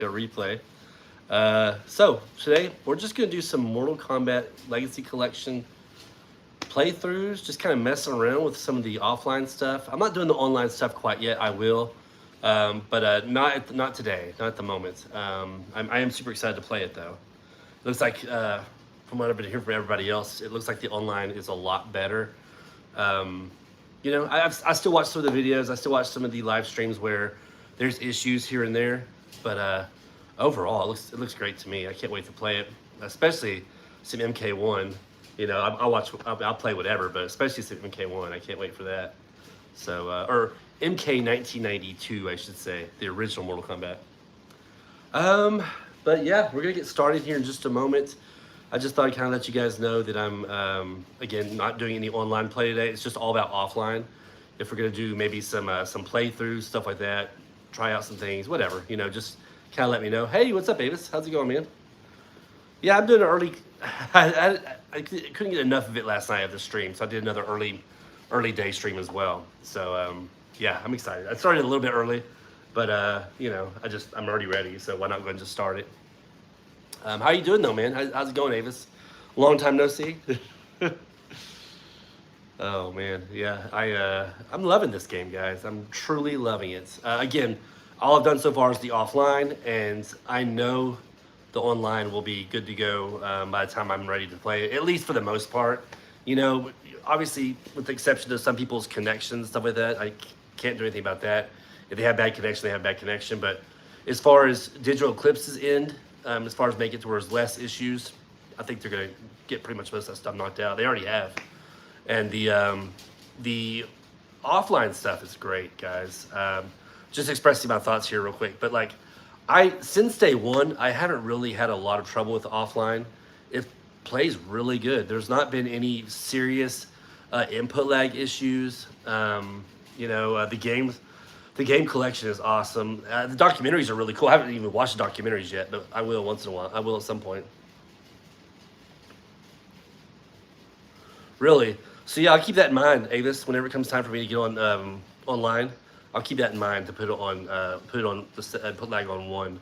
A replay. So today we're just gonna do some Mortal Kombat Legacy Collection playthroughs, just kind of messing around with some of the offline stuff. I'm not doing the online stuff quite yet. I will, but not today, not at the moment. I am super excited to play it though. It looks like, from what I've been hearing from everybody else, it looks like the online is a lot better. Um, I still watch some of the videos. I still watch some of the live streams where there's issues here and there, but overall, it looks great to me. I can't wait to play it, especially some MK1. I'll play whatever, but especially some MK1. I can't wait for that. So, or MK 1992, I should say, the original Mortal Kombat. Um, but yeah, we're gonna get started here in just a moment. I just thought I'd kind of let you guys know that I'm, again, not doing any online play today. It's just all about offline. If we're gonna do maybe some playthroughs, stuff like that, try out some things, whatever. Just kind of let me know. Hey, what's up, Avis? How's it going, man? Yeah, I'm doing an early. I couldn't get enough of it last night of the stream, so I did another early day stream as well. So yeah, I'm excited. I started a little bit early, but I'm already ready. So why not go ahead and just start it? How you doing though, man? How's it going, Avis? Long time no see. Oh man, yeah. I'm loving this game, guys. I'm truly loving it. Again, all I've done so far is the offline, and I know the online will be good to go by the time I'm ready to play it. At least for the most part. Obviously, with the exception of some people's connections, stuff like that, I can't do anything about that. If they have bad connection, they have bad connection. But as far as Digital Eclipse's end, as far as make it to where there's less issues, I think they're gonna get pretty much most of that stuff knocked out. They already have, and the offline stuff is great, guys. Just expressing my thoughts here real quick, but like, since day one, I haven't really had a lot of trouble with offline. It plays really good. There's not been any serious input lag issues. The game collection is awesome. The documentaries are really cool. I haven't even watched the documentaries yet, but I will once in a while. I will at some point. Really? So yeah, I'll keep that in mind, Avis. Whenever it comes time for me to get on online, I'll keep that in mind to put put lag on 1.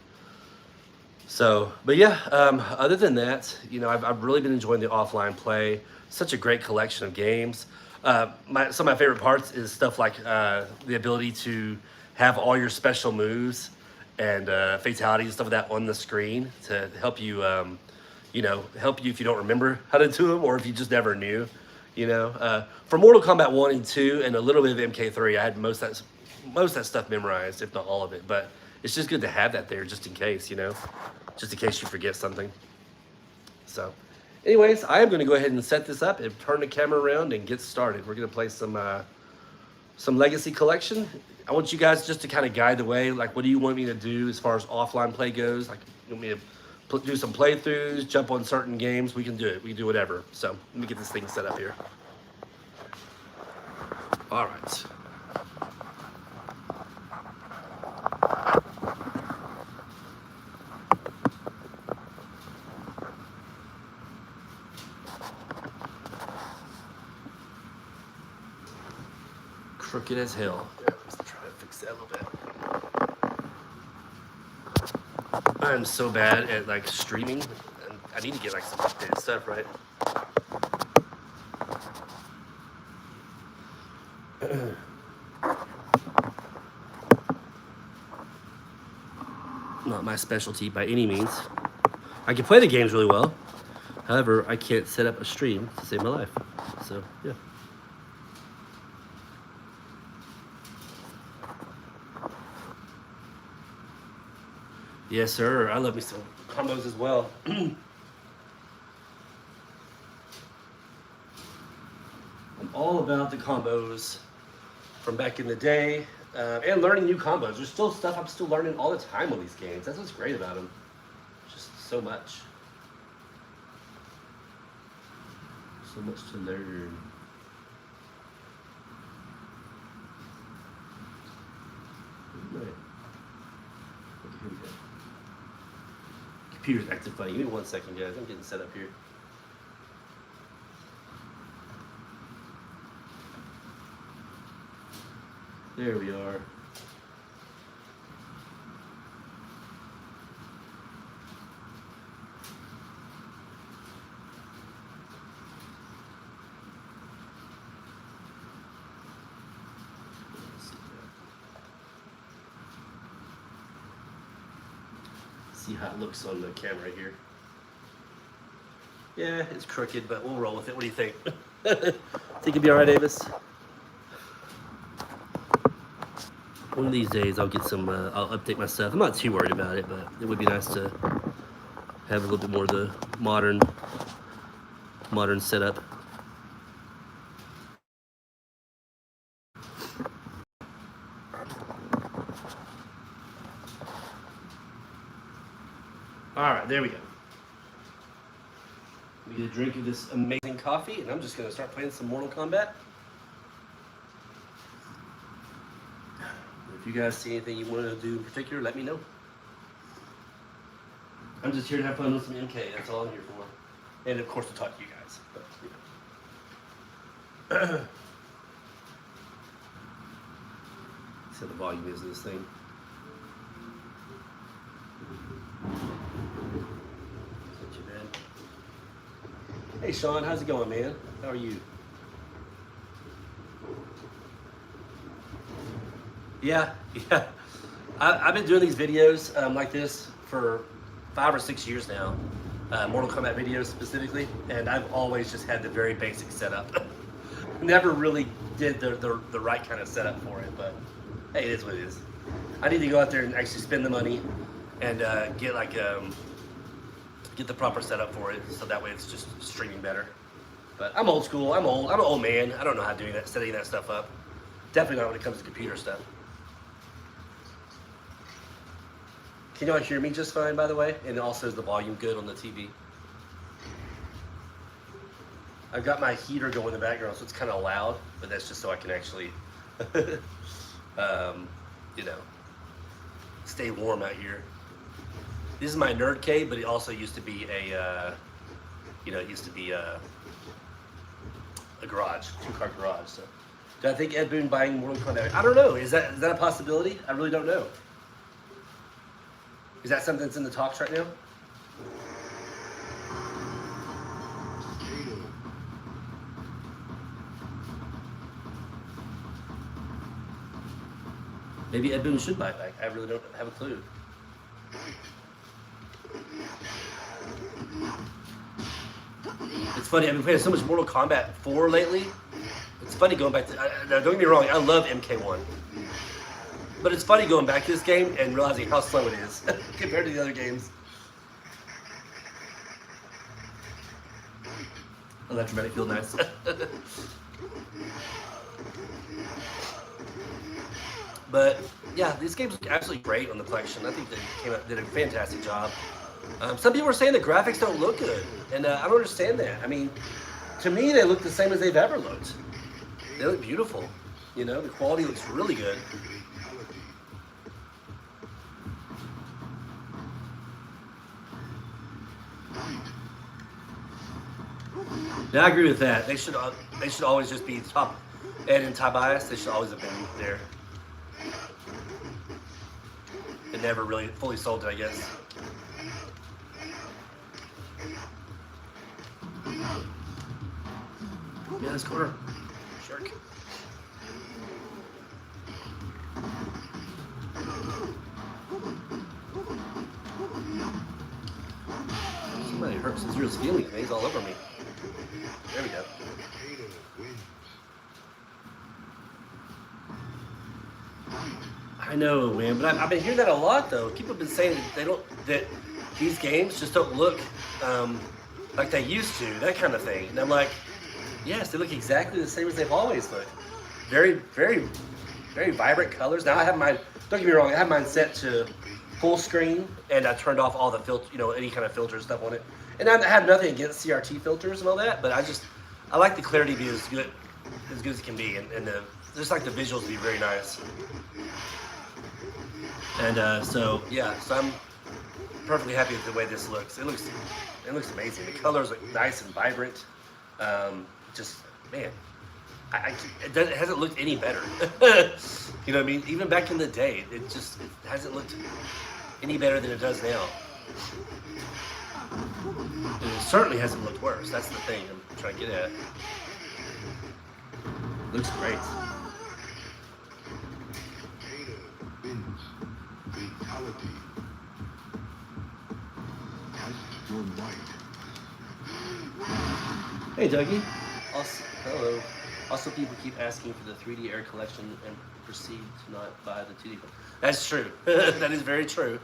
So, but yeah, other than that, I've really been enjoying the offline play. Such a great collection of games. Some of my favorite parts is stuff like the ability to have all your special moves and fatalities and stuff like that on the screen to help you, help you if you don't remember how to do them or if you just never knew. For Mortal Kombat 1 and 2 and a little bit of MK3, I had most of that stuff memorized, if not all of it. But it's just good to have that there just in case, just in case you forget something. So, anyways, I am going to go ahead and set this up and turn the camera around and get started. We're going to play some Legacy Collection. I want you guys just to kind of guide the way. Like, what do you want me to do as far as offline play goes? Like, you want me to do some playthroughs, jump on certain games? We can do it. We can do whatever. So, let me get this thing set up here. All right. Crooked as hell. Let's try to fix that a little bit. I'm so bad at like streaming, and I need to get like some updated stuff, right? Not my specialty by any means. I can play the games really well. However, I can't set up a stream to save my life. So, yeah. Yes, sir. I love me some combos as well. I'm all about the combos from back in the day and learning new combos. There's still stuff I'm still learning all the time with these games. That's what's great about them. Just so much. So much to learn. Right. Okay, here we go. Computer's acting funny. Give me 1 second, guys. I'm getting set up here. There we are. see how it looks on the camera here. Yeah, it's crooked, but we'll roll with it. What do you think? Think it'll be all right, Davis? One of these days, I'll get some. I'll update my stuff. I'm not too worried about it, but it would be nice to have a little bit more of the modern setup. All right, there we go. We get a drink of this amazing coffee, and I'm just gonna start playing some Mortal Kombat. If you guys see anything you want to do in particular, let me know. I'm just here to have fun with some MK. That's all I'm here for, and of course to talk to you guys. But, you know. See how the volume is of this thing. Not too bad. Hey Sean, how's it going, man? How are you? Yeah. I've been doing these videos like this for 5 or 6 years now. Mortal Kombat videos specifically, and I've always just had the very basic setup. Never really did the right kind of setup for it, but hey, it is what it is. I need to go out there and actually spend the money and get the proper setup for it, so that way it's just streaming better. But I'm old school. I'm an old man. I don't know how to do that, setting that stuff up. Definitely not when it comes to computer stuff. Can y'all hear me just fine, by the way? And also, is the volume good on the TV? I've got my heater going in the background, so it's kind of loud, but that's just so I can actually, you know, stay warm out here. This is my nerd cave, but it also used to be a, a garage, 2-car garage. So, do I think Ed Boon buying Mortal Kombat? I don't know. Is that a possibility? I really don't know. Is that something that's in the talks right now? Maybe Ed Boon should buy it back. I really don't have a clue. It's funny, I've been playing so much Mortal Kombat 4 lately. It's funny going back to, don't get me wrong, I love MK1. But it's funny going back to this game and realizing how slow it is compared to the other games. Electromagnetic feel nice. But yeah, these games look absolutely great on the collection. I think they did a fantastic job. Some people are saying the graphics don't look good, and I don't understand that. I mean, to me, they look the same as they've ever looked. They look beautiful. You know, the quality looks really good. Yeah, I agree with that. They should always just be top. Ed and Tobias, they should always have been there. It never really fully sold it, I guess. Yeah, this corner. Shark. Somebody hurts his real feelings, man. He's all over me. There we go. I know, man, but I've been hearing that a lot, though. People have been saying that these games just don't look like they used to, that kind of thing. And I'm like, yes, they look exactly the same as they've always looked. Very, very, very vibrant colors. Now I have mine. Don't get me wrong. I have mine set to full screen, and I turned off all the any kind of filter stuff on it. And I have nothing against CRT filters and all that, but I like the clarity to be as good as it can be, and just like the visuals to be very nice. And so I'm perfectly happy with the way this looks. It looks amazing. The colors look nice and vibrant. Just man, it hasn't looked any better. You know what I mean? Even back in the day, it hasn't looked any better than it does now. And it certainly hasn't looked worse. That's the thing I'm trying to get at. Looks great. your might. Hey, Dougie. Also, hello. Also, people keep asking for the 3D Air Collection and proceed to not buy the 2D. That's true. That is very true.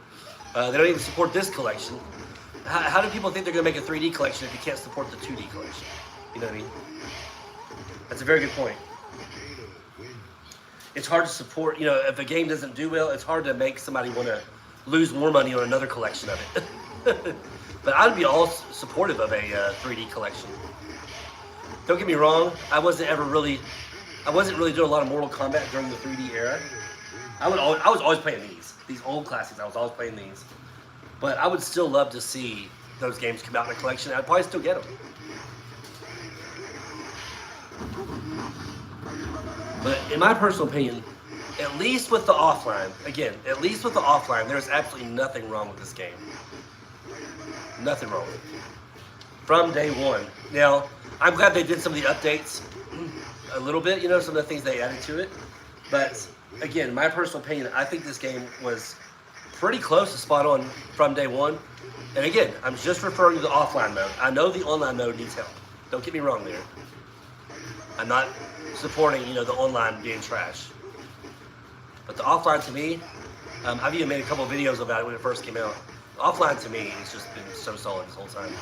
They don't even support this collection. How do people think they're going to make a 3D collection if you can't support the 2D collection? You know what I mean? That's a very good point. It's hard to support, you know, if a game doesn't do well, it's hard to make somebody want to lose more money on another collection of it. But I'd be all supportive of a 3D collection. Don't get me wrong, I wasn't really doing a lot of Mortal Kombat during the 3D era. I was always playing these old classics. I was always playing these, but I would still love to see those games come out in a collection. I'd probably still get them. But in my personal opinion, at least with the offline, there's absolutely nothing wrong with this game. Nothing wrong with it. From day one. Now, I'm glad they did some of the updates a little bit, you know, some of the things they added to it. But again, my personal opinion, I think this game was pretty close to spot on from day one. And again, I'm just referring to the offline mode. I know the online mode needs help. Don't get me wrong there. I'm not supporting, you know, the online being trash. But the offline to me, I've even made a couple of videos about it when it first came out. The offline to me has just been so solid this whole time.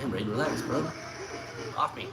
And ready to relax, bro. Off me.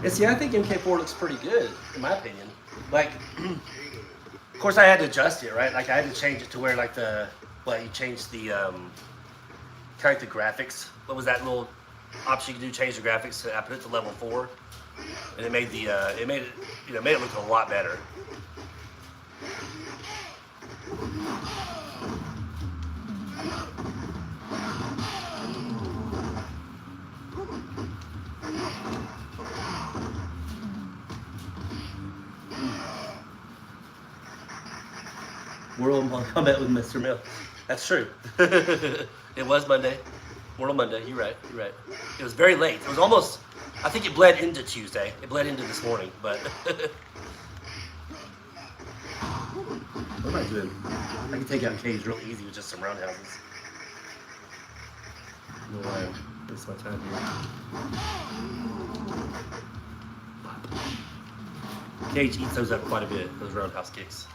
And see, I think MK4 looks pretty good, in my opinion. Like, of course I had to adjust it, right? Like I had to change it to where like you changed the, kind of the graphics. What was that little option you could do, change the graphics? So I put it to level 4. And it made it look a lot better. Mortal Kombat with Mr. Mill. That's true. It was Monday. Mortal Monday. You're right. It was very late. It was almost, I think it bled into Tuesday. It bled into this morning, but. What am I doing? I can take out Cage real easy with just some roundhouses. No way. Waste my time here. Cage eats those up quite a bit, those roundhouse kicks.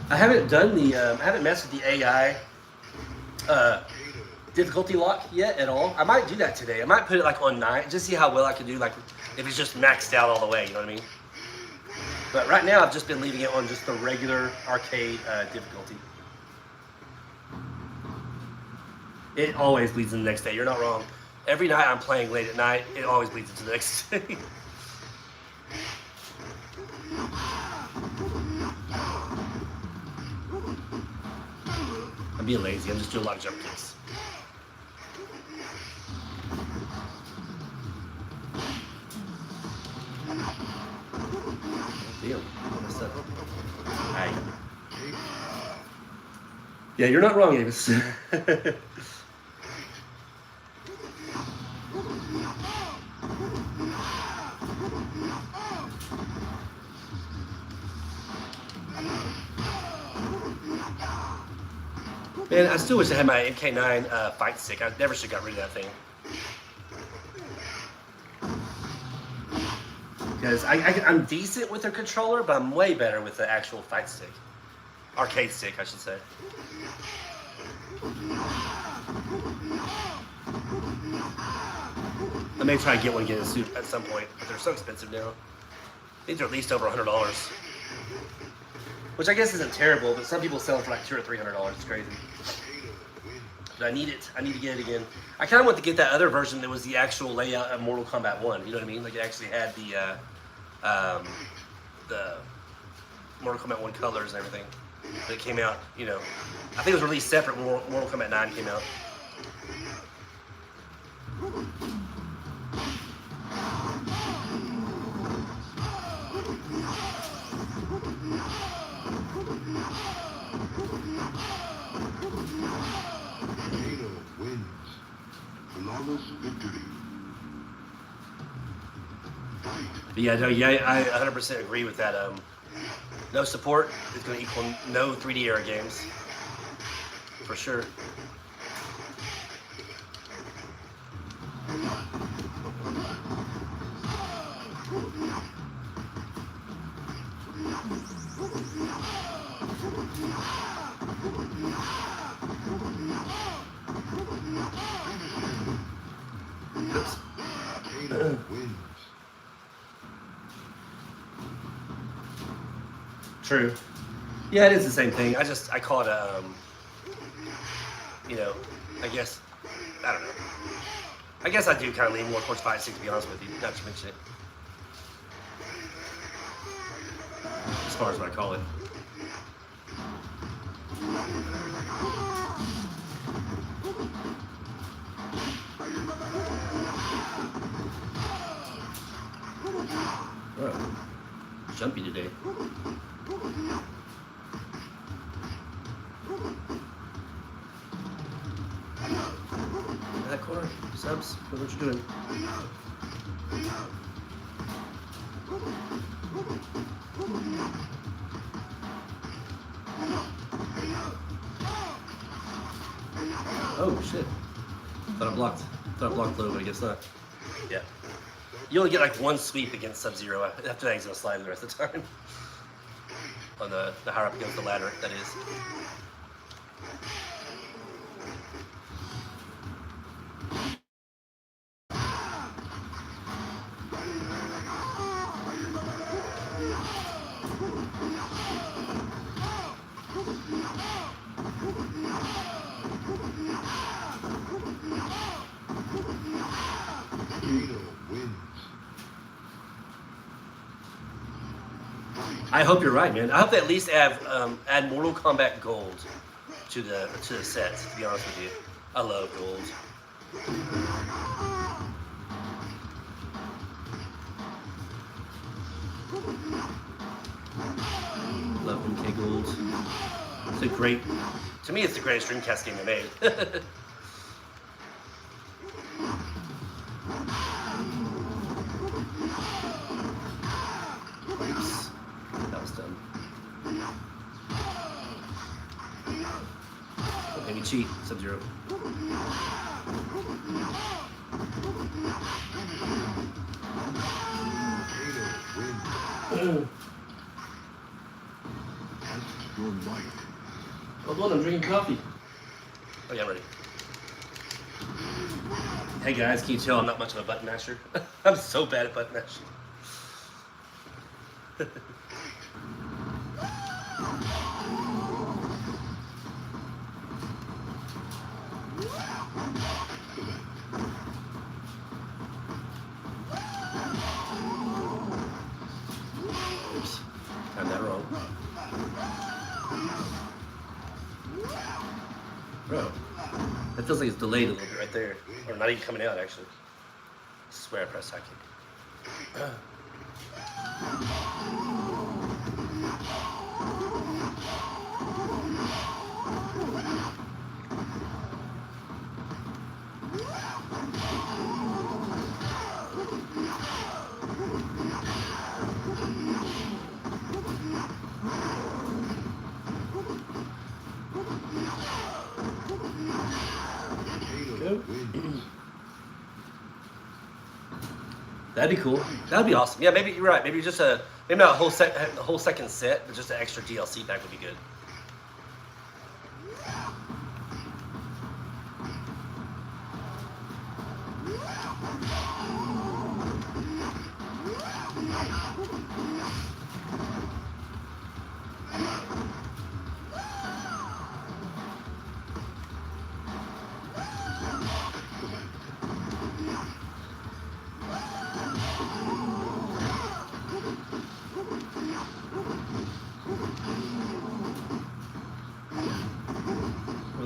I haven't done I haven't messed with the AI difficulty lock yet at all. I might do that today. I might put it like on 9, just see how well I can do, like if it's just maxed out all the way, you know what I mean? But right now I've just been leaving it on just the regular arcade difficulty. It always bleeds in the next day, you're not wrong. Every night I'm playing late at night, it always bleeds into the next day. I'm being lazy, I'm just doing a lot of jump kicks. Damn, what's up? Hi. Yeah, you're not wrong, Avis. Man, I still wish I had my MK9 fight stick. I never should have got rid of that thing. Because I'm decent with the controller, but I'm way better with the actual fight stick. Arcade stick, I should say. I may try to get one again at some point, but they're so expensive now. I think they're at least over $100. Which I guess isn't terrible, but some people sell it for like $200 or $300. It's crazy. But I need it. I need to get it again. I kind of want to get that other version that was the actual layout of Mortal Kombat 1. You know what I mean? Like it actually had the the Mortal Kombat 1 colors and everything. But it came out, you know, I think it was released separate when Mortal Kombat 9 came out. But yeah, no, yeah, I 100% agree with that. No support is going to equal no 3D era games, for sure. True. Yeah, it is the same thing. I call it you know, I guess, I don't know. I guess I do kind of lean more towards fight stick, to be honest with you, not to mention it. As far as what I call it. Oh, jumpy today. That corner, subs, what you doing? Oh shit! Thought I blocked low, but I guess not. Yeah. You only get like one sweep against Sub-Zero. After that, he's gonna slide the rest of the time. On the higher up against the ladder, that is. I hope you're right, man. I hope they at least add Mortal Kombat Gold to the set. To be honest with you, I love gold. Love MK Gold. It's a great. To me, it's the greatest Dreamcast game they made. Maybe cheat, Sub-Zero. Hold on, I'm drinking coffee. Oh yeah, I'm ready. Hey guys, can you tell I'm not much of a button masher? I'm so bad at button mashing. Oops, timed that wrong. Bro, that feels like it's delayed a little bit right there. Or not even coming out, actually. I swear I pressed high kick. That'd be cool. That'd be awesome. Yeah, maybe you're right. Maybe just maybe not a whole second set, but just an extra DLC pack would be good.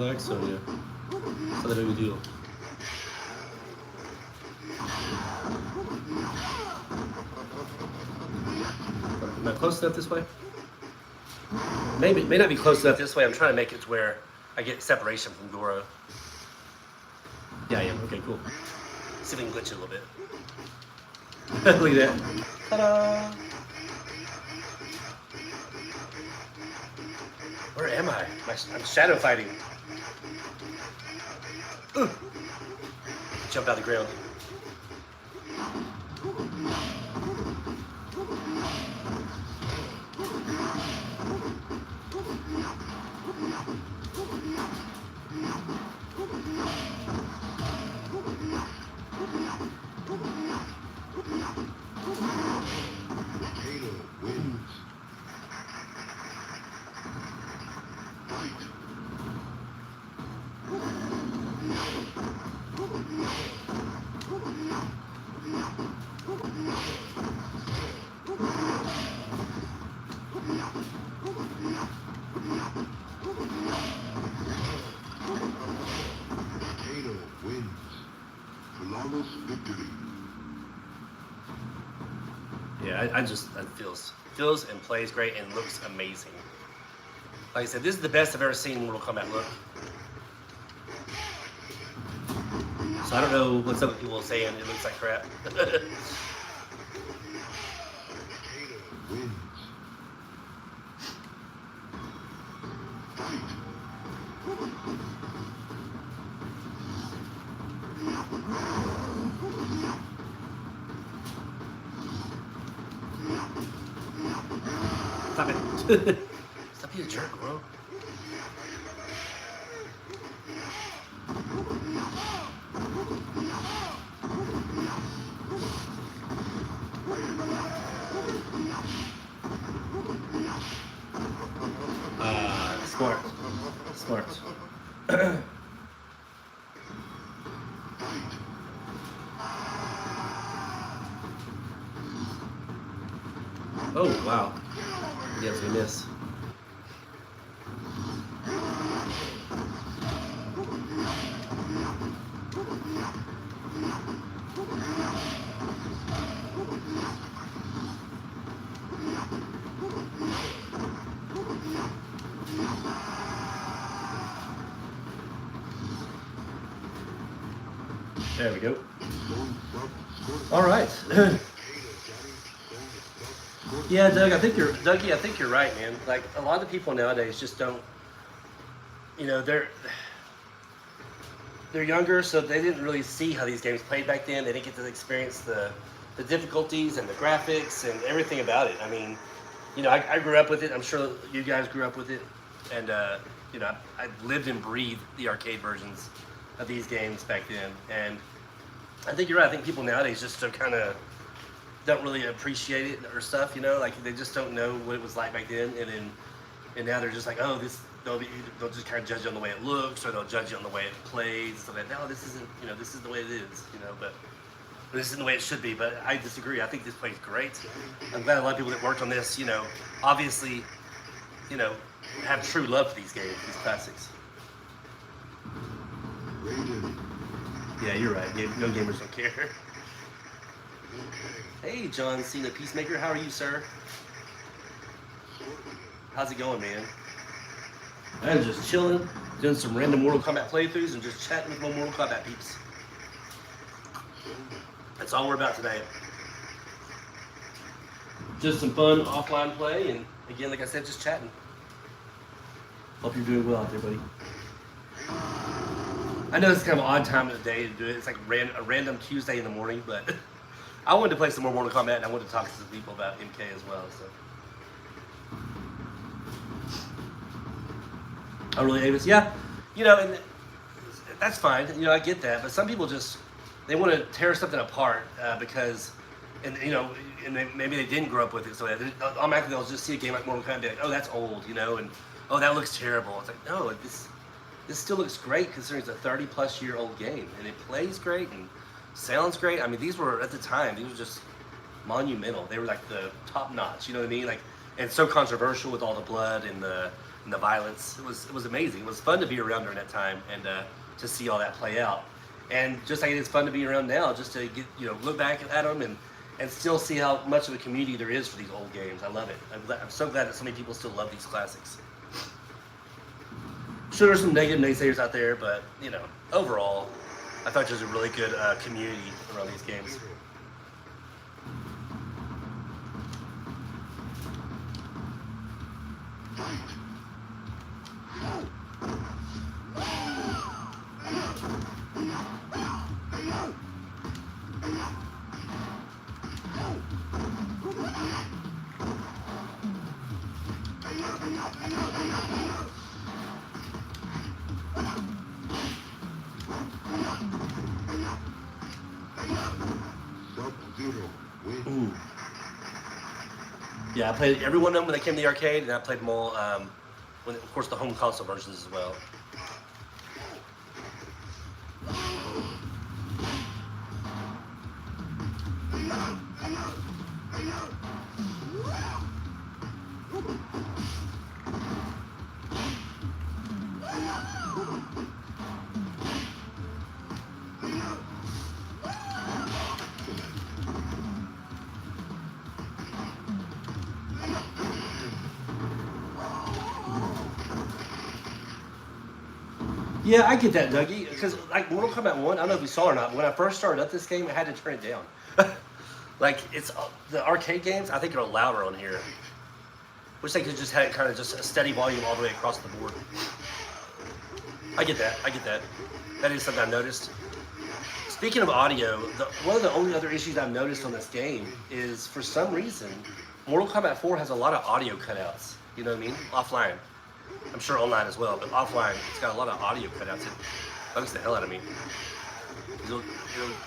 Relax, Sonia. It's not a big deal. Am I close enough this way? Maybe, may not be close enough this way. I'm trying to make it to where I get separation from Goro. Yeah, I am. Okay, cool. See if we can glitch it a little bit. Look at that. Ta-da! Where am I? I'm shadow fighting. Ooh. Jump out of the ground. Yeah, I just, that feels and plays great and looks amazing. Like I said, this is the best I've ever seen Mortal Kombat look. So I don't know what some people are saying, it looks like crap. Stop it. Stop being a jerk, bro. Smart. Smart. Oh, wow. Yes, we miss. There we go. All right. Yeah, Doug, Dougie, I think you're right, man. Like, a lot of people nowadays just don't, you know, they're younger, so they didn't really see how these games played back then. They didn't get to experience the difficulties and the graphics and everything about it. I mean, you know, I grew up with it. I'm sure you guys grew up with it. And, you know, I lived and breathed the arcade versions of these games back then. And I think you're right. I think people nowadays just don't really appreciate it or stuff, you know, like they just don't know what it was like back then. And now they're just like, oh, they'll just kind of judge you on the way it looks, or they'll judge you on the way it plays. So that, no, this isn't, you know, this is the way it is, you know, but this isn't the way it should be. But I disagree. I think this plays great. I'm glad a lot of people that worked on this, you know, obviously, you know, have true love for these games, these classics. Yeah, you're right. No gamers don't care. Hey, John Cena Peacemaker, how are you, sir? How's it going, man? I'm just chilling, doing some random Mortal Kombat playthroughs and just chatting with my Mortal Kombat peeps. That's all we're about today. Just some fun offline play, and again, like I said, just chatting. Hope you're doing well out there, buddy. I know it's kind of an odd time of the day to do it. It's like a random Tuesday in the morning, but I wanted to play some more Mortal Kombat, and I wanted to talk to some people about MK as well. So, oh, really, Avis? Yeah, you know, and that's fine. You know, I get that, but some people just they want to tear something apart because, and you know, and maybe they didn't grow up with it, so automatically they'll just see a game like Mortal Kombat and be like, oh, that's old, you know, and oh, that looks terrible. It's like, no, this still looks great considering it's a 30+ year old game, and it plays great and sounds great. I mean, these were, at the time, these were just monumental. They were like the top notch, you know what I mean? Like, and so controversial with all the blood and the and the violence. It was amazing. It was fun to be around during that time and to see all that play out. And just like it's fun to be around now, just to get look back at them and still see how much of a community there is for these old games. I love it. I'm so glad that so many people still love these classics. Sure, there's some negative naysayers out there, but overall, I thought there's a really good community around these games. Ooh. Yeah, I played every one of them when they came to the arcade, and I played them all, when, of course, the home console versions as well. Yeah, I get that, Dougie, because like Mortal Kombat 1, I don't know if you saw or not, but when I first started up this game, I had to turn it down. Like, it's the arcade games, I think, are louder on here. Wish they could just have kind of just a steady volume all the way across the board. I get that. That is something I noticed. Speaking of audio, one of the only other issues I've noticed on this game is, for some reason, Mortal Kombat 4 has a lot of audio cutouts. You know what I mean? Offline. I'm sure online as well, but offline, it's got a lot of audio cutouts. It bugs the hell out of me. It'll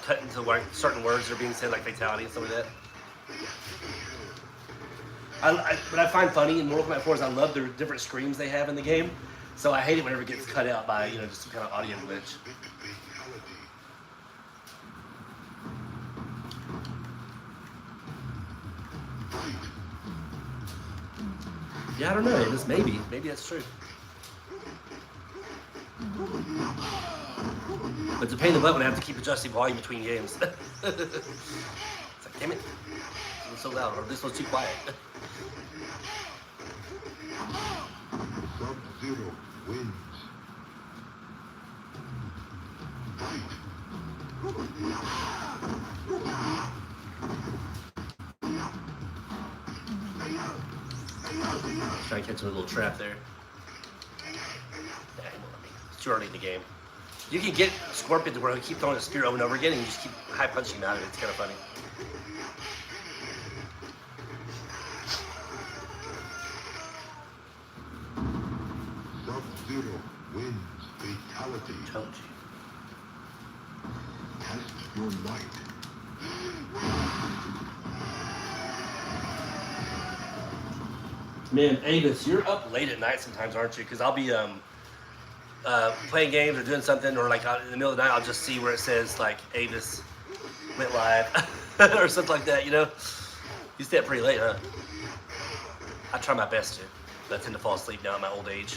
cut into like certain words that are being said, like fatality and stuff like that. What I find funny in Mortal Kombat 4 is I love the different screams they have in the game. So I hate it whenever it gets cut out by, just some kind of audio glitch. Yeah, I don't know. This maybe that's true. But it's a pain in the butt when I have to keep adjusting volume between games. It's like, damn it, it was so loud, or this was too quiet. Sub-Zero wins. Trying to catch a little trap there. It's too early in the game. You can get Scorpion to where he'll keep throwing a spear over and over again, and you just keep high punching him out of it. It's kind of funny. Sub-Zero wins. Fatality. Told you. Test your might. Man, Avis, you're up late at night sometimes, aren't you? Because I'll be playing games or doing something, or like in the middle of the night, I'll just see where it says like Avis went live or something like that. You stay up pretty late, huh? I try my best to, but I tend to fall asleep now at my old age.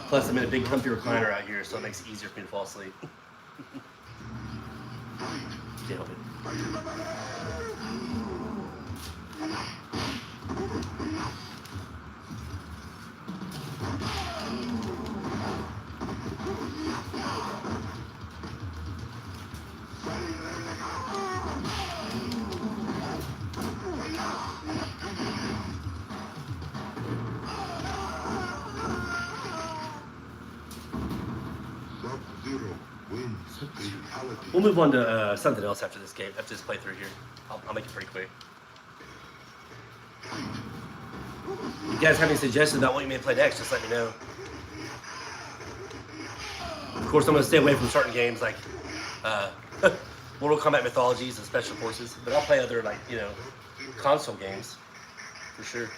Plus, I'm in a big comfy recliner out here, so it makes it easier for me to fall asleep. Can't help it. Sub-Zero wins. Fatality. We'll move on to something else after this game, after this playthrough here. I'll make it pretty quick. If you guys have any suggestions about what you may play next, just let me know. Of course, I'm going to stay away from certain games like Mortal Kombat Mythologies and Special Forces, but I'll play other, like, console games, for sure.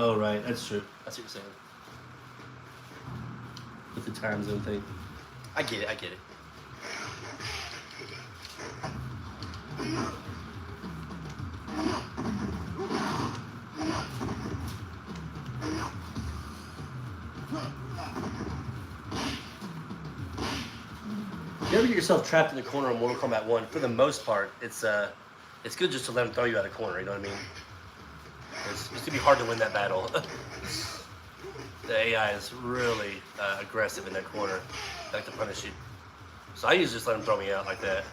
Oh, right. That's true. That's what you're saying. With the time zone thing. I get it. I get it. You ever get yourself trapped in the corner in Mortal Kombat 1? For the most part, it's good just to let them throw you out of the corner, you know what I mean? It's going to be hard to win that battle. The AI is really aggressive in that corner. They like to punish you. So I usually just let them throw me out like that.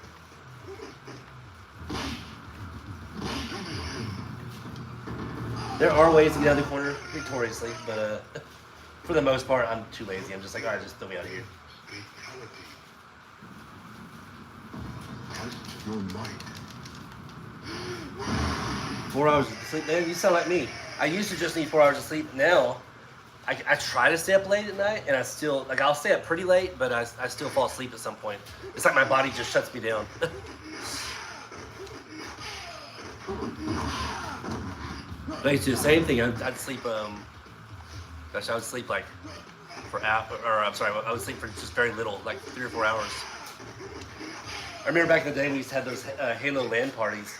There are ways to get out of the corner victoriously, but for the most part, I'm too lazy. I'm just like, all right, just throw me out of here. Test your might. 4 hours of sleep, man, you sound like me. I used to just need 4 hours of sleep. Now, I try to stay up late at night, and I still, like, I'll stay up pretty late, but I still fall asleep at some point. It's like my body just shuts me down. But I used to do the same thing. I'd sleep, gosh, I would sleep like for I would sleep for just very little, like 3 or 4 hours. I remember back in the day we used to have those Halo LAN parties.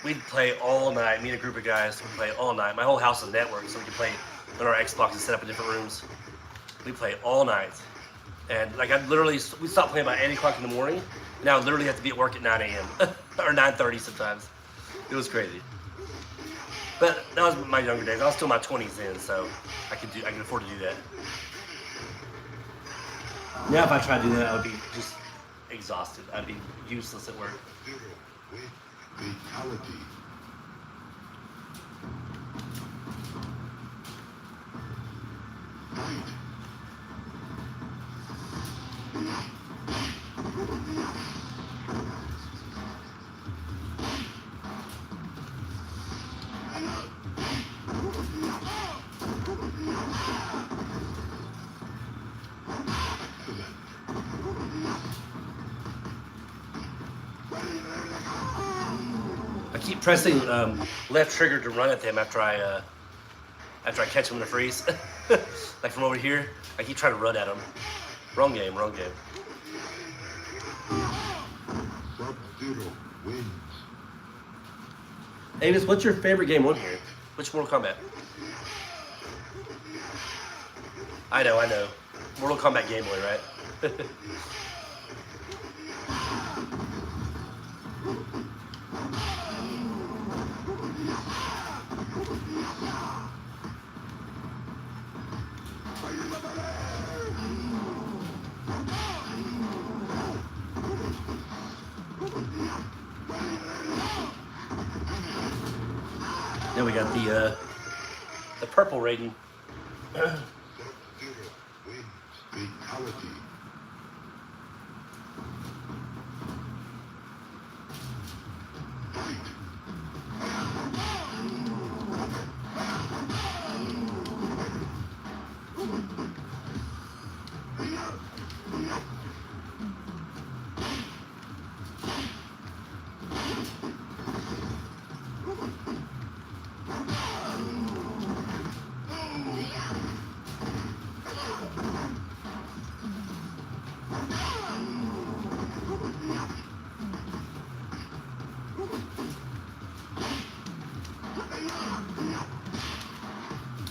We'd play all night. Me and a group of guys would play all night. My whole house was networked, so we could play on our Xboxes set up in different rooms. We'd play all night. And like we stopped playing about 8 o'clock in the morning, and I would literally have to be at work at 9 a.m. or 9:30 sometimes. It was crazy. But that was my younger days. I was still in my 20s then, so I could afford to do that. Now if I tried to do that, I would be just exhausted. I'd be useless at work. Zero win. Fatality. Fight. I keep pressing left trigger to run at them after I catch them in the freeze. Like from over here, I keep trying to run at them. Wrong game, wrong game. Sub-Zero wins. Avis, what's your favorite game on here? Which Mortal Kombat? I know. Mortal Kombat Game Boy, right? Then we got the purple rating. Sub-Zero wins. Fatality. Fight.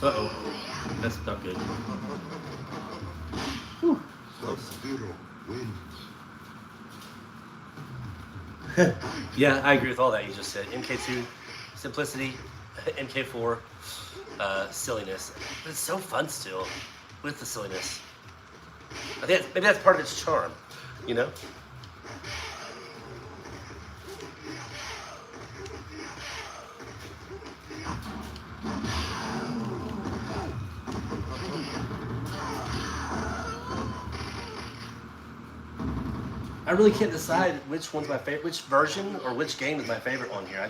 Uh-oh. That's not good. Whew. Close. Sub-Zero wins. Yeah, I agree with all that you just said. MK2, simplicity. MK4, silliness. But it's so fun still, with the silliness. I think maybe that's part of its charm, you know? I really can't decide which one's my favorite, which version or which game is my favorite on here.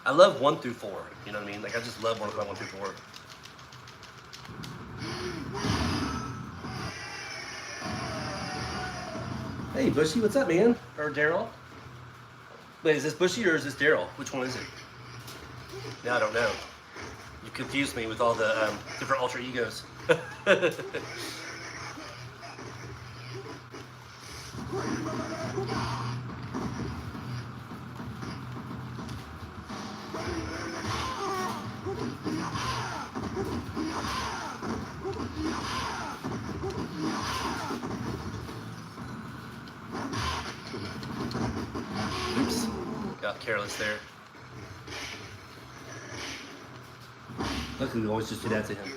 I love 1 through 4. You know what I mean? Like I just love Mortal Kombat 1 through 4. Hey Bushy, what's up, man? Or Daryl? Wait, is this Bushy or is this Daryl? Which one is it? Now I don't know. You confused me with all the different alter egos. Oops, got careless there. Luckily, we always just do that to him.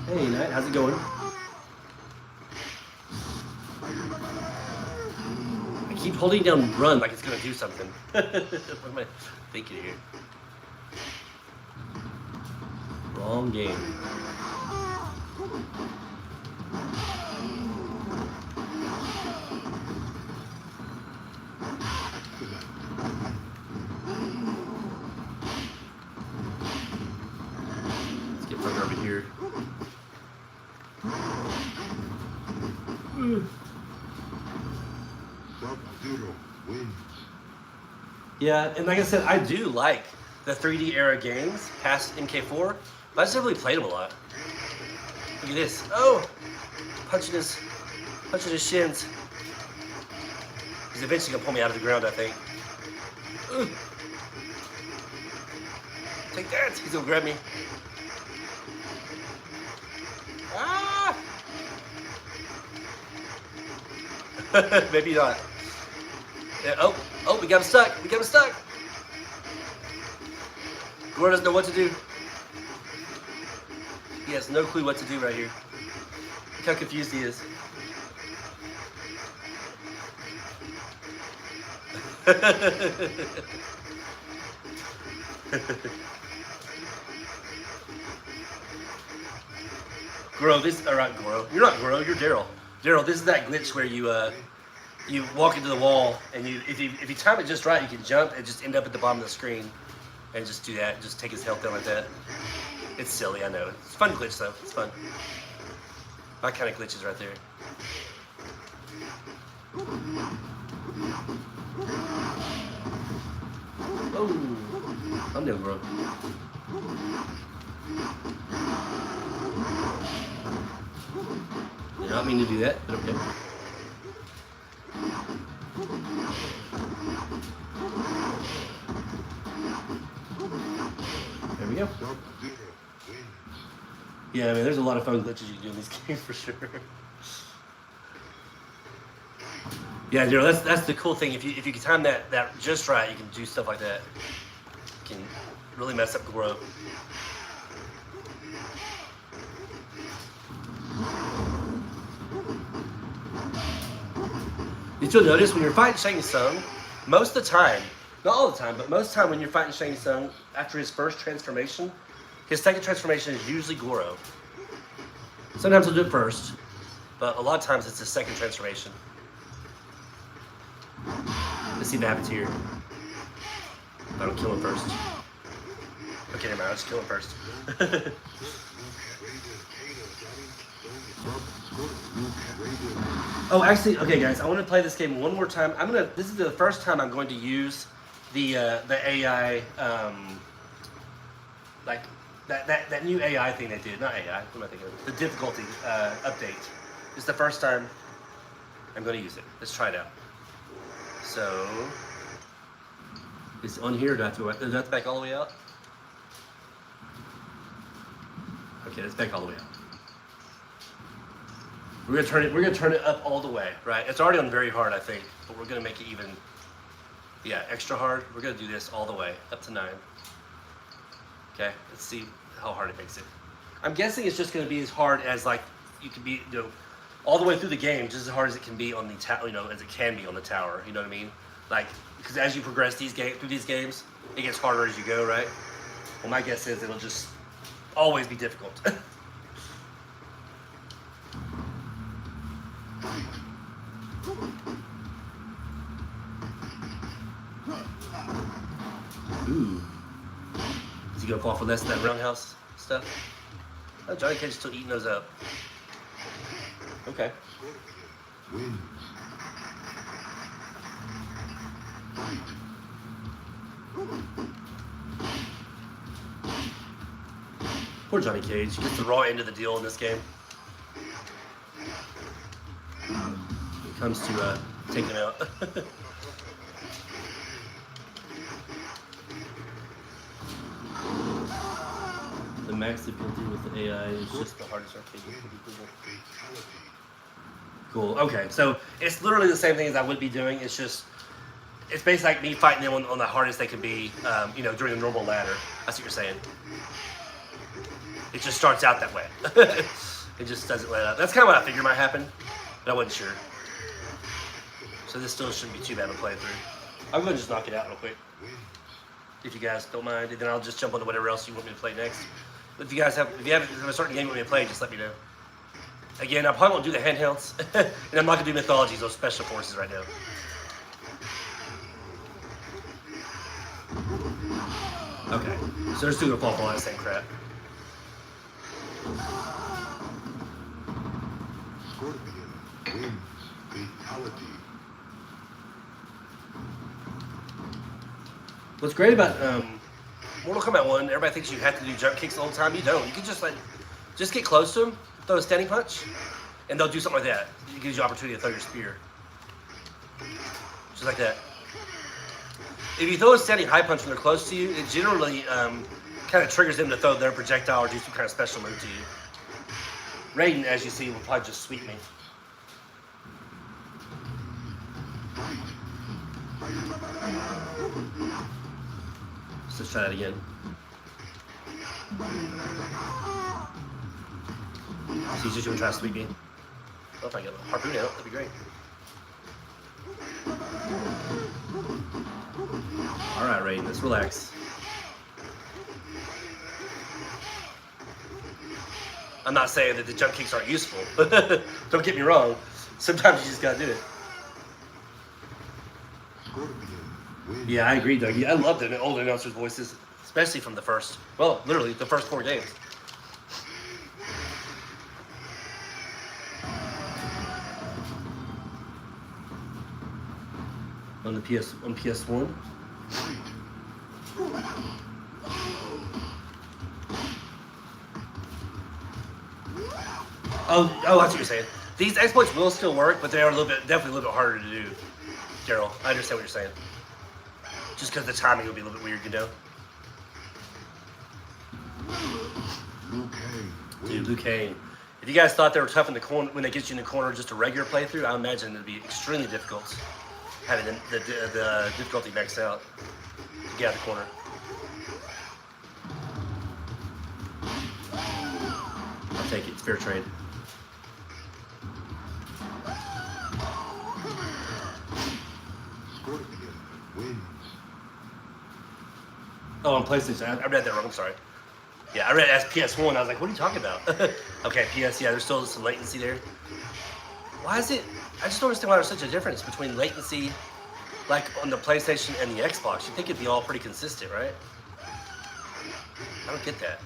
Hey, Knight, how's it going? I keep holding down run like it's gonna do something. What am I thinking here? Wrong game. Let's get further over here. Sub-Zero wins. Yeah, and like I said, I do like the 3D era games past MK4, but I just never really played them a lot. Look at this. Oh! Punching his shins. He's eventually gonna pull me out of the ground, I think. Ugh. Take that! He's gonna grab me. Ah! Maybe not. Yeah, oh, we got him stuck. We got him stuck. Goro doesn't know what to do. He has no clue what to do right here. Look how confused he is. Goro, Goro. You're not Goro, you're Daryl. Daryl, this is that glitch where you walk into the wall and if you time it just right, you can jump and just end up at the bottom of the screen and just do that, just take his health down like that. It's silly, I know. It's a fun glitch though. It's fun. My kind of glitches right there. Oh, I'm down, bro. Did not mean to do that, but okay. There we go. Yeah, I mean, there's a lot of fun glitches you can do in these games for sure. Yeah, Daryl, that's the cool thing. If you can time that just right, you can do stuff like that. You can really mess up Goro. You'll notice when you're fighting Shang Tsung, most of the time, not all the time, but most of the time when you're fighting Shang Tsung, after his first transformation, his second transformation is usually Goro. Sometimes he'll do it first, but a lot of times it's his second transformation. Let's see what happens here. I don't kill him first. Okay, never mind, I'll just kill him first. Oh, actually, okay, guys, I want to play this game one more time. This is the first time I'm going to use the AI, like that new AI thing they did. Not AI. What am I thinking of? The difficulty update. It's the first time I'm going to use it. Let's try it out. So, it's on here. Do I have to back all the way out? Okay, let's back all the way out. We're gonna turn it up all the way, right? It's already on very hard, I think, but we're gonna make it even, yeah, extra hard. We're gonna do this all the way up to 9. Okay, let's see how hard it makes it. I'm guessing it's just gonna be as hard as like you can be, all the way through the game, just as hard as it can be on the as it can be on the tower. You know what I mean? Like, because as you progress through these games, it gets harder as you go, right? Well, my guess is it'll just always be difficult. Ooh. Is he gonna fall for less than that roundhouse stuff? Oh, Johnny Cage's still eating those up. Okay. Poor Johnny Cage. He gets the raw end of the deal in this game. When it comes to taking out. The max difficulty with the AI is just the hardest arcade game. Cool. Okay, so it's literally the same thing as I would be doing. It's just, it's basically like me fighting them on the hardest they can be, you know, during the normal ladder. That's what you're saying. It just starts out that way. It just doesn't let up. That's kind of what I figured might happen, but I wasn't sure. So this still shouldn't be too bad to play through. I'm going to just knock it out real quick, if you guys don't mind, and then I'll just jump on to whatever else you want me to play next. If you have a certain game you want me to play, just let me know. Again, I probably won't do the handhelds, and I'm not going to do mythologies, those special forces right now. Okay, so they're still going to fall for all that same crap. Scorpion wins. Fatality. What's great about Mortal Kombat 1, everybody thinks you have to do jump kicks the whole time. You don't. You can just get close to them, throw a standing punch, and they'll do something like that. It gives you opportunity to throw your spear. Just like that. If you throw a standing high punch when they're close to you, it generally kind of triggers them to throw their projectile or do some kind of special move to you. Raiden, as you see, will probably just sweep me. Let's try that again. So he's just going to try to sweep me. Oh, if I get a harpoon out, that'd be great. Alright, Raiden, let's relax. I'm not saying that the jump kicks aren't useful. Don't get me wrong. Sometimes you just gotta do it. Yeah, I agree, Doug. I love the old announcers' voices, especially from the first, well, literally the first 4 games. On the PS1. Oh, that's what you're saying. These exploits will still work, but they are definitely a little bit harder to do. Daryl, I understand what you're saying. Just because the timing will be a little bit weird, you know. Dude, Liu Kang. If you guys thought they were tough in the corner when they get you in the corner, just a regular playthrough, I imagine it'd be extremely difficult having the difficulty maxed out to get out of the corner. I'll take it. It's fair trade. Scorpion wins. Oh, on PlayStation. I read that wrong. I'm sorry. Yeah, I read it as PS1. I was like, what are you talking about? Okay, PS. Yeah, there's still some latency there. Why is it? I just don't understand why there's such a difference between latency, like on the PlayStation and the Xbox. You'd think it'd be all pretty consistent, right? I don't get that.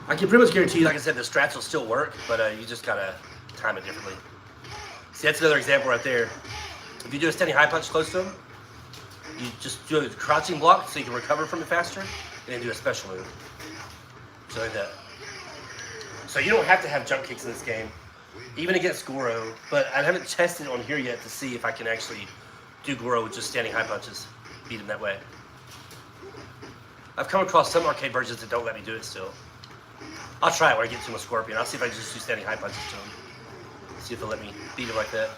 I can pretty much guarantee you, like I said, the strats will still work, but you just gotta time it differently. See, that's another example right there. If you do a standing high punch close to him, you just do a crouching block so you can recover from it faster, and then do a special move. So like that. So you don't have to have jump kicks in this game, even against Goro, but I haven't tested on here yet to see if I can actually do Goro with just standing high punches, beat him that way. I've come across some arcade versions that don't let me do it still. I'll try it when I get to a Scorpion. I'll see if I can just do standing high punches to him. See if they'll let me beat him like that.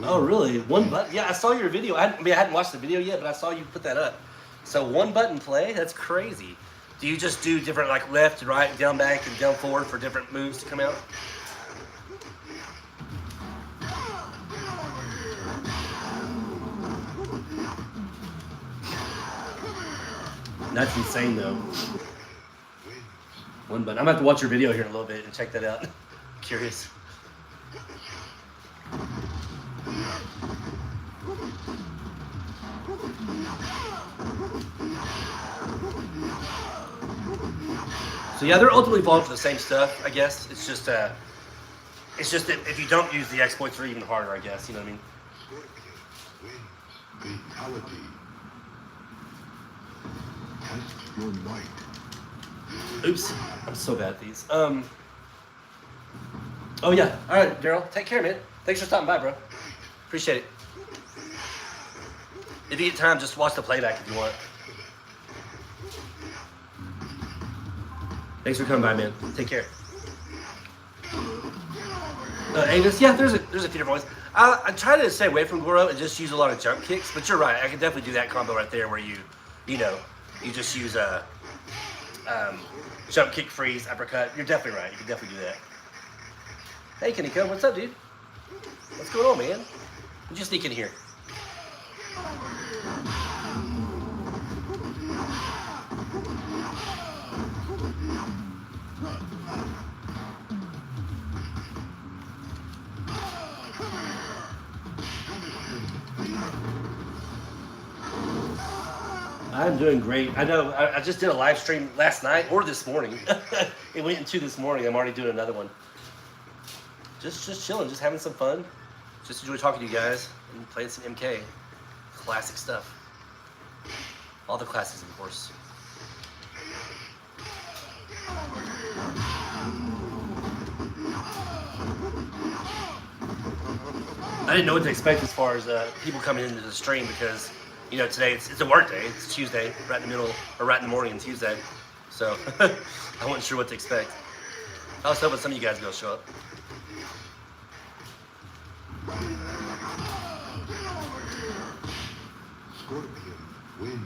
Oh, really? One button? Yeah, I saw your video. I hadn't watched the video yet, but I saw you put that up. So one button play? That's crazy. Do you just do different, like left, right, down back, and down forward for different moves to come out? That's insane, though. One button. I'm gonna have to watch your video here in a little bit and check that out. Curious. So yeah, they're ultimately evolved for the same stuff, I guess. It's just that if you don't use the exploits, they're even harder, I guess. You know what I mean? Scorpion wins. Fatality. Test your might. Oops, I'm so bad at these. Oh yeah. All right, Daryl. Take care, man. Thanks for stopping by, bro. Appreciate it. If you get time, just watch the playback if you want. Thanks for coming by, man. Take care. Angus, yeah, there's a few different ones. I try to stay away from Goro and just use a lot of jump kicks, but you're right. I can definitely do that combo right there where you just use a jump kick, freeze, uppercut. You're definitely right. You can definitely do that. Hey, Kaneko, what's up, dude? What's going on, man? You just sneak in here. I'm doing great. I know. I just did a live stream last night or this morning. It went into this morning. I'm already doing another one. Just chilling, just having some fun. Just enjoy talking to you guys and playing some MK. Classic stuff. All the classics, of course. I didn't know what to expect as far as people coming into the stream because, today it's a work day. It's Tuesday, right in the middle, or right in the morning on Tuesday. So I wasn't sure what to expect. I was hoping some of you guys will show up. Scorpion wins.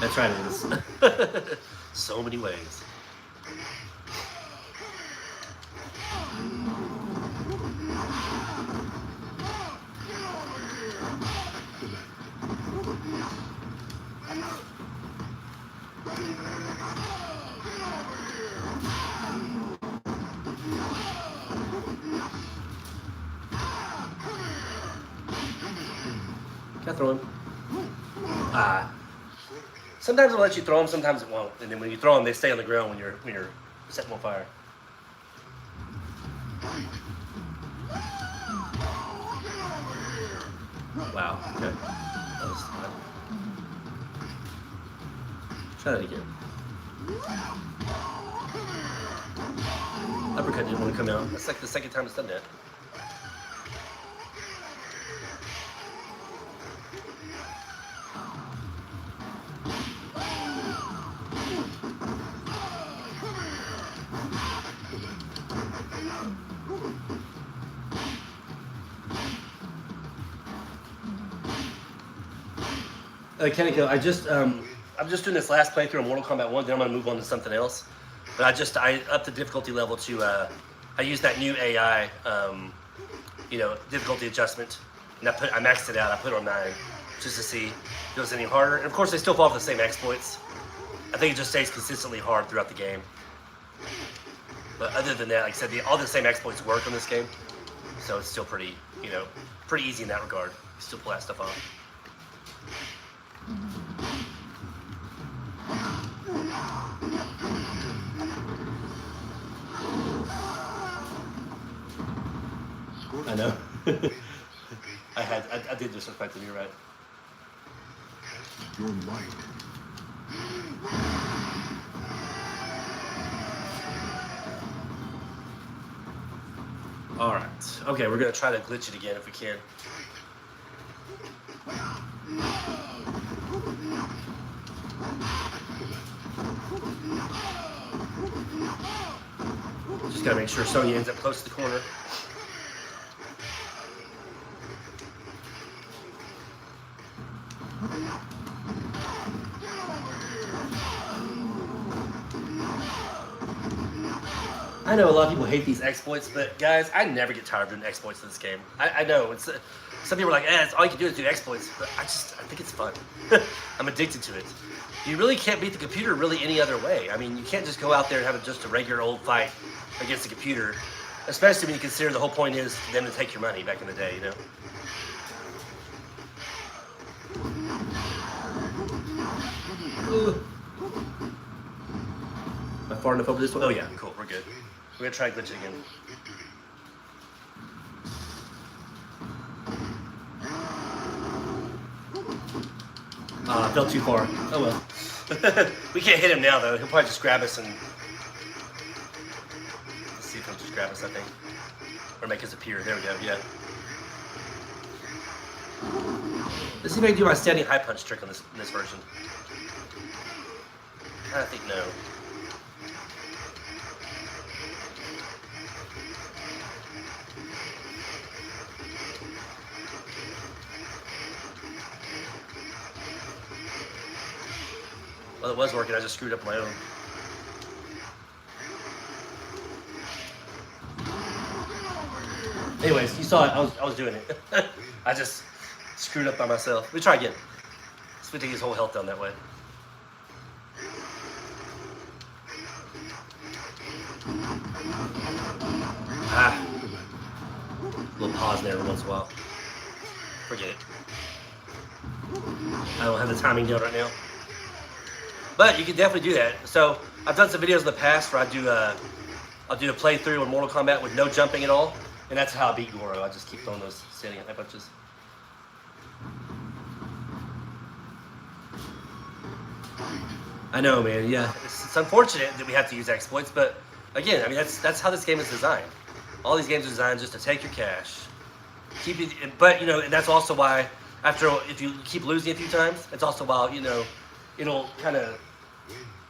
That's right, it is. So many ways. Can I throw him? Sometimes it'll let you throw them, sometimes it won't. And then when you throw them, they stay on the ground when you're setting them on fire. Wow. Okay. That was fun. Try that again. Uppercut didn't want to come out. That's like the second time it's done that. Kaneko, I'm just doing this last playthrough of Mortal Kombat 1, then I'm going to move on to something else. But I upped the difficulty level to, I used that new AI, difficulty adjustment. And I maxed it out, I put it on 9, just to see if it was any harder. And of course, they still fall off the same exploits. I think it just stays consistently hard throughout the game. But other than that, like I said, all the same exploits work on this game. So it's still pretty easy in that regard. You still pull that stuff off. I know. I did disrespect him, you're right. Your might. Alright. Okay, we're gonna try to glitch it again if we can. Just gotta make sure Sonya ends up close to the corner. I know a lot of people hate these exploits, but guys, I never get tired of doing exploits in this game. I know it's some people are like, it's all you can do is do exploits, but I think it's fun. I'm addicted to it. You really can't beat the computer really any other way. I mean, you can't just go out there and have just a regular old fight against the computer, especially when you consider the whole point is for them to take your money back in the day, Am I far enough over this one? Oh yeah, cool, we're good. We're gonna try glitching again. I fell too far. Oh well. We can't hit him now though. He'll probably just grab us and... Let's see if he'll just grab us, I think. Or make us appear. There we go, yeah. Let's see if I can do my standing high punch trick on in this version. I think no. Well, it was working. I just screwed up my own. Anyways, you saw it. I was doing it. I just screwed up by myself. Let me try again. Let's take his whole health down that way. Ah. A little pause there every once in a while. Forget it. I don't have the timing down right now. But you can definitely do that. So I've done some videos in the past where I'll do a playthrough on Mortal Kombat with no jumping at all, and that's how I beat Goro. I just keep throwing those standing high punches. I know, man. Yeah, it's unfortunate that we have to use exploits, but again, I mean that's how this game is designed. All these games are designed just to take your cash, keep it. But you know, and that's also why if you keep losing a few times, it's also why it'll kind of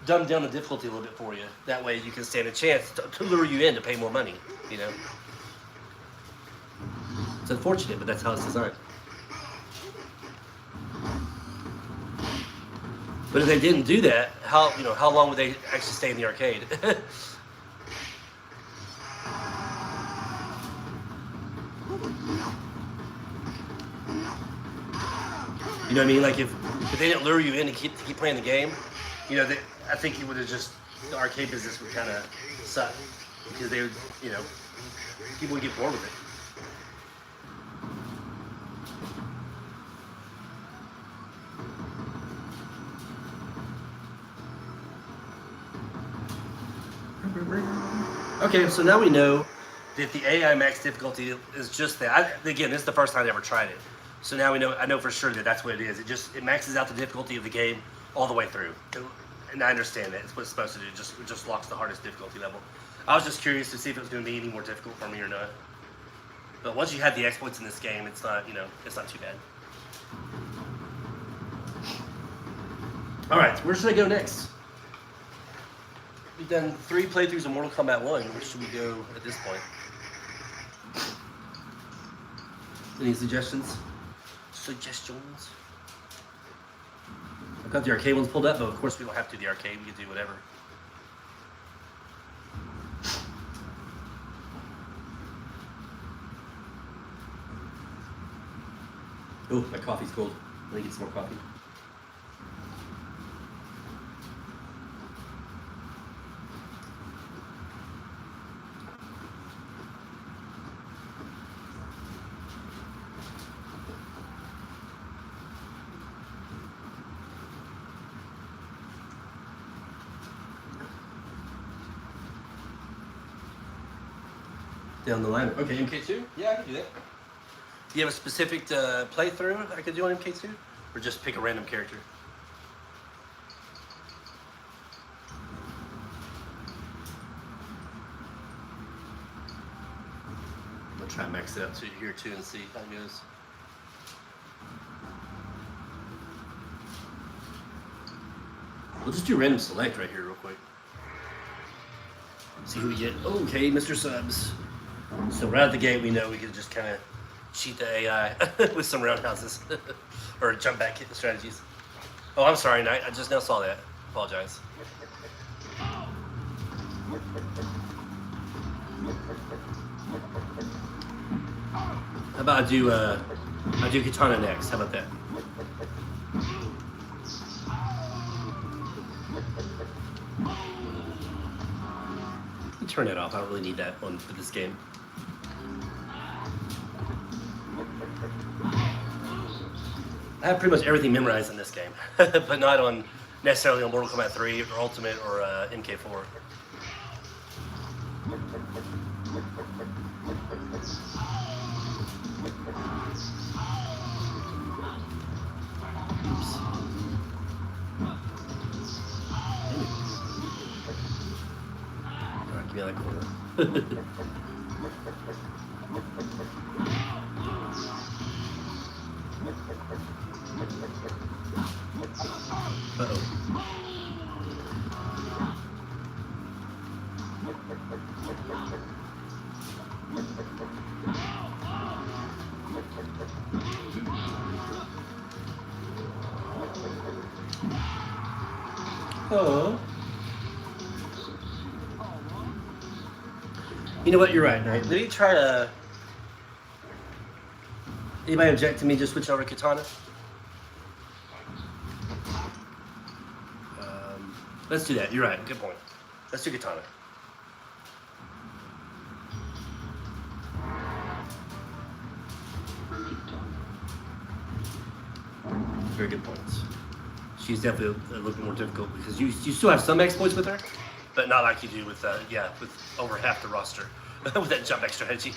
dumb down the difficulty a little bit for you. That way you can stand a chance to lure you in to pay more money, you know. It's unfortunate, but that's how it's designed. But if they didn't do that, how long would they actually stay in the arcade? You know what I mean? Like if they didn't lure you in to keep playing the game, you know, I think it would have just, the arcade business would kind of suck because they would, you know, people would get bored with it. Okay, so now we know that the AI max difficulty is just that. Again, this is the first time I ever tried it. So now I know for sure that that's what it is. It maxes out the difficulty of the game all the way through. And I understand that. It's what it's supposed to do. It just locks the hardest difficulty level. I was just curious to see if it was going to be any more difficult for me or not. But once you have the exploits in this game, it's not, it's not too bad. All right, where should I go next? We've done 3 playthroughs of Mortal Kombat 1. Where should we go at this point? Any suggestions? I've got the arcade ones pulled up, but of course we don't have to do the arcade. We can do whatever. Oh, my coffee's cold. Let me get some more coffee. Down the line. Okay, MK2? Yeah, I can do that. Do you have a specific playthrough I could do on MK2? Or just pick a random character? I'm going to try and max it up to here too and see how it goes. We'll just do random select right here real quick. See who we get. Okay, Mr. Subs. So right out the gate, we know we can just kind of cheat the AI with some roundhouses or jump back hit the strategies. Oh, I'm sorry, Knight. I just now saw that. Apologize. How about I do Katana next? How about that? Turn it off. I don't really need that one for this game. I have pretty much everything memorized in this game, but not on necessarily on Mortal Kombat 3 or Ultimate or MK4. Oops. Alright, give me that corner. Uh-oh. Oh. You know what? You're right, Knight. Let me try to... Anybody object to me just switching over to Katana? Let's do that. You're right. Good point. Let's do Katana. Very good points. She's definitely a little bit more difficult because you still have some exploits with her, but not like you do with with over half the roster with that jump back strategy.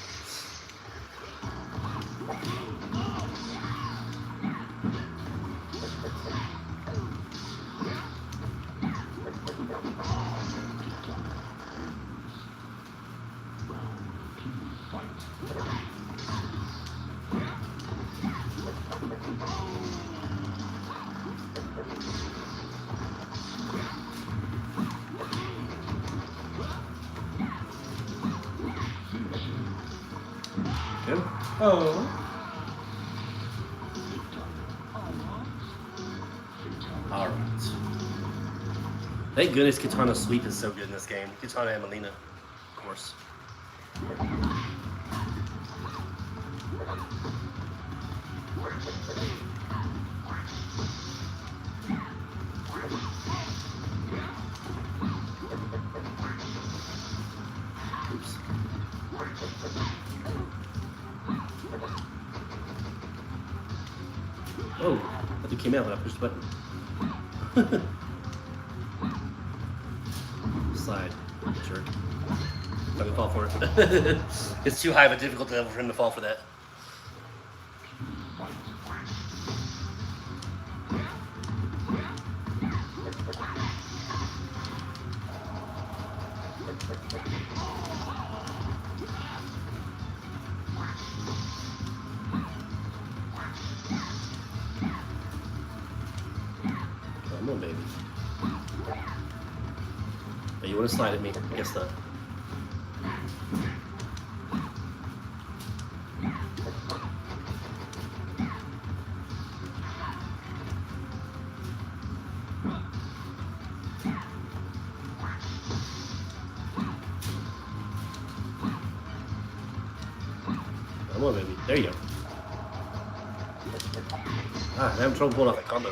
Good. Oh. Alright. Thank goodness Katana's sweep is so good in this game. Katana and Melina, of course. Oops. Oh, that dude came out when I pushed the button. Slide, jerk. I'm gonna fall for it. It's too high of a difficulty level for him to fall for that. Come on, baby. Oh, you want to slide at me? I guess not. Come on, baby. There you go. Ah, I'm having trouble pulling off that combo.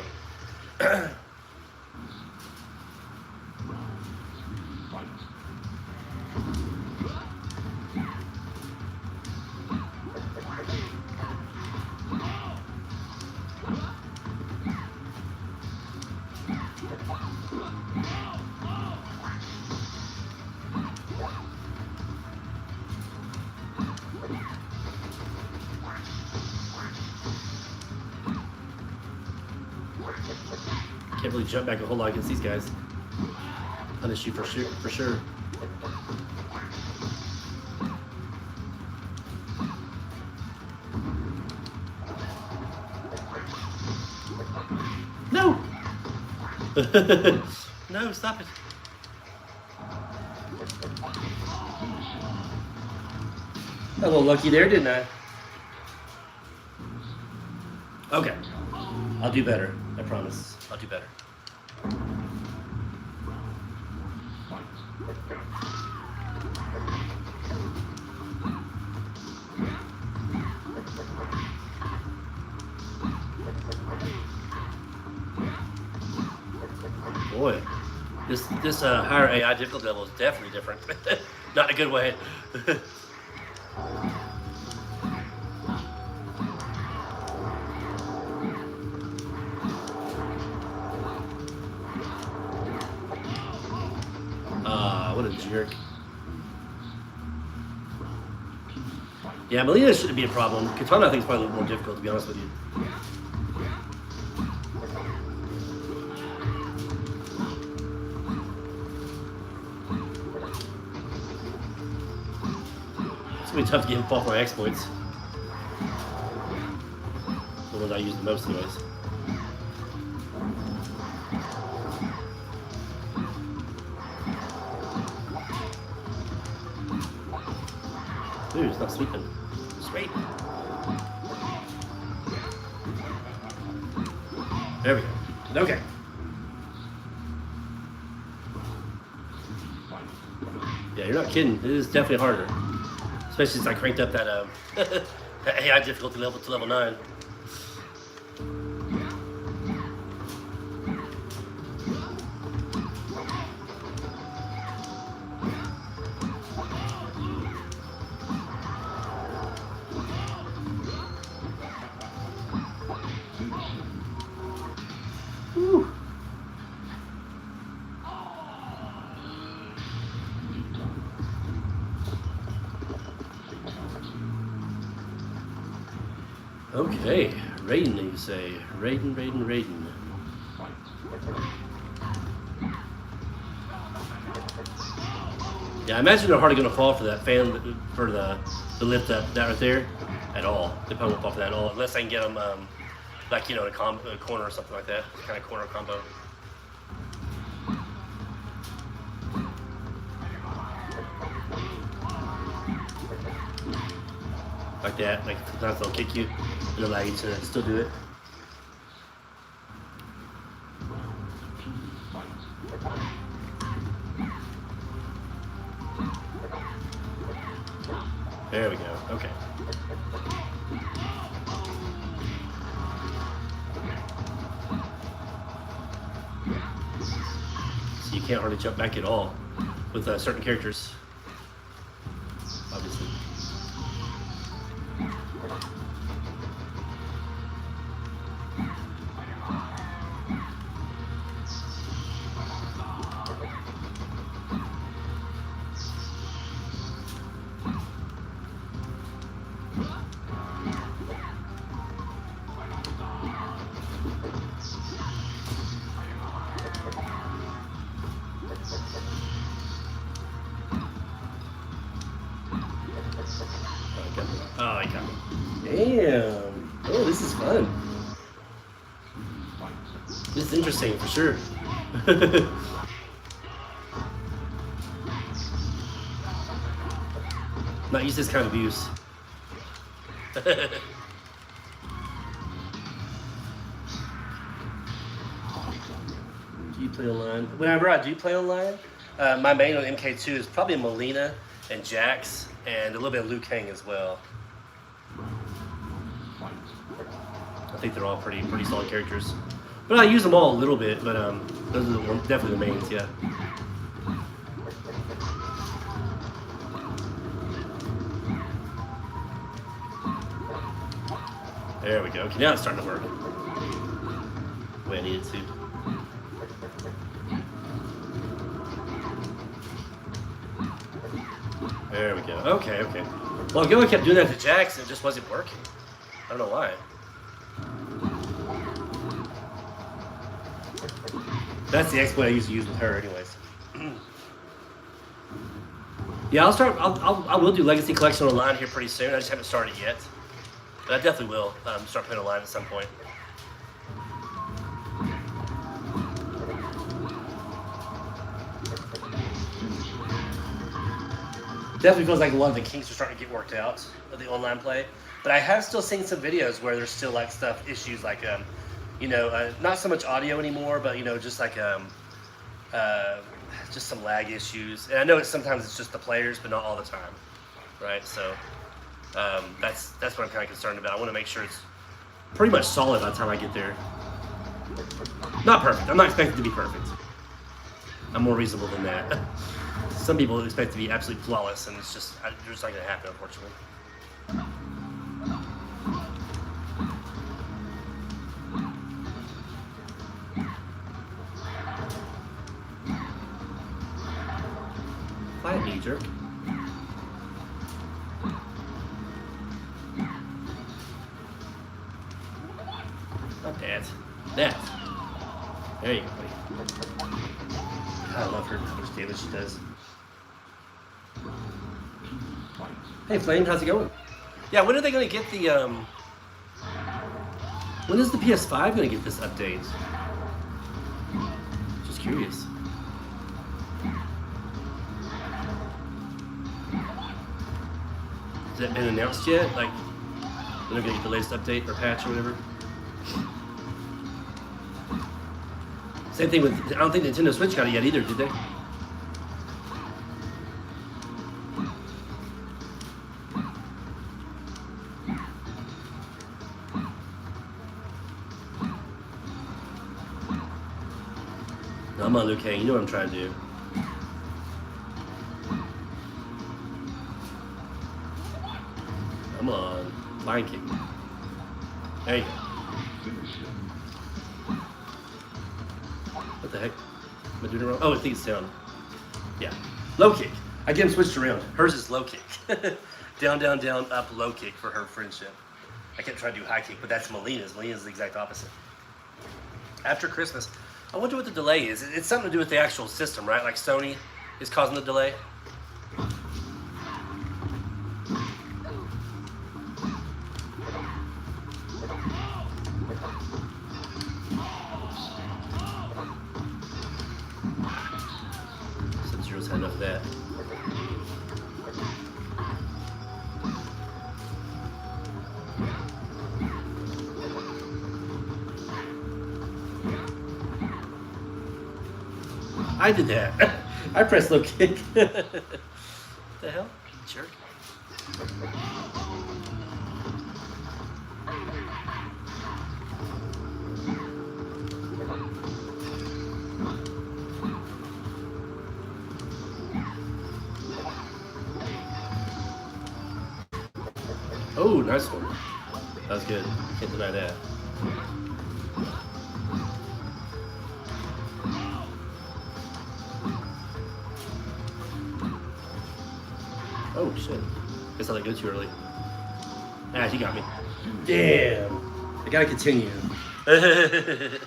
Can't really jump back a whole lot against these guys. Punish you for sure. No! No, stop it. Got a little lucky there, didn't I? Okay. I'll do better. I promise. I'll do better. Boy, this higher AI difficulty level is definitely different. Not in a good way. jerk. Yeah, Melina shouldn't be a problem. Katana, I think, is probably a little more difficult, to be honest with you. It's gonna be tough to get him off my exploits. The ones I use the most, anyways. Dude, it's not sweeping. Sweep. There we go. Okay. Yeah, you're not kidding. It is definitely harder. Especially since I cranked up that that AI difficulty level to level 9. Whew. Okay, Raiden, you say. Raiden. Yeah, I imagine they're hardly going to fall for that fan, for the lift up, that right there, at all. They probably won't fall for that at all, unless I can get them, like, you know, in a corner or something like that. Kind of corner combo. Like that, like sometimes they'll kick you and allow you to still do it. There we go, okay. So you can't hardly jump back at all with certain characters, obviously. Oh, I got me. Damn. Oh, this is fun. This is interesting for sure. Not used to this kind of abuse. Do you play online? Whenever I do play online, my main on MK2 is probably Melina and Jax, and a little bit of Liu Kang as well. I think they're all pretty solid characters. But I use them all a little bit, but those are definitely the mains, yeah. There we go. Okay, now it's starting to work. The way I need it to. There we go. Okay. Well, Gilly kept doing that to Jax, and it just wasn't working. I don't know why. That's the exploit I used to use with her, anyways. Yeah, I will do Legacy Collection online here pretty soon. I just haven't started yet, but I definitely will start playing online at some point. Definitely feels like a lot of the kinks are starting to get worked out of the online play, but I have still seen some videos where there's still like issues like not so much audio anymore, but just like just some lag issues. And I know sometimes it's just the players, but not all the time, right? So that's what I'm kind of concerned about. I want to make sure it's pretty much solid by the time I get there. Not perfect. I'm not expecting it to be perfect. I'm more reasonable than that. Some people expect it to be absolutely flawless, and it's just not going to happen, unfortunately. damage she does. Hey Flame, how's it going? Yeah, when are they gonna get the when is the PS5 gonna get this update? Just curious. Has that been announced yet? Like, when they're gonna get the latest update or patch or whatever? Same thing with, I don't think Nintendo Switch got it yet either, did they? Come on, Luke, you know what I'm trying to do. Come on, line kick. There you go. What the heck? Am I doing it wrong? Oh, I think it's down. Yeah. Low kick. I get him switched around. Hers is low kick. Down, down, down, up, low kick for her friendship. I kept trying to do high kick, but that's Melina's. Melina's the exact opposite. After Christmas, I wonder what the delay is. It's something to do with the actual system, right? Like Sony is causing the delay. Sub-Zero's had enough of that. I did that. I pressed low kick. What the hell? Jerk. Oh, nice one. That was good. Can't deny that. Oh shit. Guess I let go too early. Ah, she got me. Damn. I gotta continue. That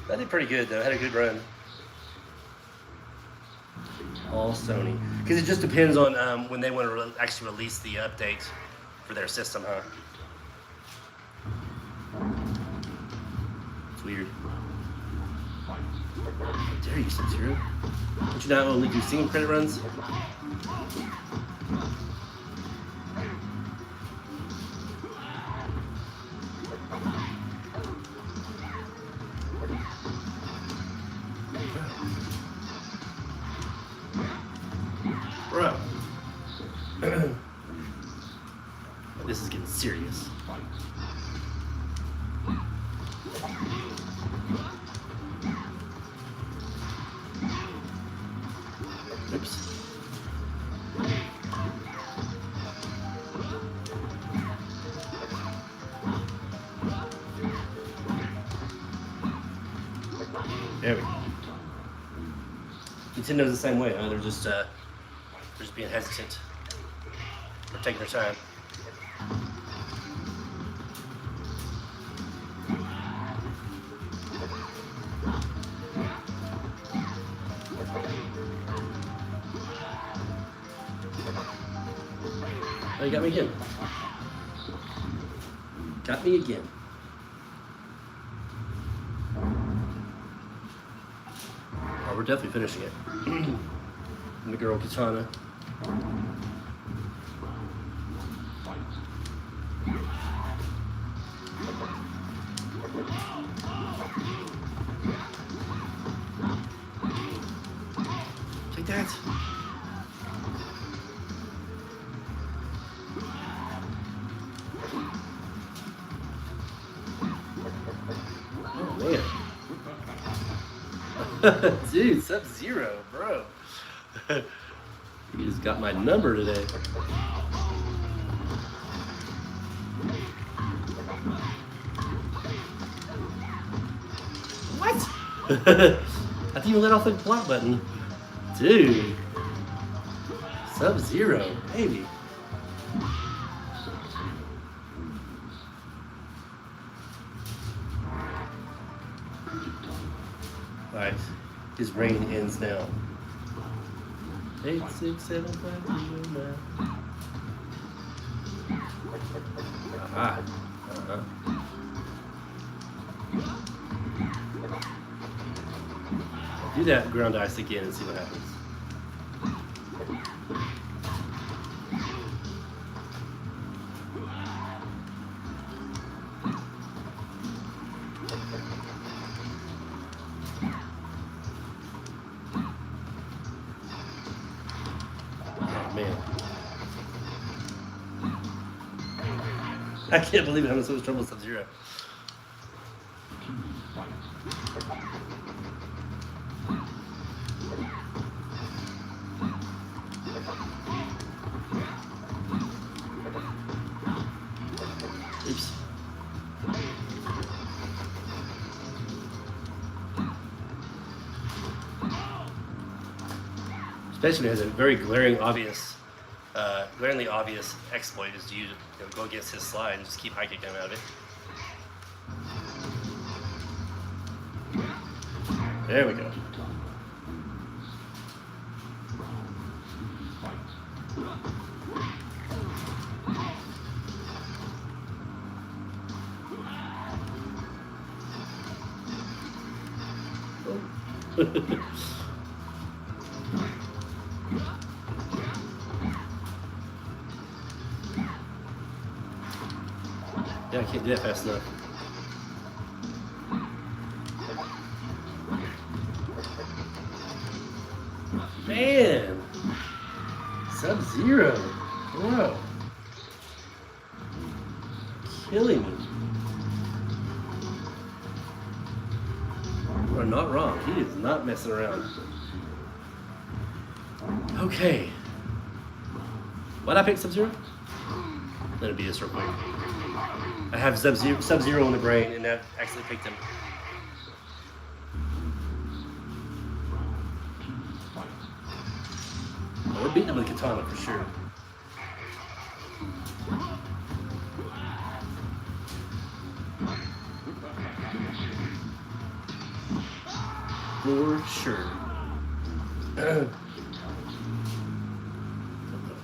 did pretty good though. I had a good run. All Sony. Because it just depends on when they want to actually release the update for their system, huh? It's weird. How dare you, Sub-Zero? Don't you not only do single credit runs? Bro. This is getting serious. Oops. There we go. Nintendo's the same way, huh? They're just being hesitant. They're taking their time. Oh, you got me again. Got me again. Oh, we're definitely finishing it. And the girl Katana. Take that. Oh man. Dude, Sub-Zero, bro. You just got my number today. What? I didn't even let off the block button. Dude. Sub-Zero, baby. Alright, his reign ends now. 86752 Aha. Uh-huh. Do that ground ice again and see what happens. Oh man. I can't believe I'm having so much trouble with Sub-Zero. Oops. Especially when it has a very glaringly obvious exploit is to go against his slide and just keep high kicking him out of it. There we go. Yeah, I can't do that fast enough. Man! Sub-Zero! Bro! Killing me. You are not wrong. He is not messing around. Okay. Why'd I pick Sub-Zero? Let it be this real quick. I have Sub-Zero in the brain, and that actually picked him. Oh, we're beating him with Katana for sure. For sure.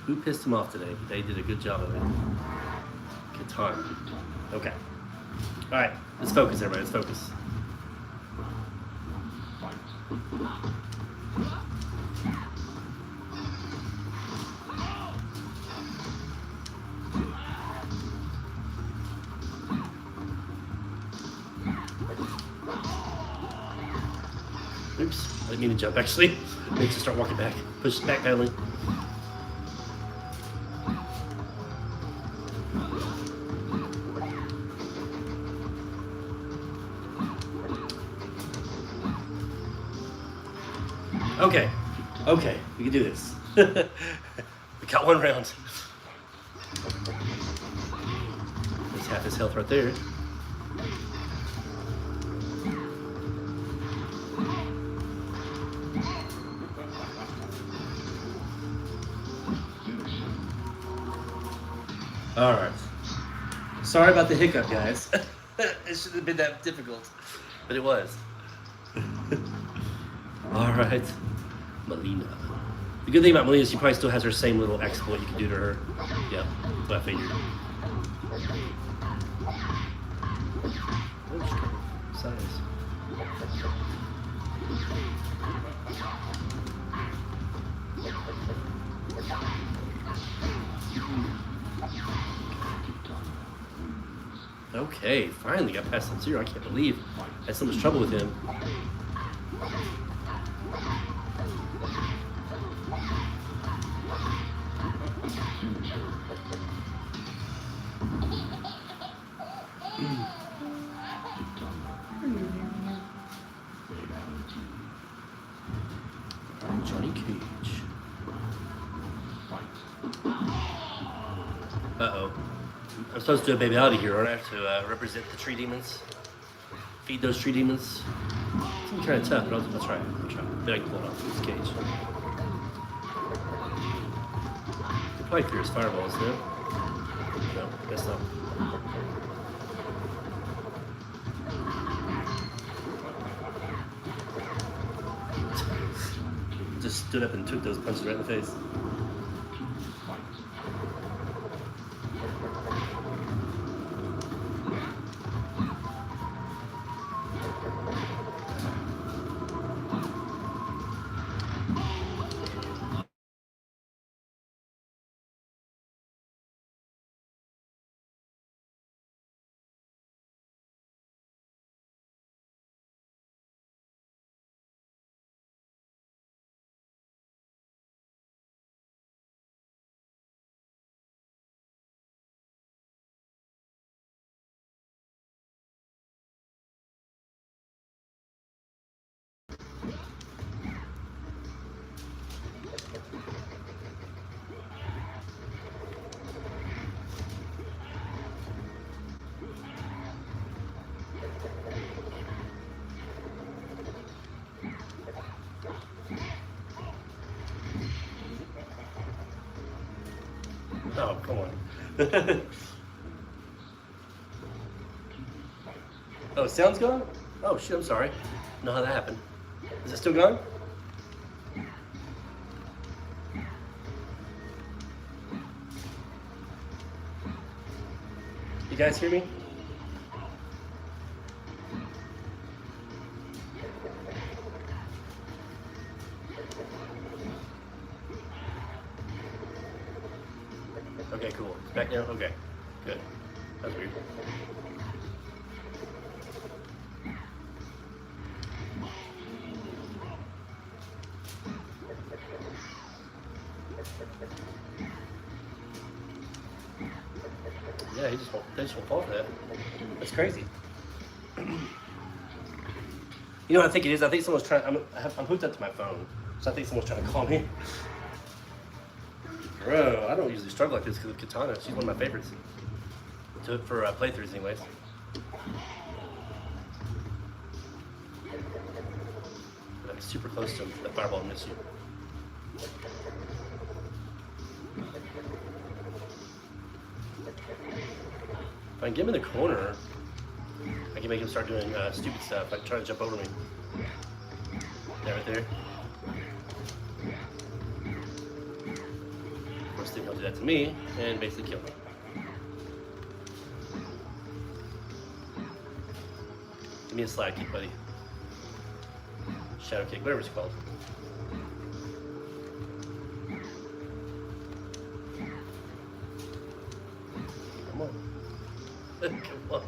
Who pissed him off today? They did a good job of it. Katana. Okay. Alright, let's focus, everybody. Let's focus. Oops, I didn't mean to jump actually. I need to start walking back. Push back pedaling. Okay, we can do this. We got one round. That's half his health right there. All right. Sorry about the hiccup, guys. It shouldn't have been that difficult, but it was. All right. Melina. The good thing about Melina is she probably still has her same little exploit you can do to her. Yeah, that's what I figured. Size. Okay, finally got past Sub-Zero. I can't believe I had so much trouble with him. Johnny Cage. Uh-oh. I'm supposed to do a baby out of here, aren't I? To represent the tree demons. Feed those tree demons. It's gonna be kind of tough, but I'll try. Maybe I can pull it off this cage. Could probably clear his fireballs, no? No, guess not. just stood up and took those punches right in the face. Oh, come on. Oh, sound's gone? Oh, shit, I'm sorry. I know how that happened. Is it still gone? You guys hear me? Okay, cool. It's back now? Okay, good. That's weird. Yeah, they just won't fall for that. That's crazy. You know what I think it is? I think someone's trying. I'm hooked up to my phone, so I think someone's trying to call me. Bro, I don't usually struggle like this because of Katana. She's one of my favorites. For playthroughs, anyways. But I'm super close to him. That fireball will miss you. If I can get him in the corner, I can make him start doing stupid stuff, like trying to jump over me. Yeah, right there. First thing he'll do that to me and basically kill me. Give me a slide kick, buddy. Shadow kick, whatever it's called. Come on. Come on.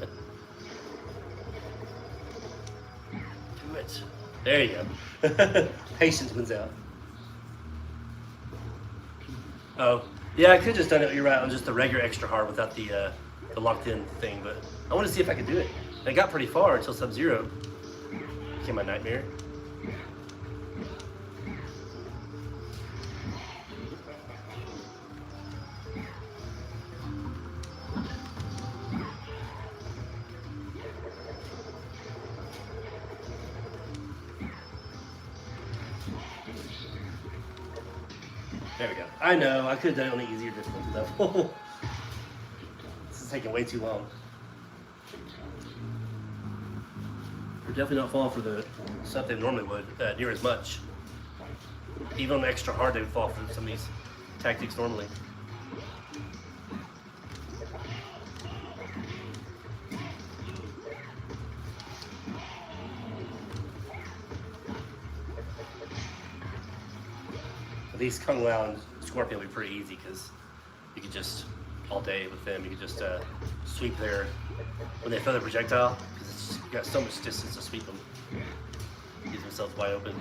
Do it. There you go. Patience wins out. Oh, yeah, I could have just done it, you're right, on just the regular extra hard without the locked in thing, but I want to see if I could do it. I got pretty far until Sub-Zero became my nightmare. There we go. I know, I could have done it on the easier difficulty level. This is taking way too long. We're definitely not falling for the stuff they normally would, near as much. Even on extra hard, they would fall for some of these tactics normally. These Kung Lao and Scorpion will be pretty easy because you could just, all day with them, you could just sweep their, when they throw their projectile, because you got so much distance to sweep them. Leave themselves wide open.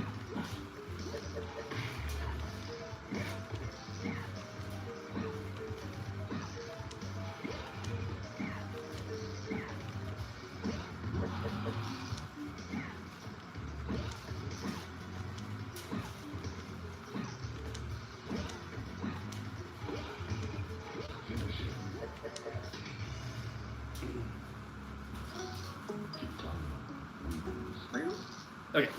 Okay,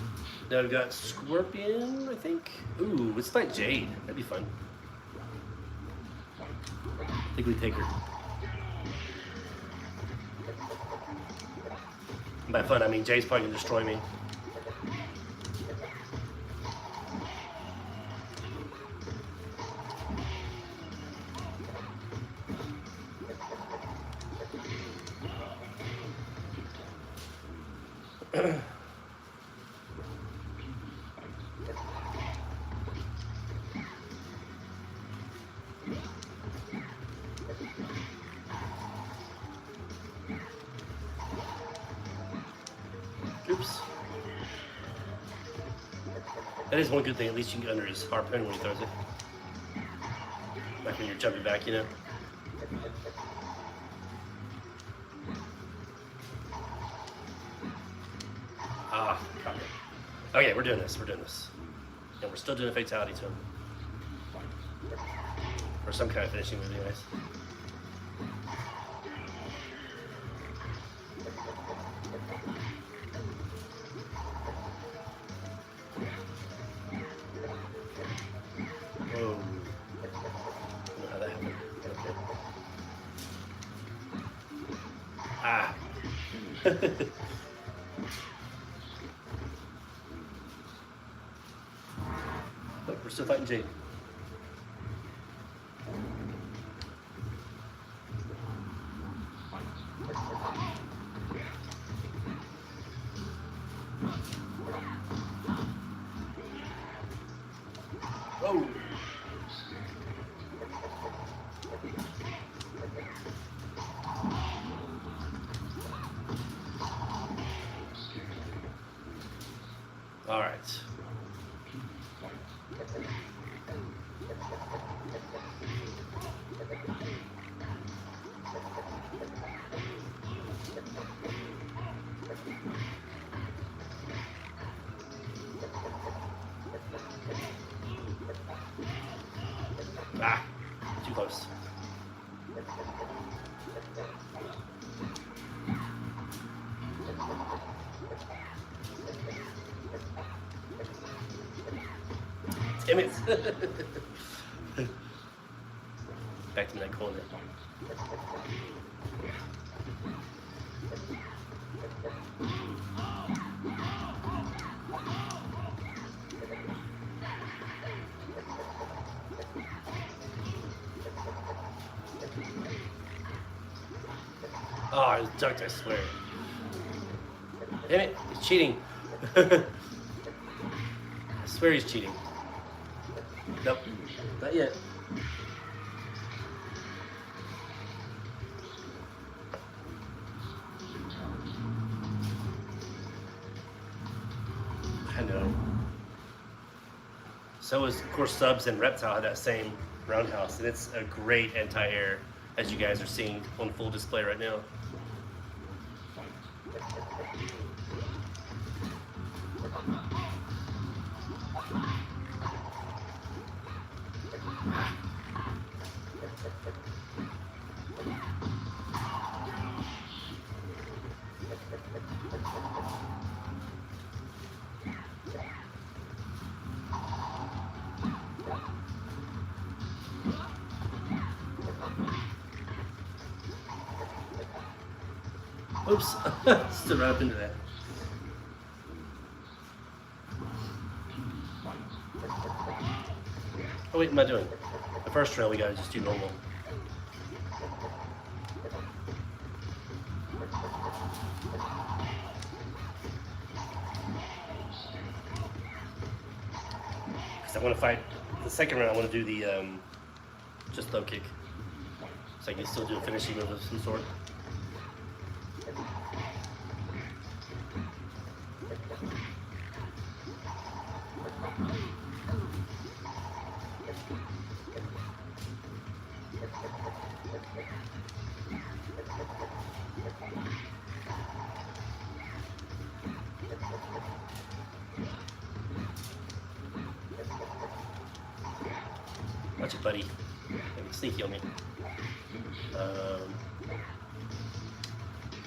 now we've got Scorpion, I think. Ooh, let's fight Jade. That'd be fun. I think we take her. And by fun, I mean Jade's probably gonna destroy me. Oops. That is one good thing. At least you can get under his harpoon when he throws it. Like when you're jumping back, you know. Ah, copy. Okay, we're doing this. We're doing this. And we're still doing a fatality to him. Or some kind of finishing move, anyways. Whoa. I don't know how that happened. Okay. Ah. Look, we're still fighting Jade. Whoa. All right. Ah, too close. Damn it. Back to that corner. Oh, I was ducked, I swear. Damn it, he's cheating. I swear he's cheating. Nope, not yet. I know. So is, of course, Subs and Reptile have that same roundhouse, and it's a great anti-air, as you guys are seeing on full display right now. Oops, stood right up into that. Oh wait, what am I doing? The first trail we gotta just do normal. Because I want to fight the second round. I want to do the just low kick, so I can still do a finishing move of some sort. Watch it, buddy. Maybe sneaky on me. There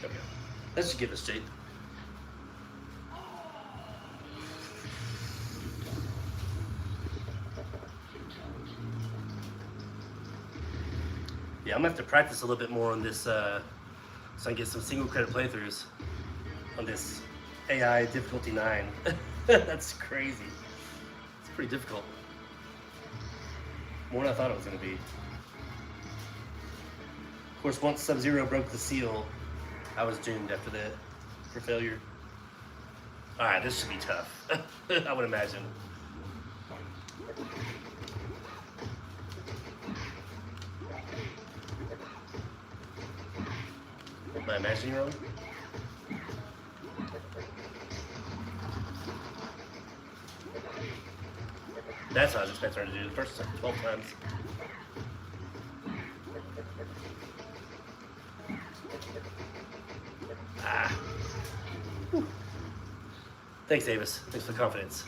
we go. Let's just give it straight. Yeah, I'm gonna have to practice a little bit more on this so I can get some single credit playthroughs on this AI difficulty 9. That's crazy. It's pretty difficult. More than I thought it was going to be. Of course, once Sub-Zero broke the seal, I was doomed after that for failure. All right, this should be tough. I would imagine. Am I imagining wrong? That's what I was expecting her to do the first 12 times. Ah. Whew. Thanks, Davis. Thanks for the confidence.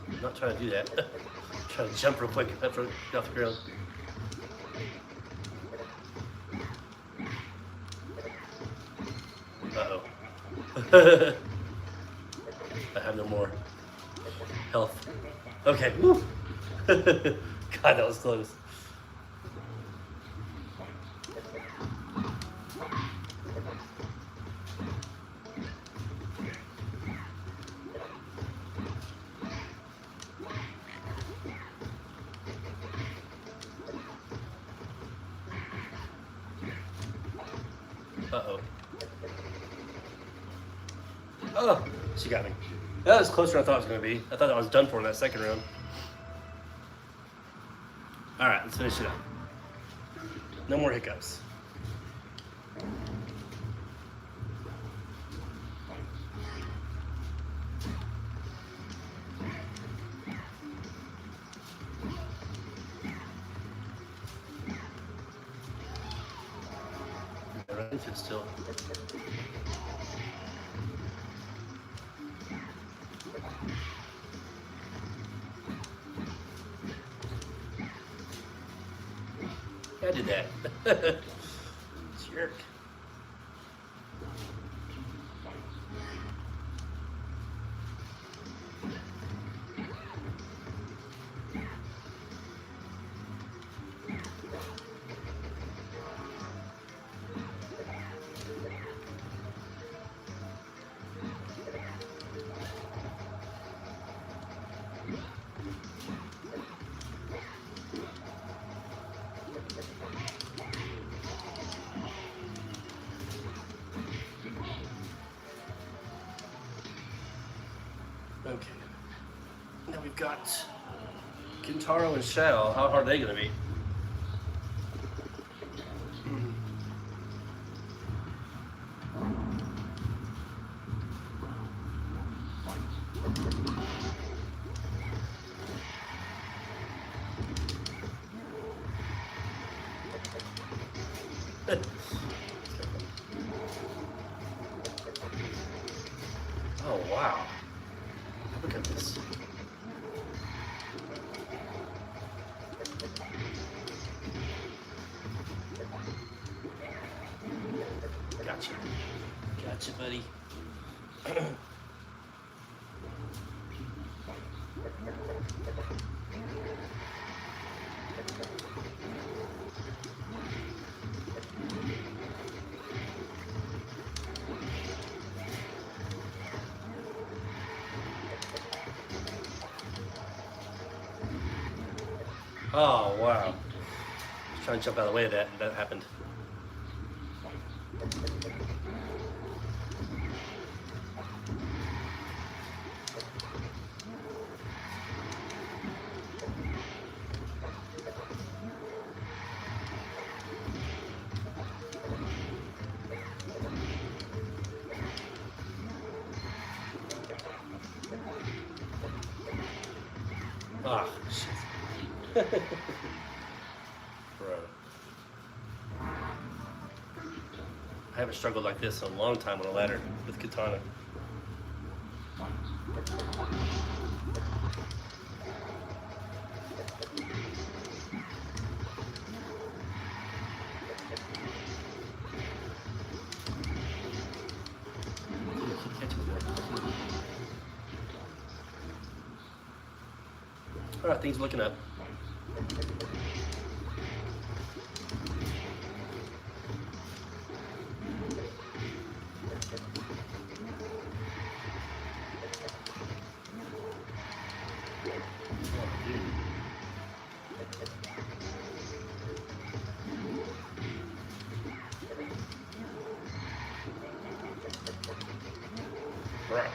I'm not trying to do that. I'm trying to jump real quick after get off the ground. Uh-oh. I have no more health. Okay. Woo. God, that was close. Uh-oh. Oh, she got me. That was closer than I thought it was going to be. I thought I was done for in that second round. All right, let's finish it up. No more hiccups. I run into it still. I did that. Jerk. Okay. Now we've got Kintaro and Shao. How hard are they going to be? Oh, wow. Look at this. Gotcha. Gotcha, buddy. Oh, wow. I was trying to jump out of the way of that, and that happened. Ah, shit. Bro. I haven't struggled like this in a long time on a ladder with katana. All right, things looking up. Right.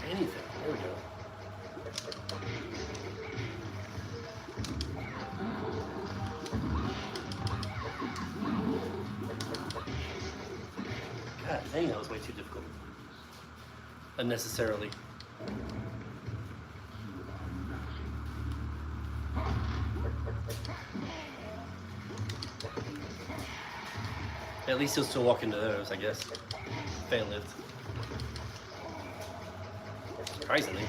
Anything. There we go. God dang, that was way too difficult. Unnecessarily. At least he'll still walk into those, I guess. Fan lift. Surprisingly.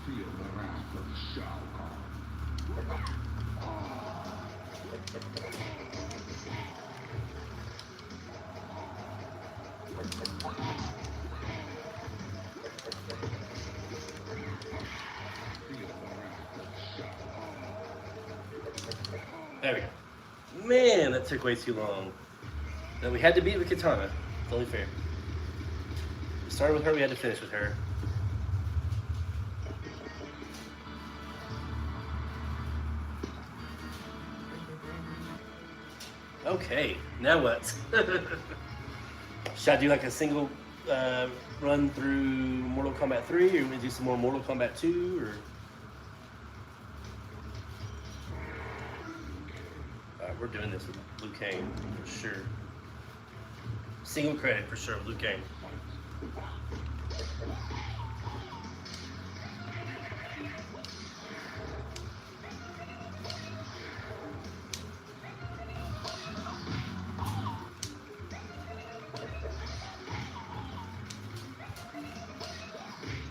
Feel the wrath of Shao Kahn. There we go. Man, that took way too long. Then we had to beat with Katana. It's only fair. We started with her, we had to finish with her. Okay, now what? Should I do like a single run through Mortal Kombat 3, or we do some more Mortal Kombat 2, or? We're doing this with Liu Kang for sure. Single credit for sure with Liu Kang.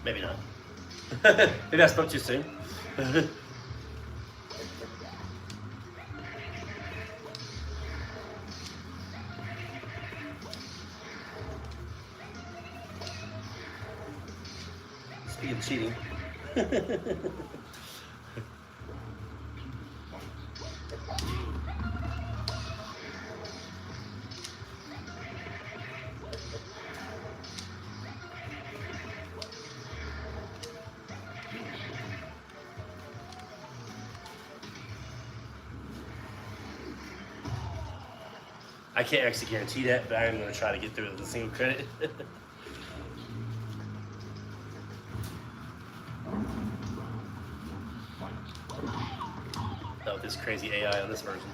Maybe not. Maybe I spoke too soon. Speaking of cheating. I can't actually guarantee that, but I am going to try to get through it with a single credit. Oh, this crazy AI on this version.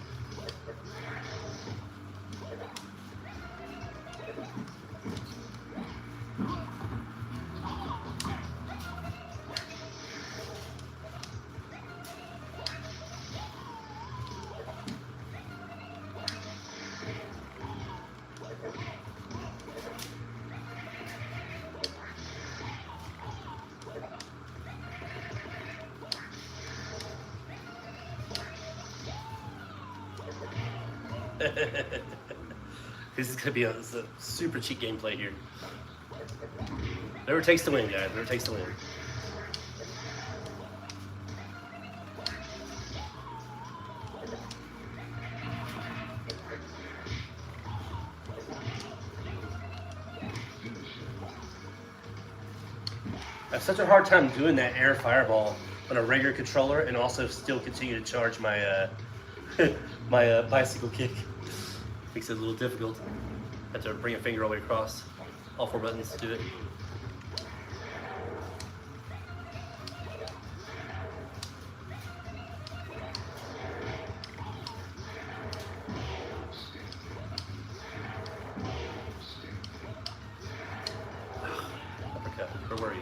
This is gonna be a super cheap gameplay here. Whatever it takes to win, guys. Whatever it takes to win. I have such a hard time doing that air fireball on a regular controller and also still continue to charge my my bicycle kick. Makes it a little difficult. Have to bring a finger all the way across. All 4 buttons to do it. Uppercut. Where were you?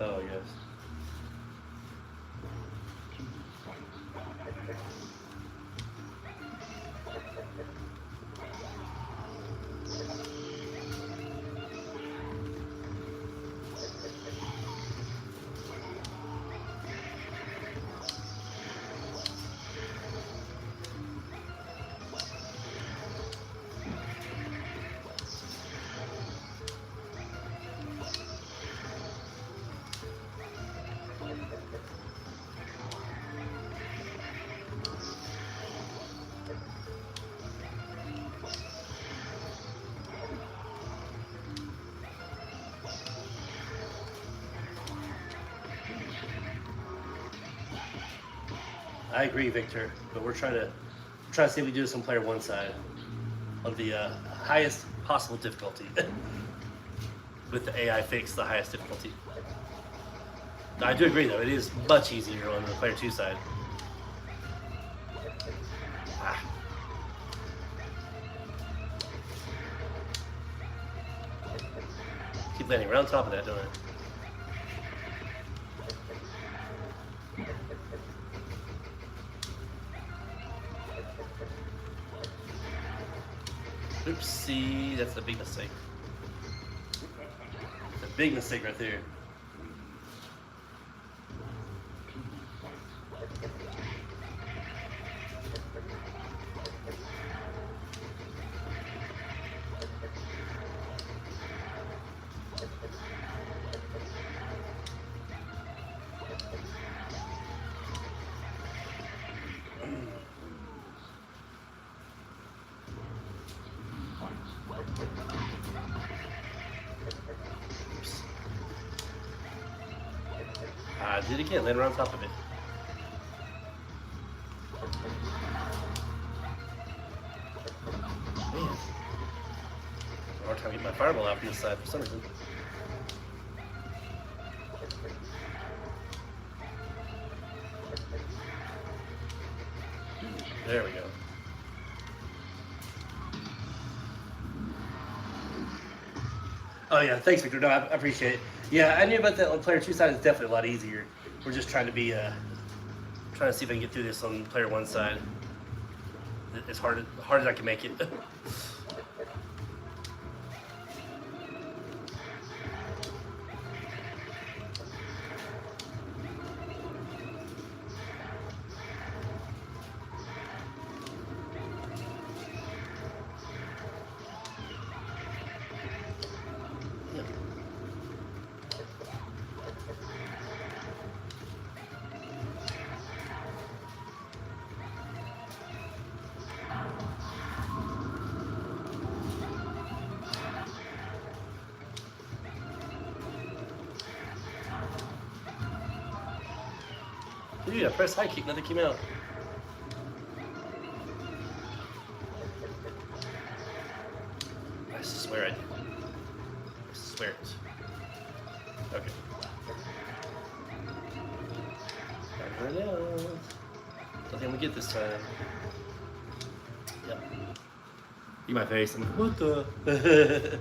Oh yes. I agree, Victor, but we're trying to see if we can do this on player one side on the highest possible difficulty. With the AI fix, the highest difficulty. I do agree, though. It is much easier on the player two side. Ah. Keep landing right on top of that, don't I? Oopsie, that's a big mistake. It's a big mistake right there. Did it again, land right on top of it. Man. Hard time to get my fireball out from this side for some reason. There we go. Oh yeah, thanks, Victor. No, I appreciate it. Yeah, I knew about that on player two side. It's definitely a lot easier. We're just trying to be, trying to see if I can get through this on player one side. As hard as I can make it. Dude, I pressed high kick, nothing came out. I swear I did. I swear it. Okay. Got it out. Nothing we get this time. Yep. You my face. I'm like, what the?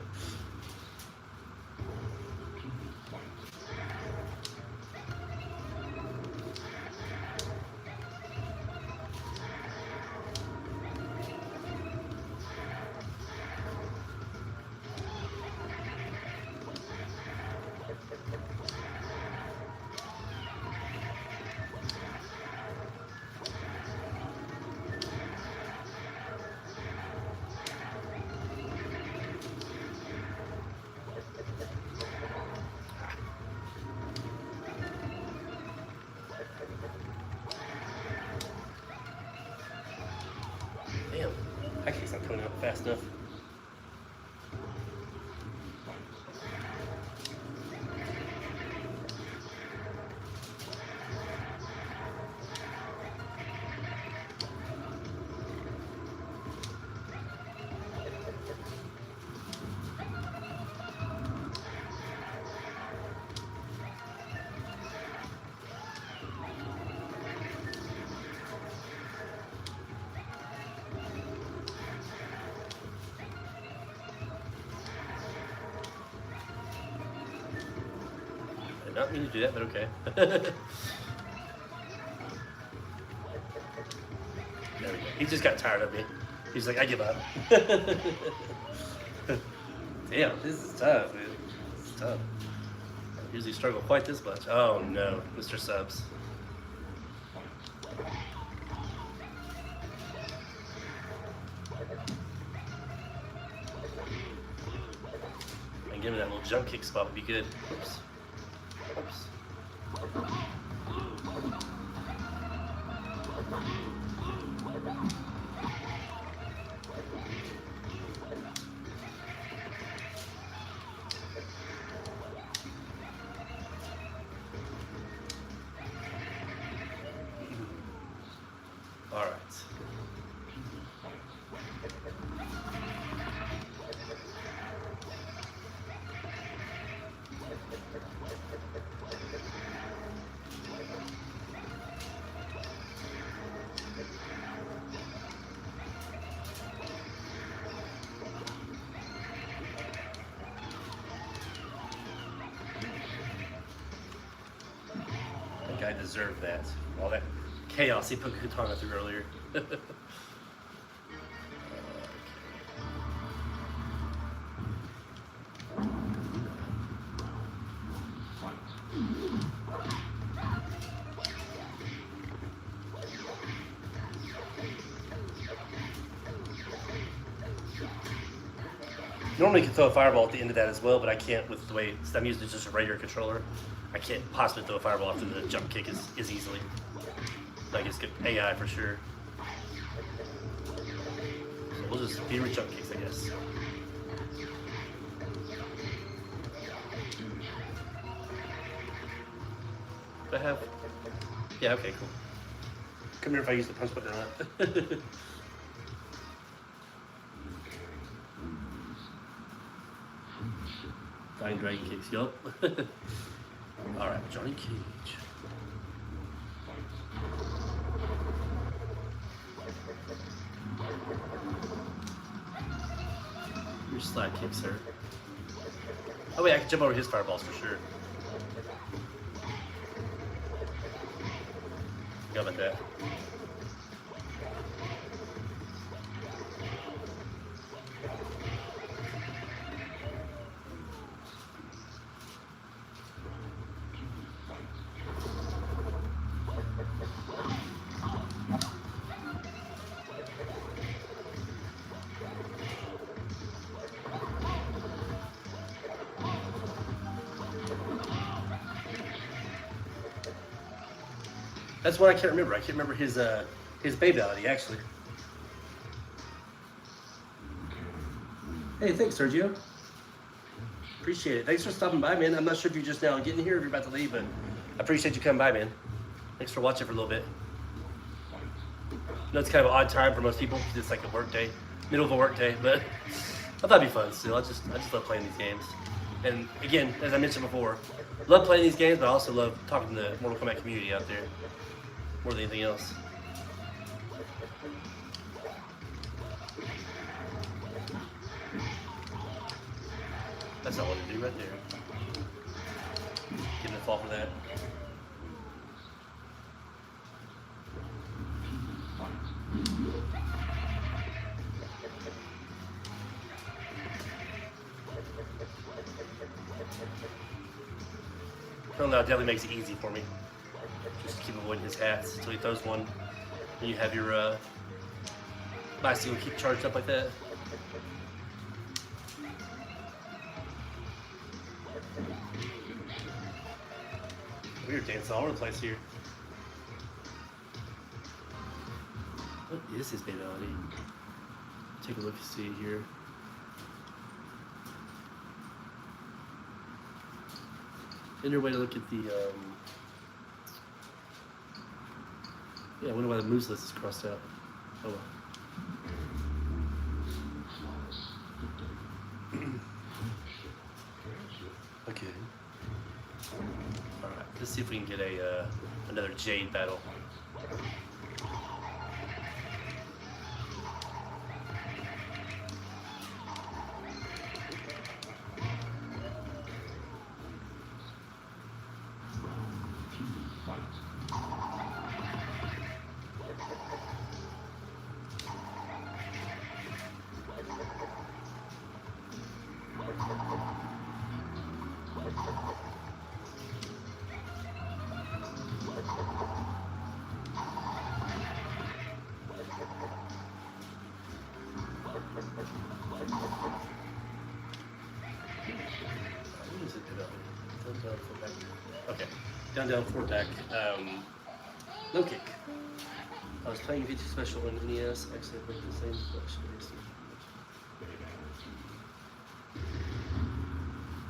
Damn, high kick's not coming out fast enough. Did not mean to do that, but okay. There we go. He just got tired of me. He's like, I give up. Damn, this is tough, man. This is tough. I usually struggle quite this much. Oh no, Mr. Subs. And give me that little jump kick spot would be good. Oops. Oops. All right. I think I deserve that. All that chaos he put Katana through earlier. Normally you can throw a fireball at the end of that as well, but I can't with the way I'm using just a regular controller. I can't possibly throw a fireball after the jump kick is easily. Like it's good AI for sure. So we'll just be with jump kicks, I guess. Do I have? Yeah, okay, cool. Come here if I use the punch button or not. Dying Dragon kicks, yup. Alright, Johnny Cage. Your slide kick, sir. Oh wait, I can jump over his fireballs for sure. How about that? That's what I can't remember. I can't remember his babality actually. Hey, thanks, Sergio. Appreciate it. Thanks for stopping by, man. I'm not sure if you're just now getting here or if you're about to leave, but I appreciate you coming by, man. Thanks for watching for a little bit. I know it's kind of an odd time for most people because it's like a work day, middle of a work day, but I thought it'd be fun still. I just love playing these games. And again, as I mentioned before, love playing these games, but I also love talking to the Mortal Kombat community out there more than anything else. That's not what to do right there. Getting a fall for that. Well, no, it definitely makes it easy for me. Just keep avoiding his hats until he throws one. And you have your bicycle keep charged up like that. Weird dancing all over the place here. What is his babality? Take a look and see here. Is there a way to look at the yeah, I wonder why the moves list is crossed out. Oh well. Okay. Alright, let's see if we can get a another Jade battle. Okay, down, forward back. Low kick. I was playing VT Special on NES. Actually, I played the same collection.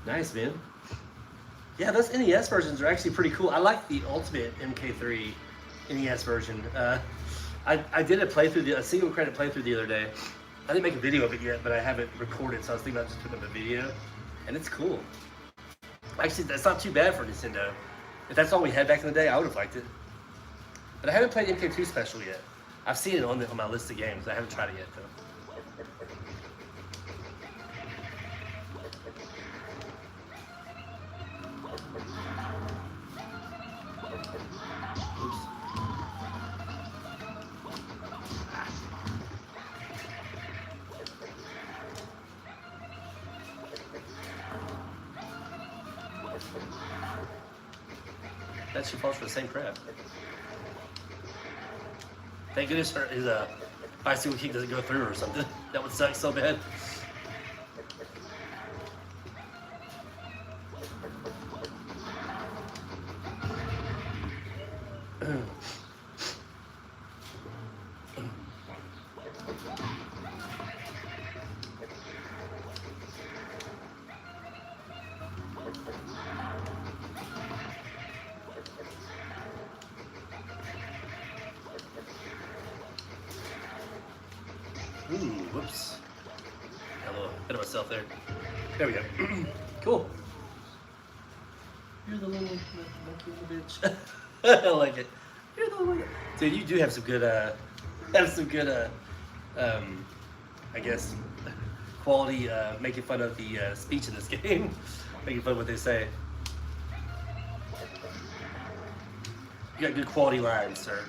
Nice, man. Yeah, those NES versions are actually pretty cool. I like the Ultimate MK3 NES version. I did a single credit playthrough the other day. I didn't make a video of it yet, but I have it recorded, so I was thinking about just putting up a video. And it's cool. Actually, that's not too bad for Nintendo. If that's all we had back in the day, I would have liked it. But I haven't played MK2 Special yet. I've seen it on my list of games. I haven't tried it yet, though. That she falls for the same crap. Thank goodness his bicycle kick doesn't go through or something. That would suck so bad. Ooh, whoops. Got a little bit of myself there. There we go. Cool. You're the little bitch. I like it. You're the little dude, you do have some good I guess quality making fun of the speech in this game. Making fun of what they say. You got good quality lines, sir.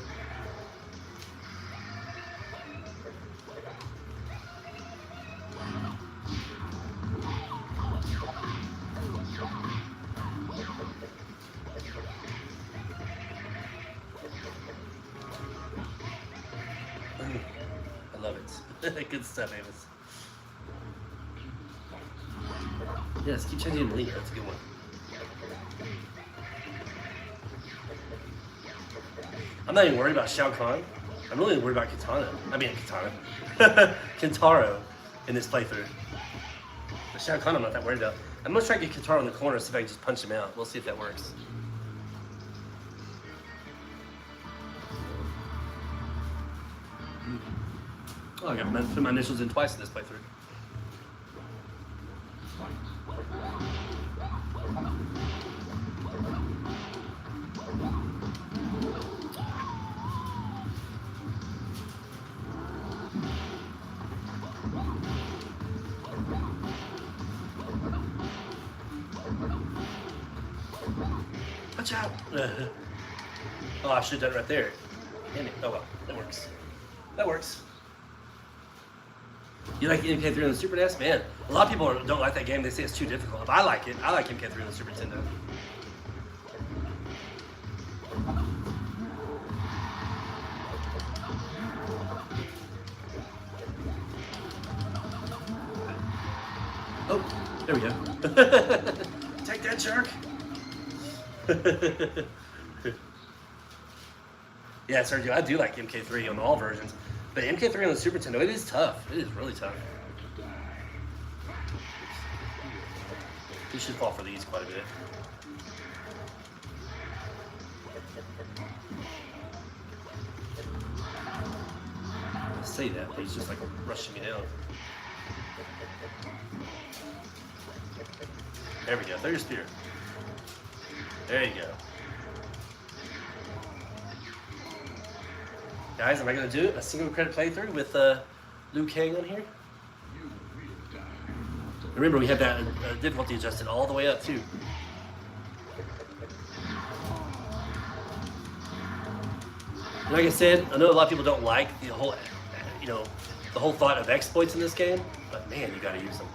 I love it. Good stuff, Amos. Yes, keep changing the link. That's a good one. I'm not even worried about Shao Kahn. I'm really worried about Kintaro in this playthrough. But Shao Kahn I'm not that worried about. I'm gonna try to get Kintaro in the corner, see if I can just punch him out. We'll see if that works. Oh, I got to put my initials in twice in this playthrough. Watch out! Oh, I should have done it right there. Damn it. Oh well, that works. That works. You like MK3 on the Super NES? Man, a lot of people don't like that game. They say it's too difficult. But I like it. I like MK3 on the Super Nintendo. Oh, there we go. Take that, jerk. Yeah, Sergio, I do like MK3 on all versions. But MK3 on the Super Nintendo, it is tough. It is really tough. You should fall for these quite a bit. I say that, but he's just like rushing me down. There we go. Throw your spear. There you go. Guys, am I going to do a single credit playthrough with Liu Kang on here? Remember, we have that difficulty adjusted all the way up, too. Like I said, I know a lot of people don't like the whole, you know, the whole thought of exploits in this game, but man, you gotta use them.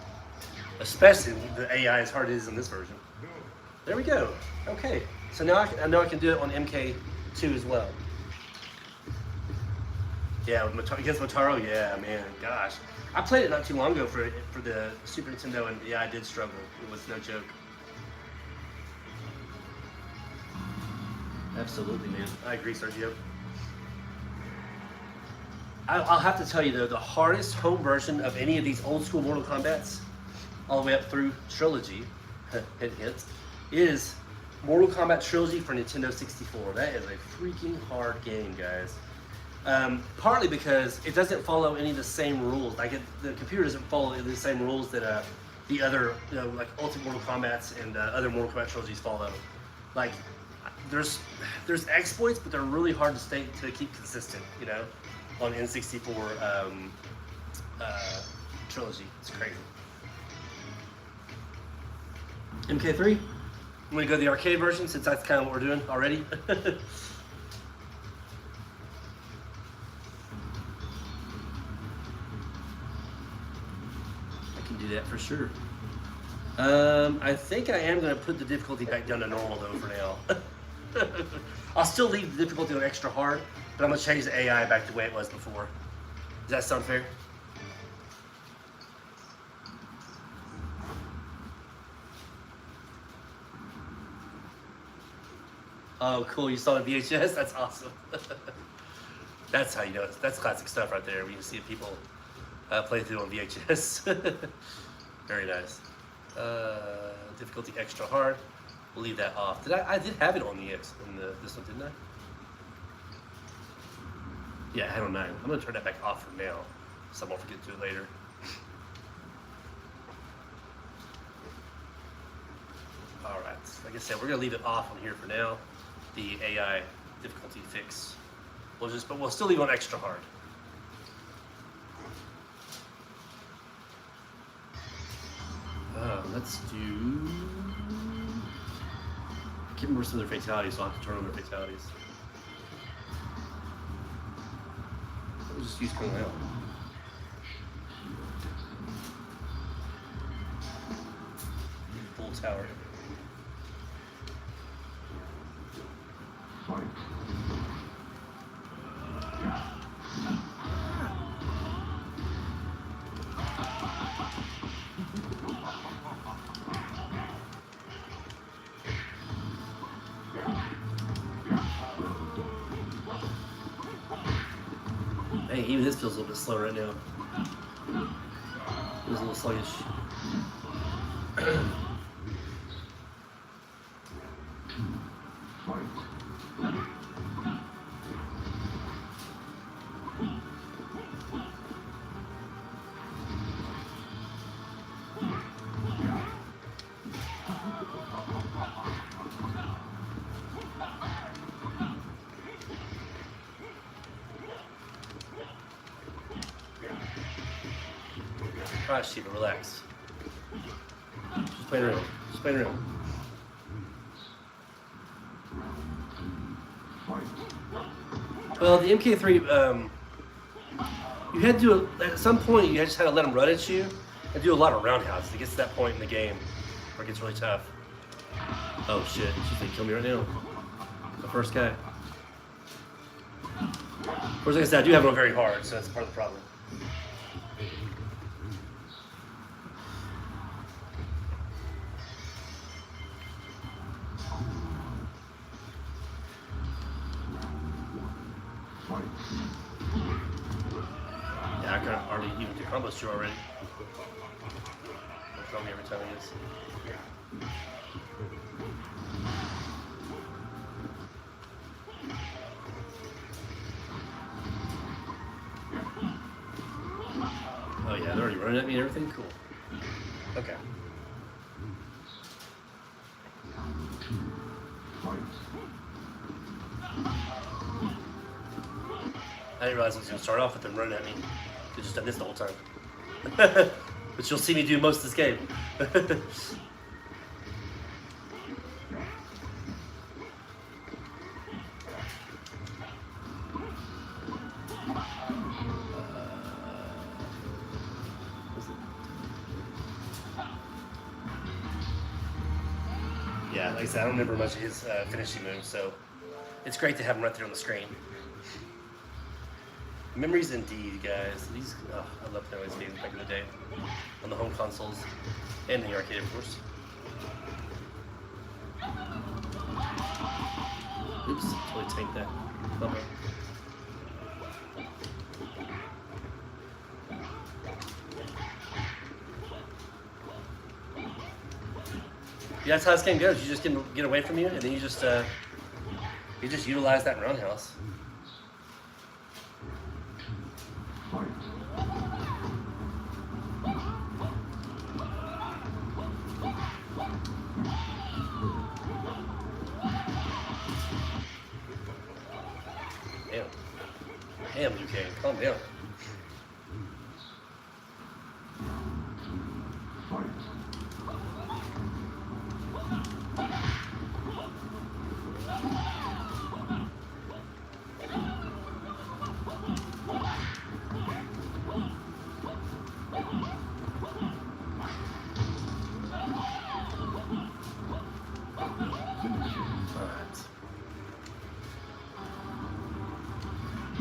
Especially the AI as hard as it is in this version. There we go. Okay, so now I know I can do it on MK2 as well. Yeah, with against Motaro, yeah, man, gosh. I played it not too long ago for the Super Nintendo, and yeah, I did struggle. It was no joke. Absolutely, man. I agree, Sergio. I'll have to tell you though, the hardest home version of any of these old school Mortal Kombats, all the way up through Trilogy, hint hint, is Mortal Kombat Trilogy for Nintendo 64. That is a freaking hard game, guys. Partly because it doesn't follow any of the same rules. Like the computer doesn't follow the same rules that the other, you know, like Ultimate Mortal Kombats and other Mortal Kombat trilogies follow. Like there's exploits, but they're really hard to keep consistent. You know, on N64 trilogy, it's crazy. MK3. I'm gonna go to the arcade version since that's kind of what we're doing already. Do that for sure. I think I am going to put the difficulty back down to normal though for now. I'll still leave the difficulty on extra hard, but I'm going to change the AI back to the way it was before. Does that sound fair? Oh, cool. You saw the VHS? That's awesome. That's how you know it. That's classic stuff right there. When you see people play through on VHS. Very nice. Difficulty extra hard. We'll leave that off. I did have it on the X in this one, didn't I? Yeah, I had it on 9. I'm gonna turn that back off for now, so I won't forget to do it later. All right. Like I said, we're gonna leave it off on here for now. The AI difficulty fix. But we'll still leave it on extra hard. Let's do. I can't remember some of their fatalities, so I'll have to turn on their fatalities. We'll just use Kung Lao. Full tower. Hey, even this feels a little bit slow right now. Feels a little sluggish. Alright, Shiva, relax. Just playing around. Just playing around. Well, the MK3, you had to do at some point. You just had to let them run at you and do a lot of roundhouses. It gets to that point in the game where it gets really tough. Oh shit! She's gonna kill me right now. The first guy. Of course, like I said, I do have it on very hard, so that's part of the problem. Yeah, I kind of already even do combos too already. Don't tell me every time he is. Oh yeah, they're already running at me and everything? Cool. Okay. I didn't realize I was going to start off with them running at me. Could just done this the whole time. But you'll see me do most of this game. Like I said, I don't remember much of his finishing moves, so it's great to have him right there on the screen. Memories indeed, guys. These, I love playing these games back in the day on the home consoles and the arcade, of course. Oops, totally tanked that. Bummer. Yeah, that's how this game goes. You just get away from you, and then you just utilize that roundhouse. Damn, you can calm down.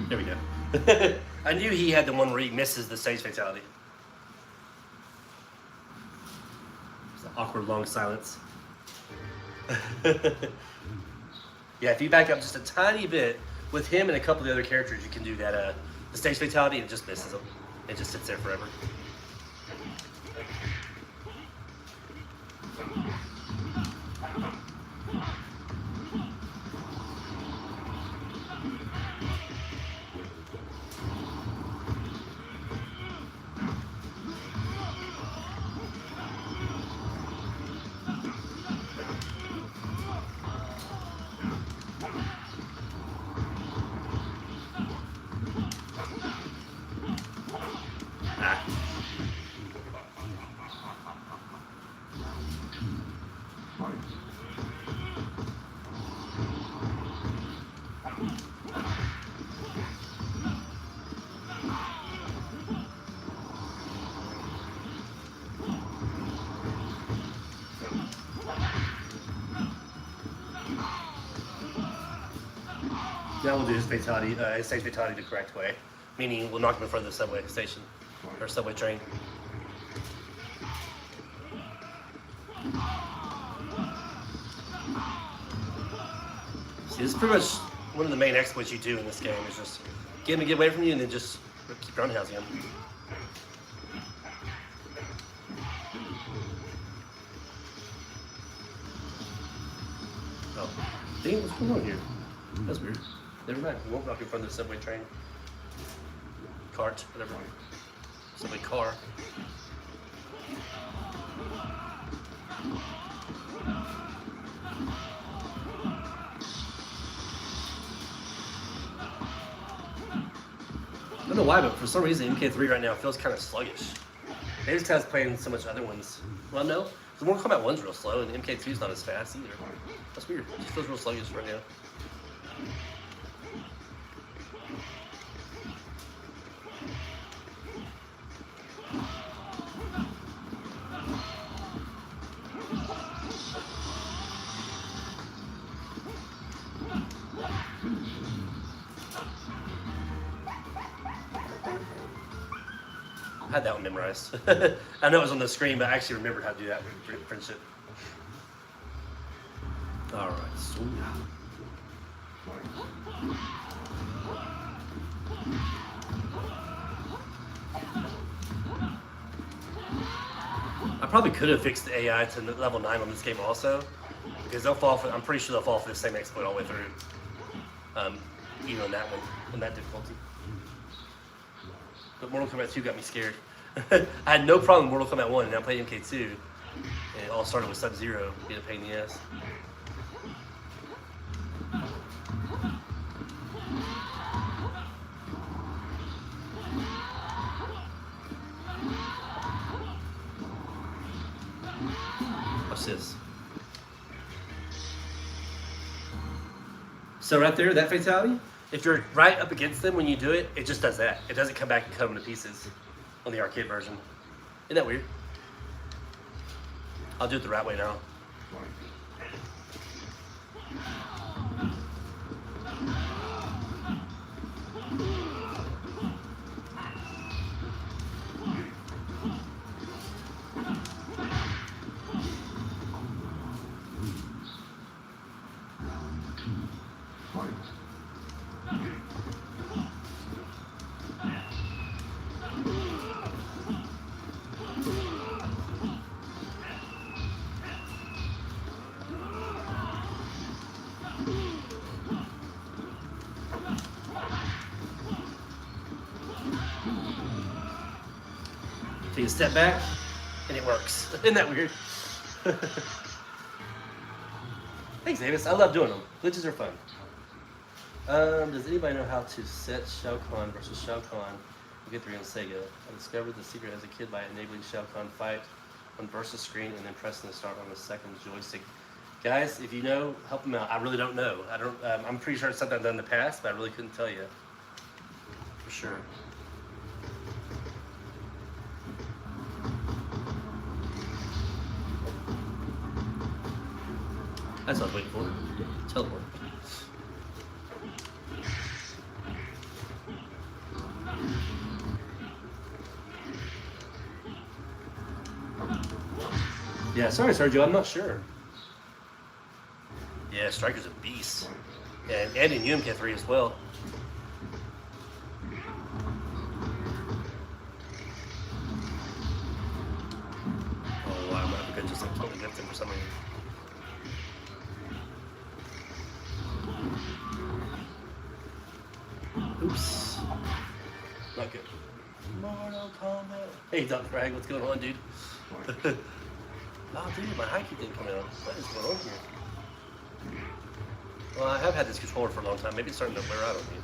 There we go. I knew he had the one where he misses the stage fatality. It's an awkward long silence. Yeah, if you back up just a tiny bit with him and a couple of the other characters, you can do that. The stage fatality, and it just misses them. It just sits there forever. Now we'll do his fatality, his stage fatality the correct way, meaning we'll knock him in front of the subway station or subway train. See, this is pretty much one of the main exploits you do in this game is just get him to get away from you and then just keep roundhousing him. Oh, dang, what's going on here? That's weird. Never mind. We won't knock in front of the subway train. Cart, whatever. Subway car. I don't know why, but for some reason MK3 right now feels kind of sluggish. Maybe it's because playing so much other ones. Well, no. The Mortal Kombat 1's real slow, and MK2's not as fast either. That's weird. It just feels real sluggish right now. I had that one memorized. I know it was on the screen, but I actually remembered how to do that with friendship. All right, so I probably could have fixed the AI to level 9 on this game also, because they'll fall for. I'm pretty sure they'll fall for the same exploit all the way through, even on that one, on that difficulty. But Mortal Kombat 2 got me scared. I had no problem with Mortal Kombat 1, and I played MK2, and it all started with Sub-Zero being a pain in the ass. Watch this. So right there, that fatality, if you're right up against them when you do it, it just does that. It doesn't come back and cut them to pieces on the arcade version. Isn't that weird? I'll do it the right way now. Take a step back, and it works. Isn't that weird? Thanks, Davis. I love doing them. Glitches are fun. Does anybody know how to set Shao Kahn versus Shao Kahn on Get 3 on Sega? I discovered the secret as a kid by enabling Shao Kahn fight on versus screen and then pressing the start on the second joystick. Guys, if you know, help them out. I really don't know. I don't. I'm pretty sure it's something I've done in the past, but I really couldn't tell you for sure. That's what I was waiting for. Teleport. Yeah, sorry, Sergio, I'm not sure. Yeah, Striker's a beast. Yeah, and in UMK 3 as well. Oh, wow, I could just like totally whipped him for some reason. Oops. Not good. Mortal Kombat. Hey, Dr. Frag, what's going on, dude? Oh, dude, my high key didn't come out. What is going on here? Well, I have had this controller for a long time. Maybe it's starting to wear out on me.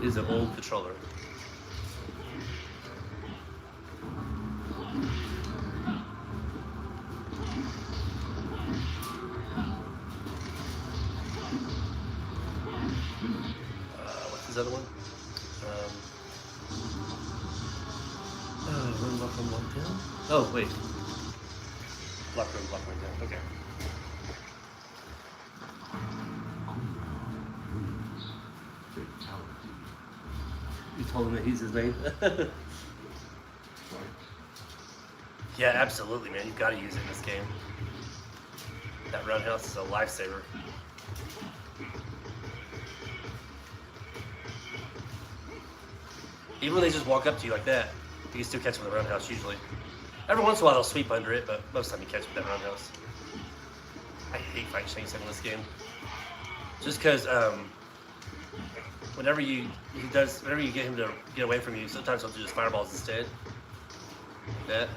It is an old controller. What's this other one? Run, lock down. Oh, wait. Block room down. Okay. You told him that he's his name? Yeah, absolutely, man. You've got to use it in this game. That roundhouse is a lifesaver. Even when they just walk up to you like that, you can still catch them with a roundhouse usually. Every once in a while they'll sweep under it, but most of the time you catch them with that roundhouse. I hate fight Shang Tsung in this game. Just because whenever you get him to get away from you, sometimes he'll do just fireballs instead. Like that.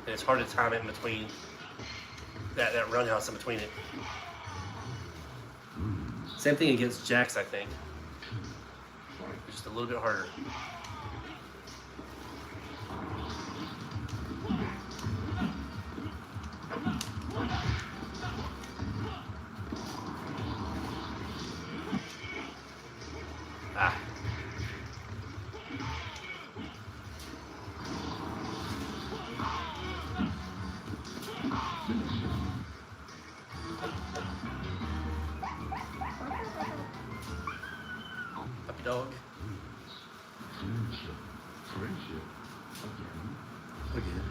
And it's hard to time it in between that roundhouse in between it. Same thing against Jax, I think. Just a little bit harder. Ah. Puppy dog. Again.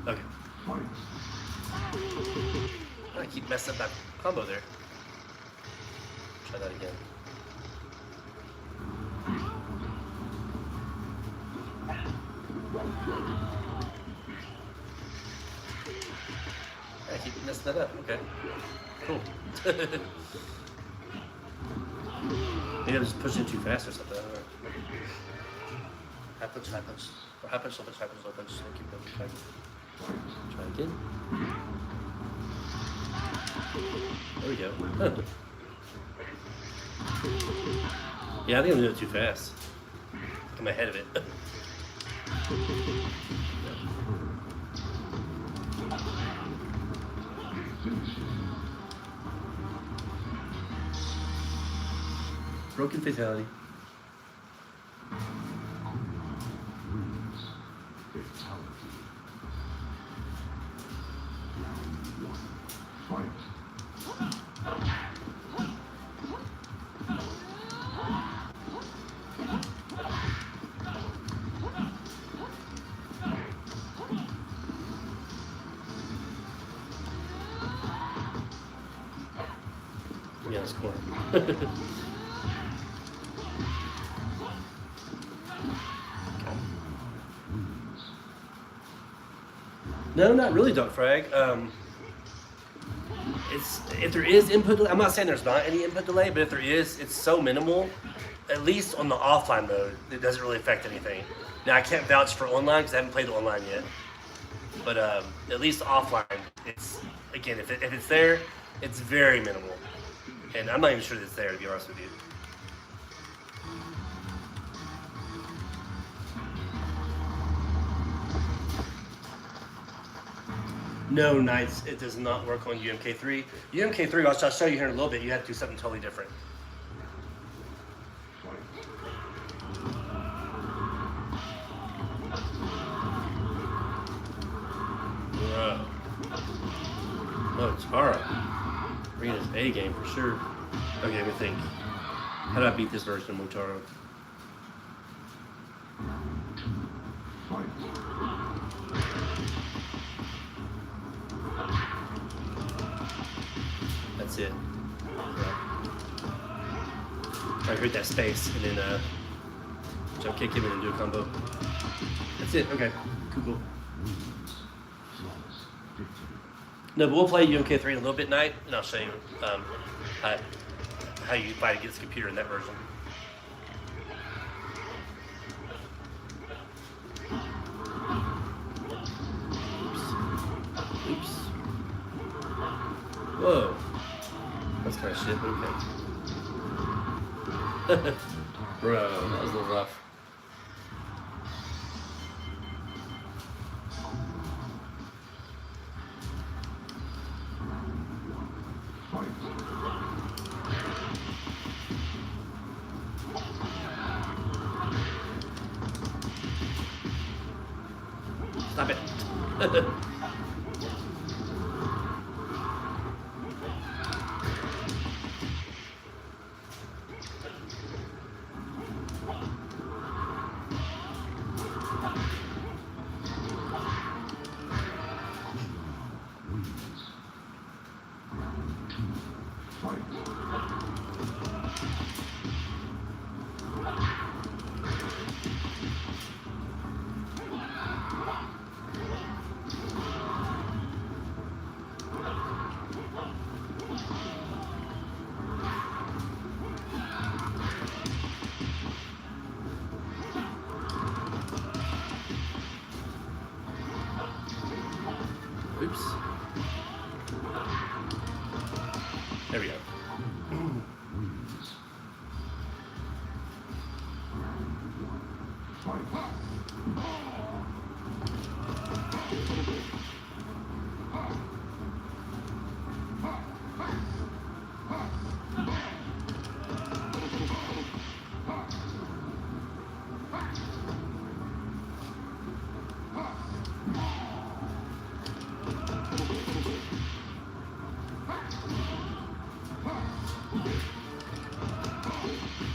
Okay. I keep messing up that combo there. Try that again. I keep messing that up. Okay. Cool. Maybe I'm just pushing too fast or something. I don't know. High punch, high punch. Or high punch, low punch, high punch, low punch. So keep going. Try again. There we go. Huh. Yeah, I think I'm doing it too fast. I'm ahead of it. Broken fatality. Yeah, score. No, not really, Duck Frag. It's if there is input delay, I'm not saying there's not any input delay, but if there is, it's so minimal. At least on the offline mode, it doesn't really affect anything. Now I can't vouch for online because I haven't played the online yet. But at least offline, it's again if it's there, it's very minimal, and I'm not even sure that it's there to be honest with you. No, Knights, it does not work on UMK3. UMK3, I'll show you here in a little bit, you have to do something totally different. Bro. Motaro. Arena's A game for sure. Okay, let me think. How do I beat this version of Motaro? That's it. I hit that space and then jump kick him and then do a combo. That's it. Okay. Cool. No, but we'll play UMK3 in a little bit night, and I'll show you how you fight against the computer in that version. Oops. Whoa. That's kind of shit, but okay. Bro, that was a little rough. Stop it. Oops. There we go.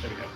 There we go.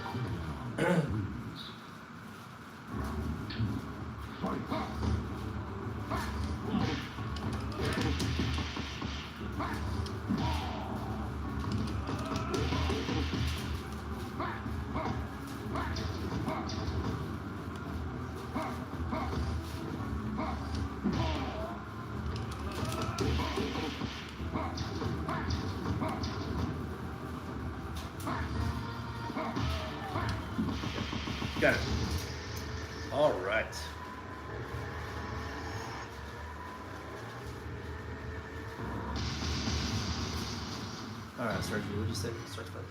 Got it. All right. All right, Sergio, what did you say? Start fighting.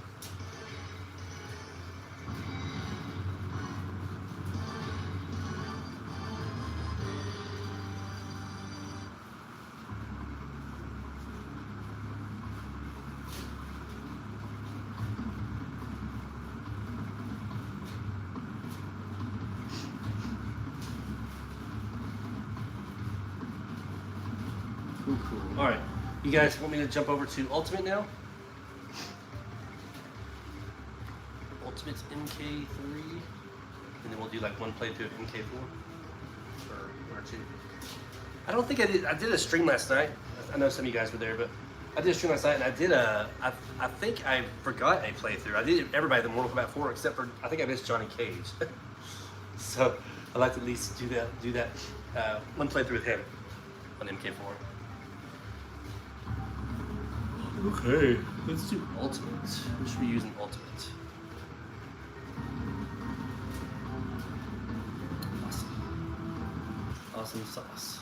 Cool. All right, you guys want me to jump over to Ultimate now? Ultimate's MK3, and then we'll do like one playthrough of MK4 or two. I don't think I did. I did a stream last night. I know some of you guys were there, but I did a stream last night, and I did I think I forgot a playthrough. I did everybody in Mortal Kombat 4 except for I think I missed Johnny Cage. So I'd like to at least do that one playthrough with him on MK4. Okay, let's do Ultimate. We should be using Ultimate. Awesome sauce.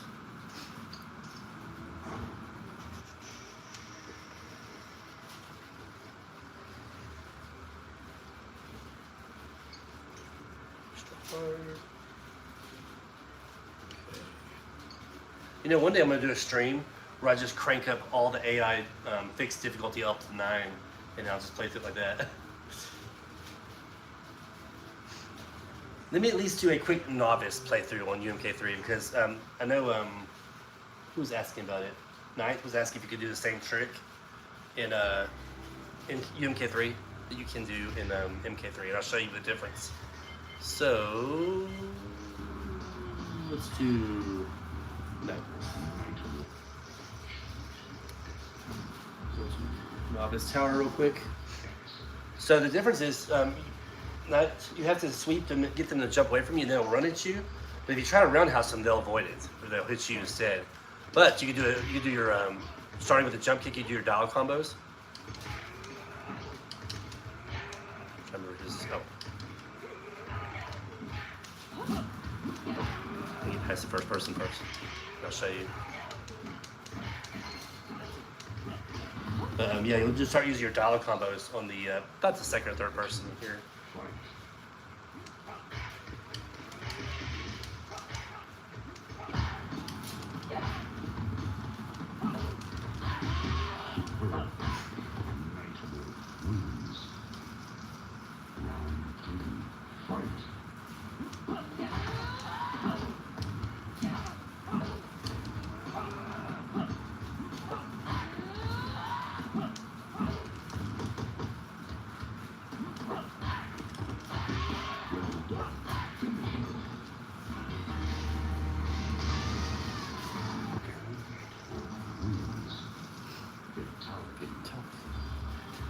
You know, one day I'm going to do a stream where I just crank up all the AI fixed difficulty up to 9, and I'll just play through it like that. Let me at least do a quick novice playthrough on UMK3 because I know who was asking about it. Knight was asking if you could do the same trick in UMK3 that you can do in MK3, and I'll show you the difference. So let's do novice tower real quick. So the difference is you have to sweep them, get them to jump away from you, and they'll run at you. But if you try to roundhouse them, they'll avoid it, or they'll hit you instead. But you can do it. You can do your starting with a jump kick. You do your dial combos. I remember his. Oh. I need to pass the first person first. I'll show you. Yeah, you'll just start using your dial combos on the about the second or third person here.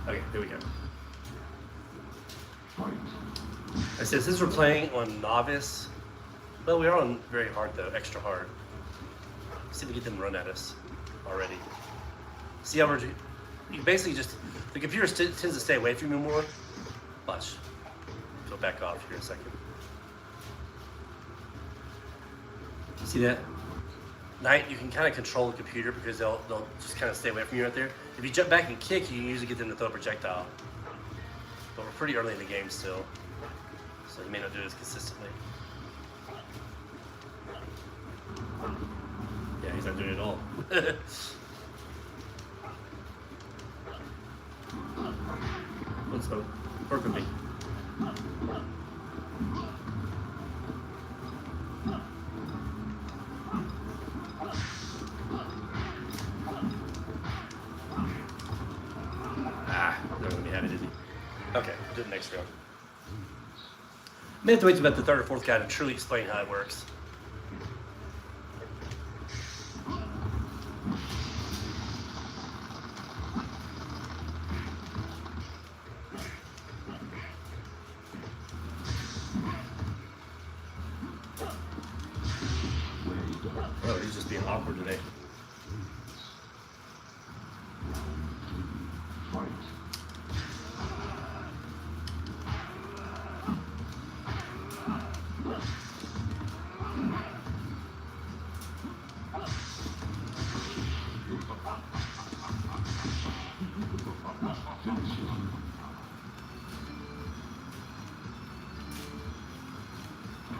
Okay, here we go. I said since we're playing on novice, well, we are on very hard though, extra hard. Let's see if we get them to run at us already. See how you basically just, the computer tends to stay away from you more. Watch. Go back off here a second. See that? Knight, you can kind of control the computer because they'll just kind of stay away from you right there. If you jump back and kick, you can usually get them to throw a projectile. But we're pretty early in the game still, so you may not do this consistently. Yeah, he's not doing it at all. Let's go. Work with me. Okay, we'll do the next round. May have to wait till about the third or fourth guy to truly explain how it works. Oh, he's just being awkward today.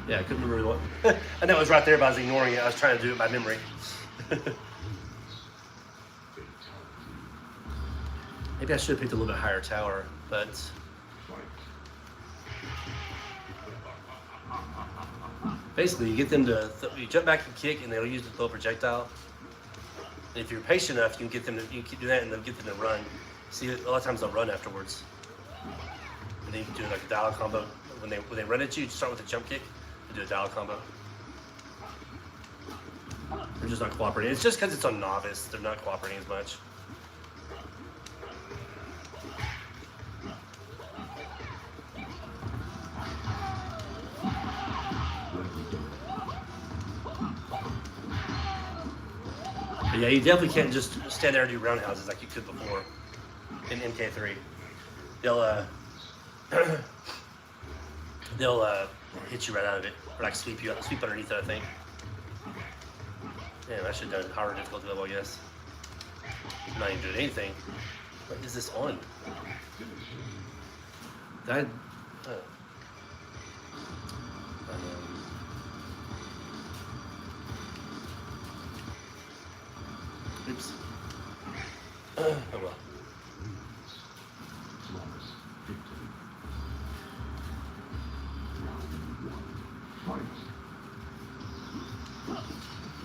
Yeah, I couldn't remember what. I know it was right there, but I was ignoring it. I was trying to do it by memory. Maybe I should have picked a little bit higher tower, but basically you get them to you jump back and kick, and they'll use the throw projectile. And if you're patient enough, you can get them to keep doing that, and they'll get them to run. See, a lot of times they'll run afterwards. And then you can do like a dial combo. When they run at you start with a jump kick. Do a dial combo. They're just not cooperating. It's just because it's on novice. They're not cooperating as much. But yeah, you definitely can't just stand there and do roundhouses like you could before in MK3. They'll they'll hit you right out of it, or like sweep underneath it, I think. Damn, I should have done higher difficulty level, I guess. I'm not even doing anything. What is this on? That. Oops. Oh well.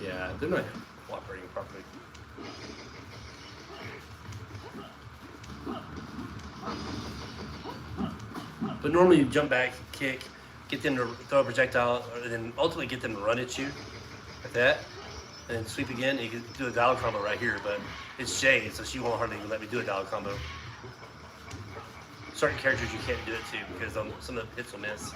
Yeah, they're not cooperating properly. But normally you jump back, kick, get them to throw a projectile, and then ultimately get them to run at you, like that, and then sweep again, and you can do a dial combo right here, but it's Jade, so she won't hardly even let me do a dial combo. Certain characters you can't do it to, because some of the hits will miss.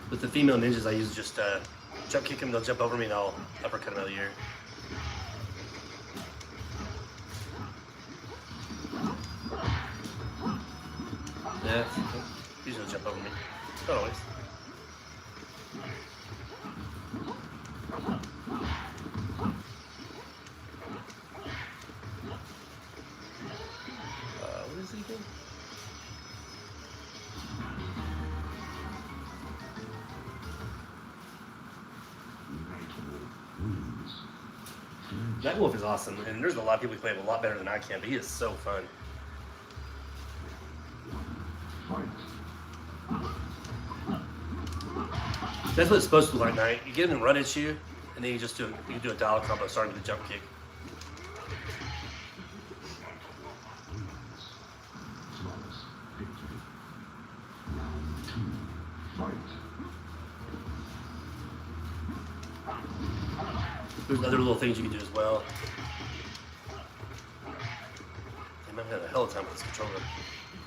With the female ninjas, I use just jump kick them, they'll jump over me, and I'll uppercut them out of the air. Yeah, usually they'll jump over me. Not always. What is he doing? That wolf is awesome, and there's a lot of people who play him a lot better than I can, but he is so fun. That's what it's supposed to look like, Knight. You get him to run at you, and then you can do a dial combo starting with a jump kick. There's other little things you can do as well. I'm having a hell of a time with this controller.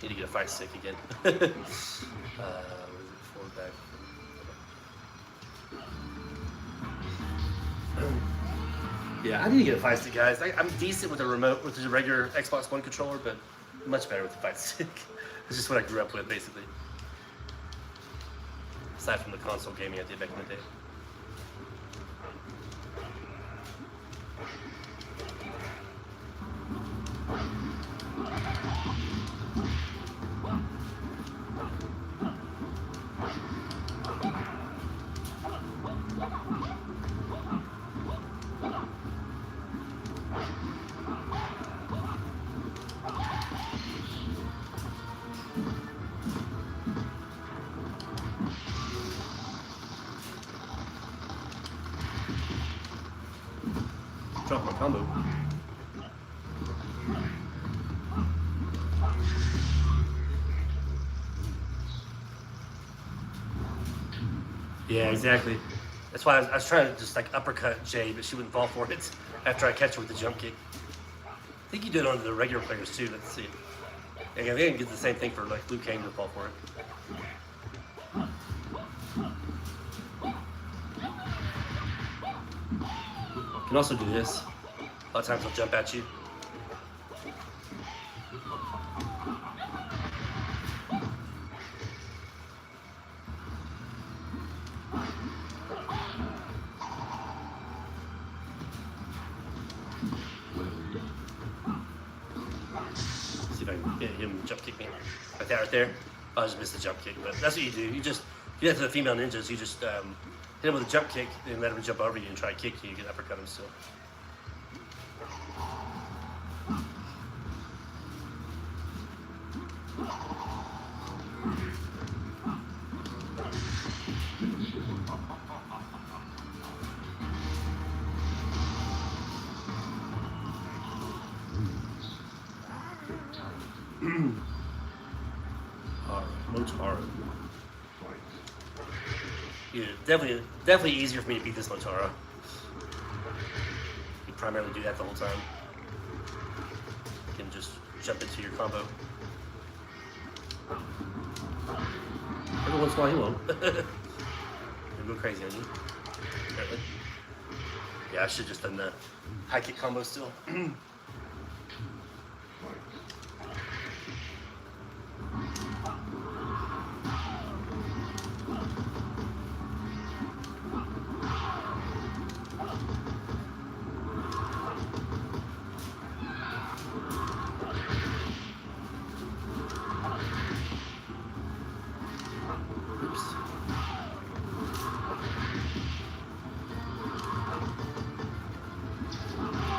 Need to get a fight stick again. What is it? Forward, back. Yeah, I need to get a fight stick, guys. I'm decent with a remote, with the regular Xbox One controller, but much better with the fight stick. It's just what I grew up with, basically. Aside from the console gaming I did back in the day. Drop my combo. Yeah, exactly. That's why I was trying to just like uppercut Jay, but she wouldn't fall for it after I catch her with the jump kick. I think you do it on the regular players too. Let's see. And I think you get the same thing for like Liu Kang to fall for it. You can also do this. A lot of times they'll jump at you. See if I can get him to jump kick me. Like that right there. I just missed the jump kick, but that's what you do. You do that to the female ninjas. You just hit him with a jump kick and let him jump over you and try to kick you. You can uppercut him still. Motaro. Yeah, definitely easier for me to beat this Motaro. You primarily do that the whole time. You can just jump into your combo. Every once in a while he won't. You'll go crazy on you. Apparently. Yeah, I should just done the high kick combo still.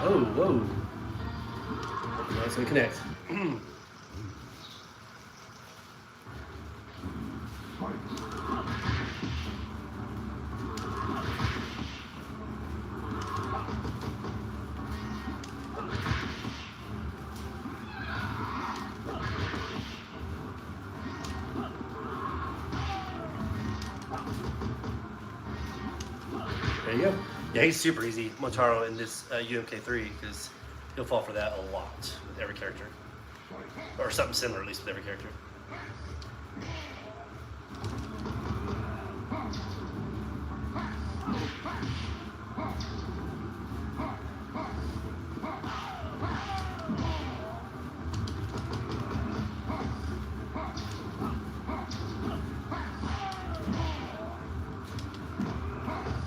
Oh, whoa. Now it's gonna connect. There you go. Yeah, he's super easy, Motaro, in this UMK3, because he'll fall for that a lot with every character. Or something similar, at least, with every character.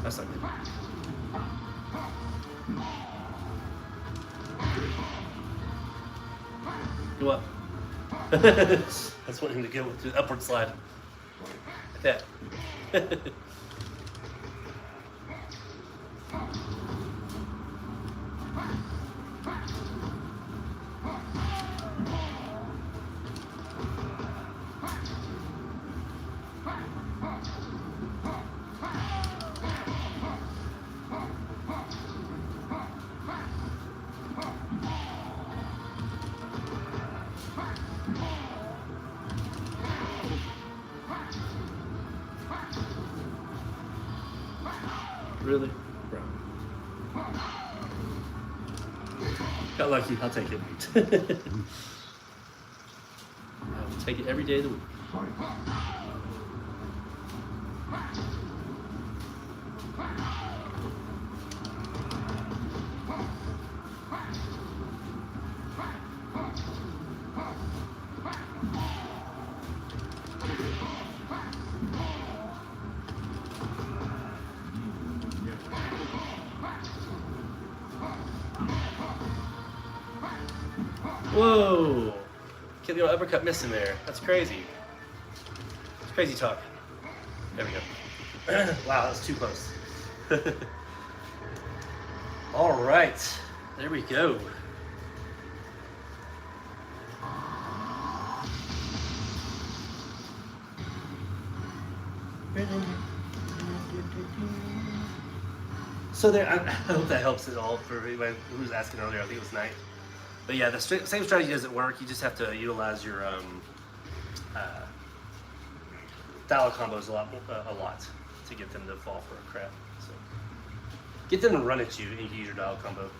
That's not good. Go up. That's what him to go with the upward slide. Like that. Really? Bro. Got lucky, I'll take it. I will take it every day of the week. Whoa! Get the old uppercut missing there. That's crazy. It's crazy talk. There we go. Wow, that's too close. All right, there we go. So there, I hope that helps at all for anybody who was asking earlier. I think it was Knight. But yeah, the same strategy doesn't work. You just have to utilize your dial combos a lot to get them to fall for a crap. So get them to run at you and you can use your dial combo.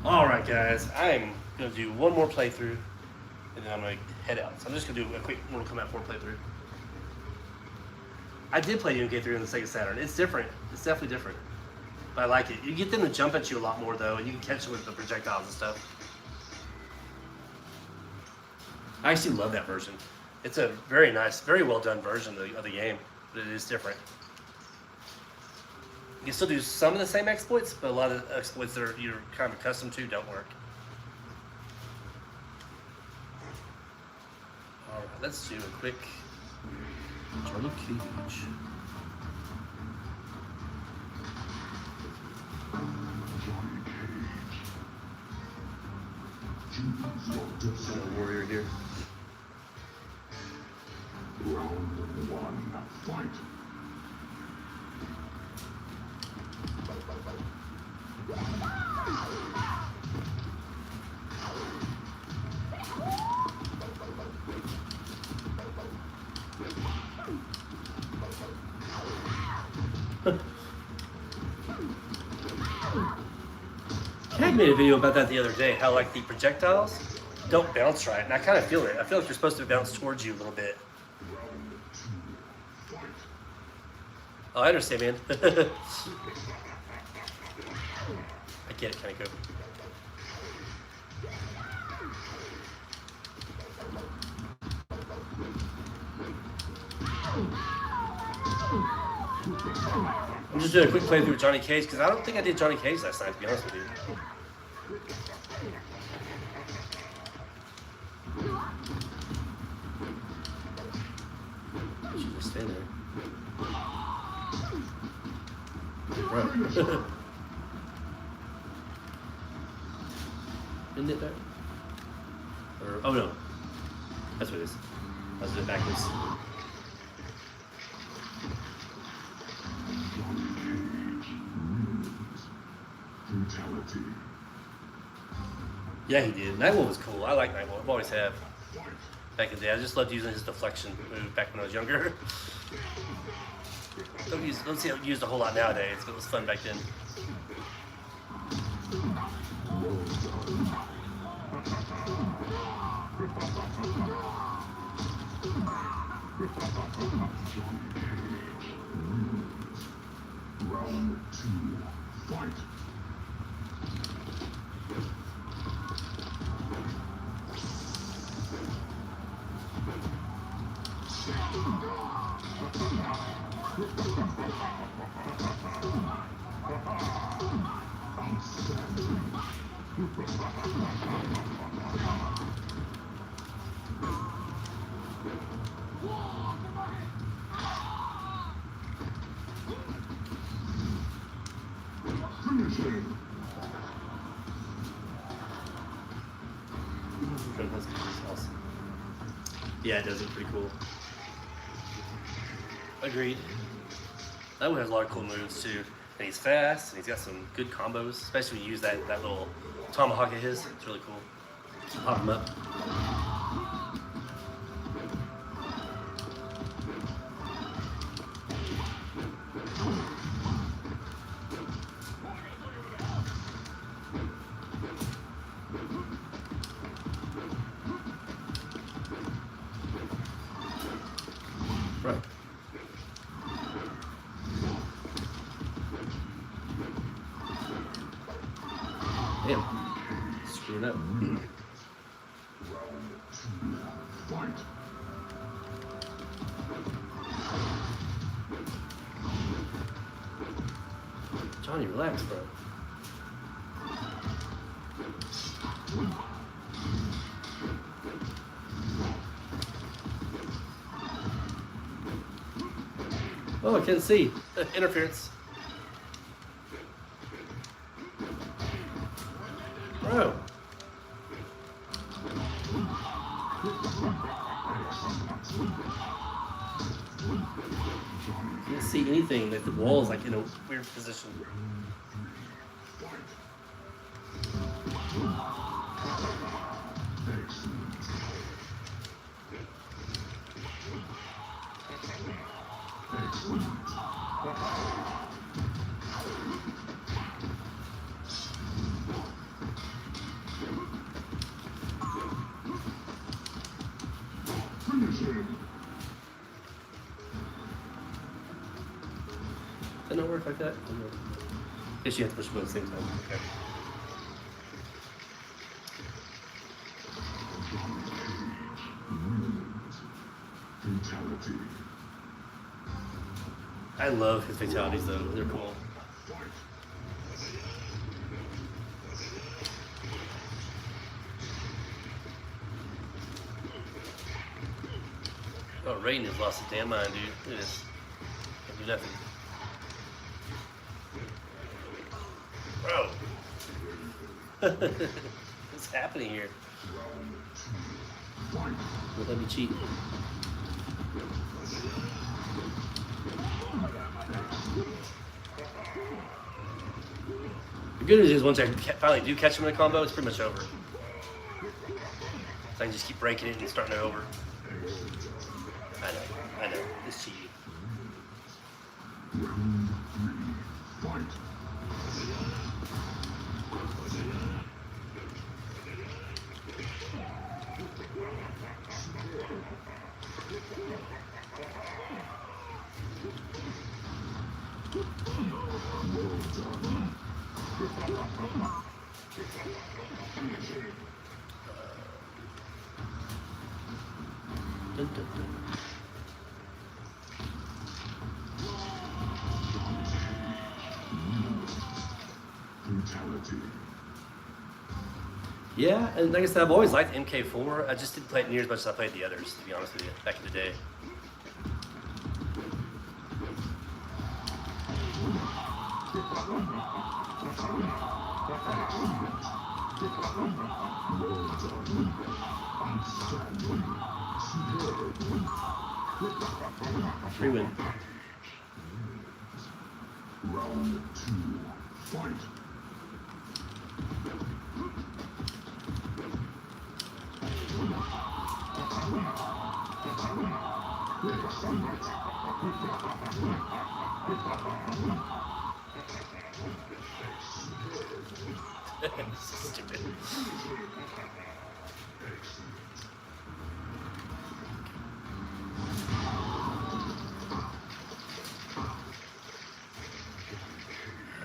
All right, guys, I'm gonna do one more playthrough and then I'm gonna head out. So I'm just gonna do a quick Mortal Kombat 4 playthrough. I did play UMK3 on the Sega Saturn. It's different. It's definitely different. But I like it. You get them to jump at you a lot more though, and you can catch them with the projectiles and stuff. I actually love that version. It's a very nice, very well done version of the game, but it is different. You can still do some of the same exploits, but a lot of exploits that you're kind of accustomed to don't work. All right, let's do a quick Johnny Cage. Warrior here. Round 1, fight. You made a video about that the other day, how like the projectiles don't bounce right, and I kind of feel it. I feel like they're supposed to bounce towards you a little bit. Oh, I understand, man. I get it, kind of good. I'm just doing a quick playthrough with Johnny Cage because I don't think I did Johnny Cage last night, to be honest with you. She just stand there. Bro. Isn't it there? Or, oh no. That's what it is. I was doing it backwards. Brutality. Yeah, he did. Nightwolf was cool. I like Nightwolf. I've always have. Back in the day, I just loved using his deflection move back when I was younger. Don't see it used a whole lot nowadays, but it was fun back then. Round 2. Fight. Finish him. Yeah, it does look pretty cool. Agreed. That one has a lot of cool moves too. And he's fast, and he's got some good combos, especially when you use that little tomahawk of his. It's really cool. Just pop him up. Right. Damn. Screwed up. Round 2. Fight. Johnny, relax, bro. Oh, I can't see. Interference. Bro. Can't see anything. Like the wall is like in a weird position. Finish him. Did it work like that? Guess you have to push both at the same time. Okay. Brutality. I love his fatalities though. They're cool. Oh, Raiden has lost his damn mind, dude. Look at this. Can't do nothing. Bro. What's happening here? Don't let me cheat. The good news is once I finally do catch him in a combo, it's pretty much over. So I can just keep breaking it and starting it over. I know. It's cheating. Round 3. Fight. Dun, dun, dun. Brutality. Yeah, and like I said, I've always liked MK4. I just didn't play it near as much as I played the others, to be honest with you, back in the day. Free win. Round 2. Fight. Stupid.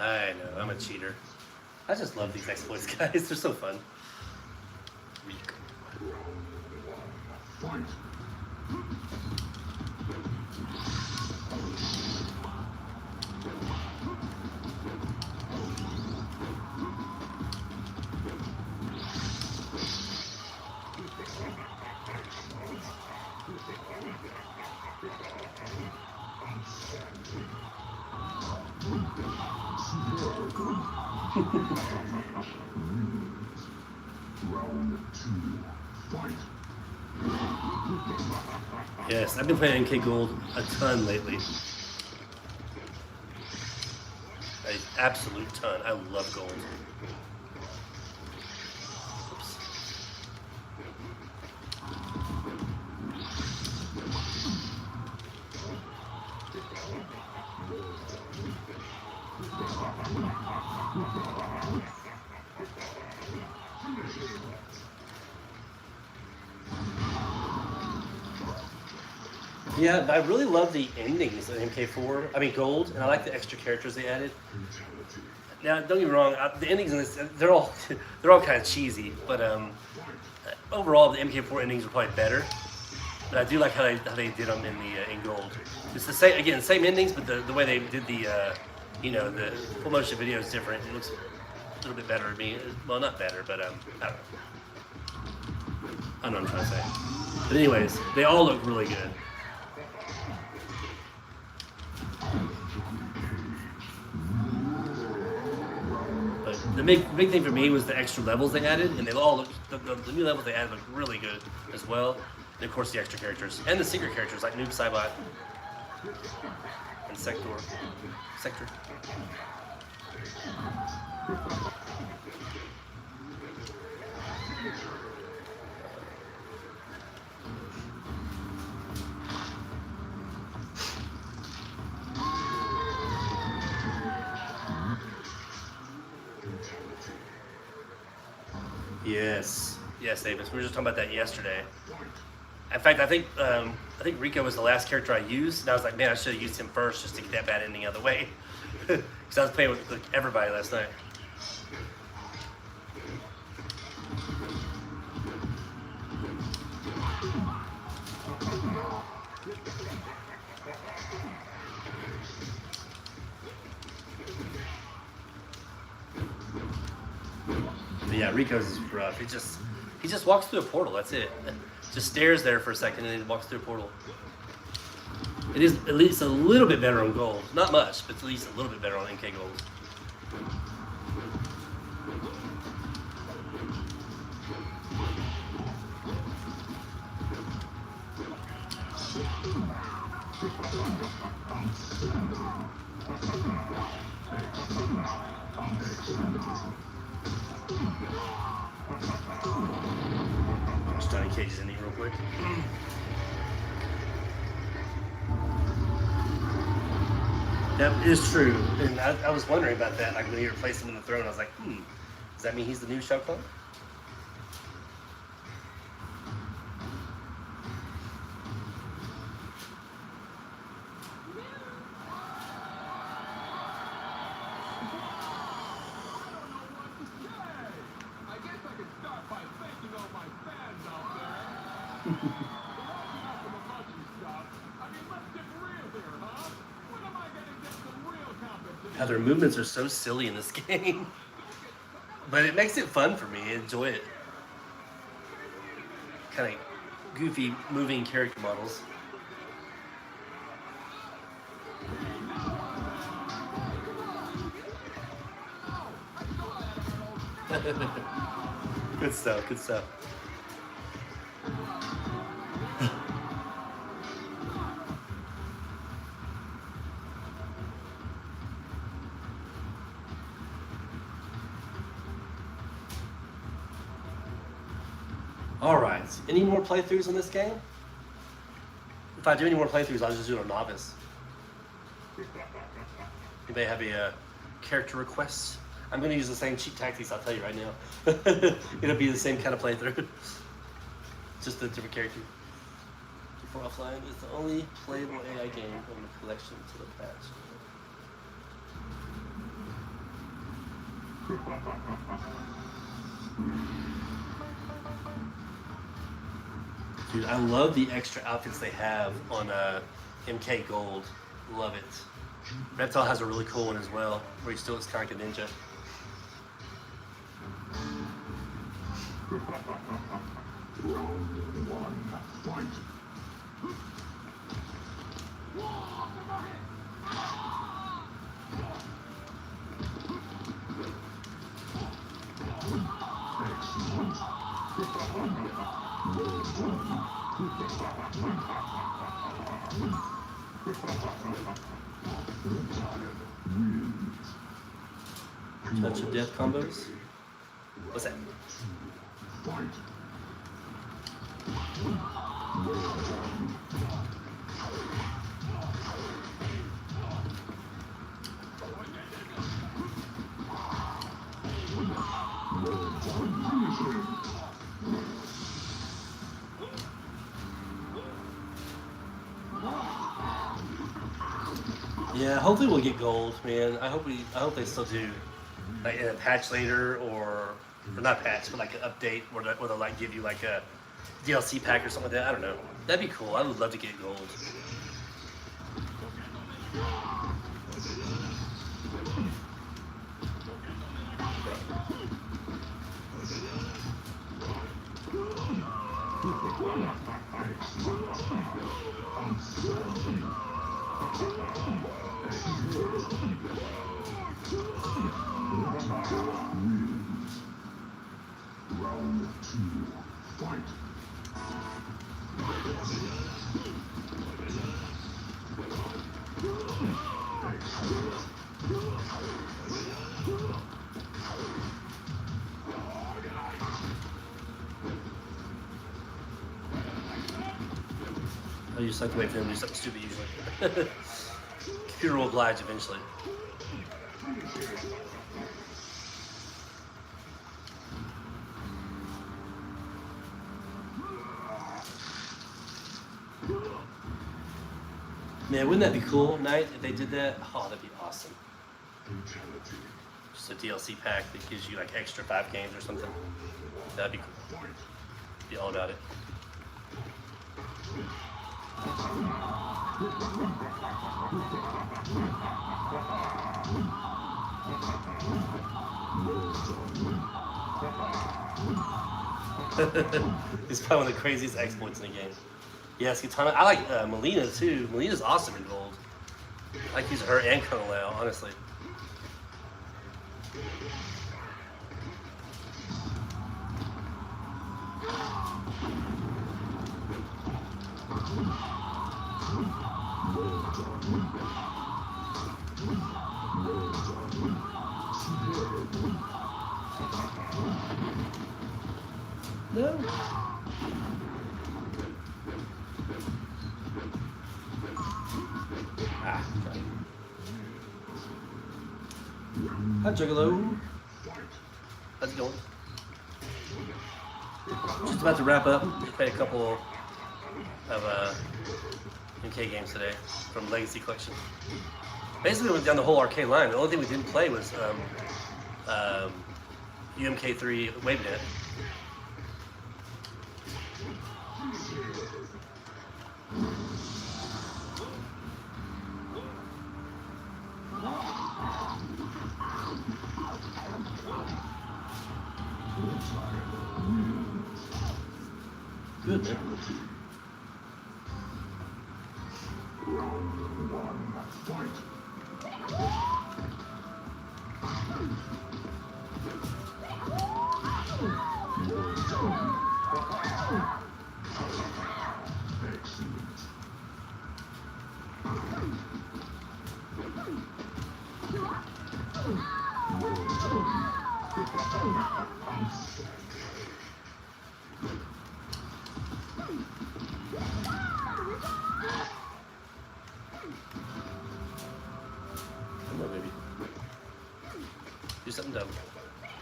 I know, I'm a cheater. I just love these exploits, guys. They're so fun. Fight. Round 2. Fight. Yes, I've been playing NK Gold a ton lately. An absolute ton. I love gold. Oops. Yeah, but I really love the endings of MK4. I mean Gold, and I like the extra characters they added. Brutality. Now, don't get me wrong, the endings in this, they're all kind of cheesy, but overall the MK4 endings are probably better. But I do like how they did them in Gold. It's the same, again, same endings, but the way they did the the full motion video is different. It looks a little bit better to me. Well, not better, but I don't know. I don't know what I'm trying to say. But anyways, they all look really good. But the big thing for me was the extra levels they added, and they all look, the new levels they added look really good as well. And of course the extra characters and the secret characters like Noob Saibot and Sector. Yes, Davis. We were just talking about that yesterday. In fact, I think Rico was the last character I used, and I was like, man, I should have used him first just to get that bad ending out of the way. Because I was playing with everybody last night. But yeah, Rico's is rough. He just walks through a portal. That's it. Just stares there for a second and then walks through a portal. It is at least a little bit better on Gold. Not much, but at least a little bit better on NK Gold. Just Johnny Cage's in here real quick. That is true, and I was wondering about that. Like when he replaced him on the throne, I was like, Does that mean he's the new Shao Kahn? How their movements are so silly in this game. But it makes it fun for me. I enjoy it. Kind of goofy moving character models. Good stuff, good stuff. Alright, any more playthroughs in this game? If I do any more playthroughs, I'll just do it on novice. Anybody have a character request? I'm going to use the same cheat tactics, I'll tell you right now. It'll be the same kind of playthrough. Just a different character. For offline is the only playable AI game on the collection to the patch. Dude, I love the extra outfits they have on MK Gold. Love it. Reptile has a really cool one as well, where he still looks kind of like a ninja. Round one, fight. Touch of death combos? What's that? Fight. Yeah, hopefully we'll get gold, man. I hope they still do like in a patch later or not patch, but like an update where they'll like give you like a DLC pack or something like that. I don't know. That'd be cool. I would love to get gold. Round two, fight. I just like to wait for them to do something stupid usually. Computer will oblige eventually. Man, wouldn't that be cool, Knight, if they did that? Oh, that'd be awesome. Just a DLC pack that gives you like extra 5 games or something. That'd be cool. Be all about it. It's probably one of the craziest exploits in the game. Yes, Katana. I like Melina too. Melina's awesome in gold. I like using her and Colonel Lao, honestly. No. Ah. Hi, Juggalo. How's it going. Just about to wrap up. We played a couple of MK games today from Legacy Collection. Basically, we went down the whole arcade line. The only thing we didn't play was UMK3 WaveNet. Good, man. Round one, fight. Excellent. Come on, baby. Do something dumb.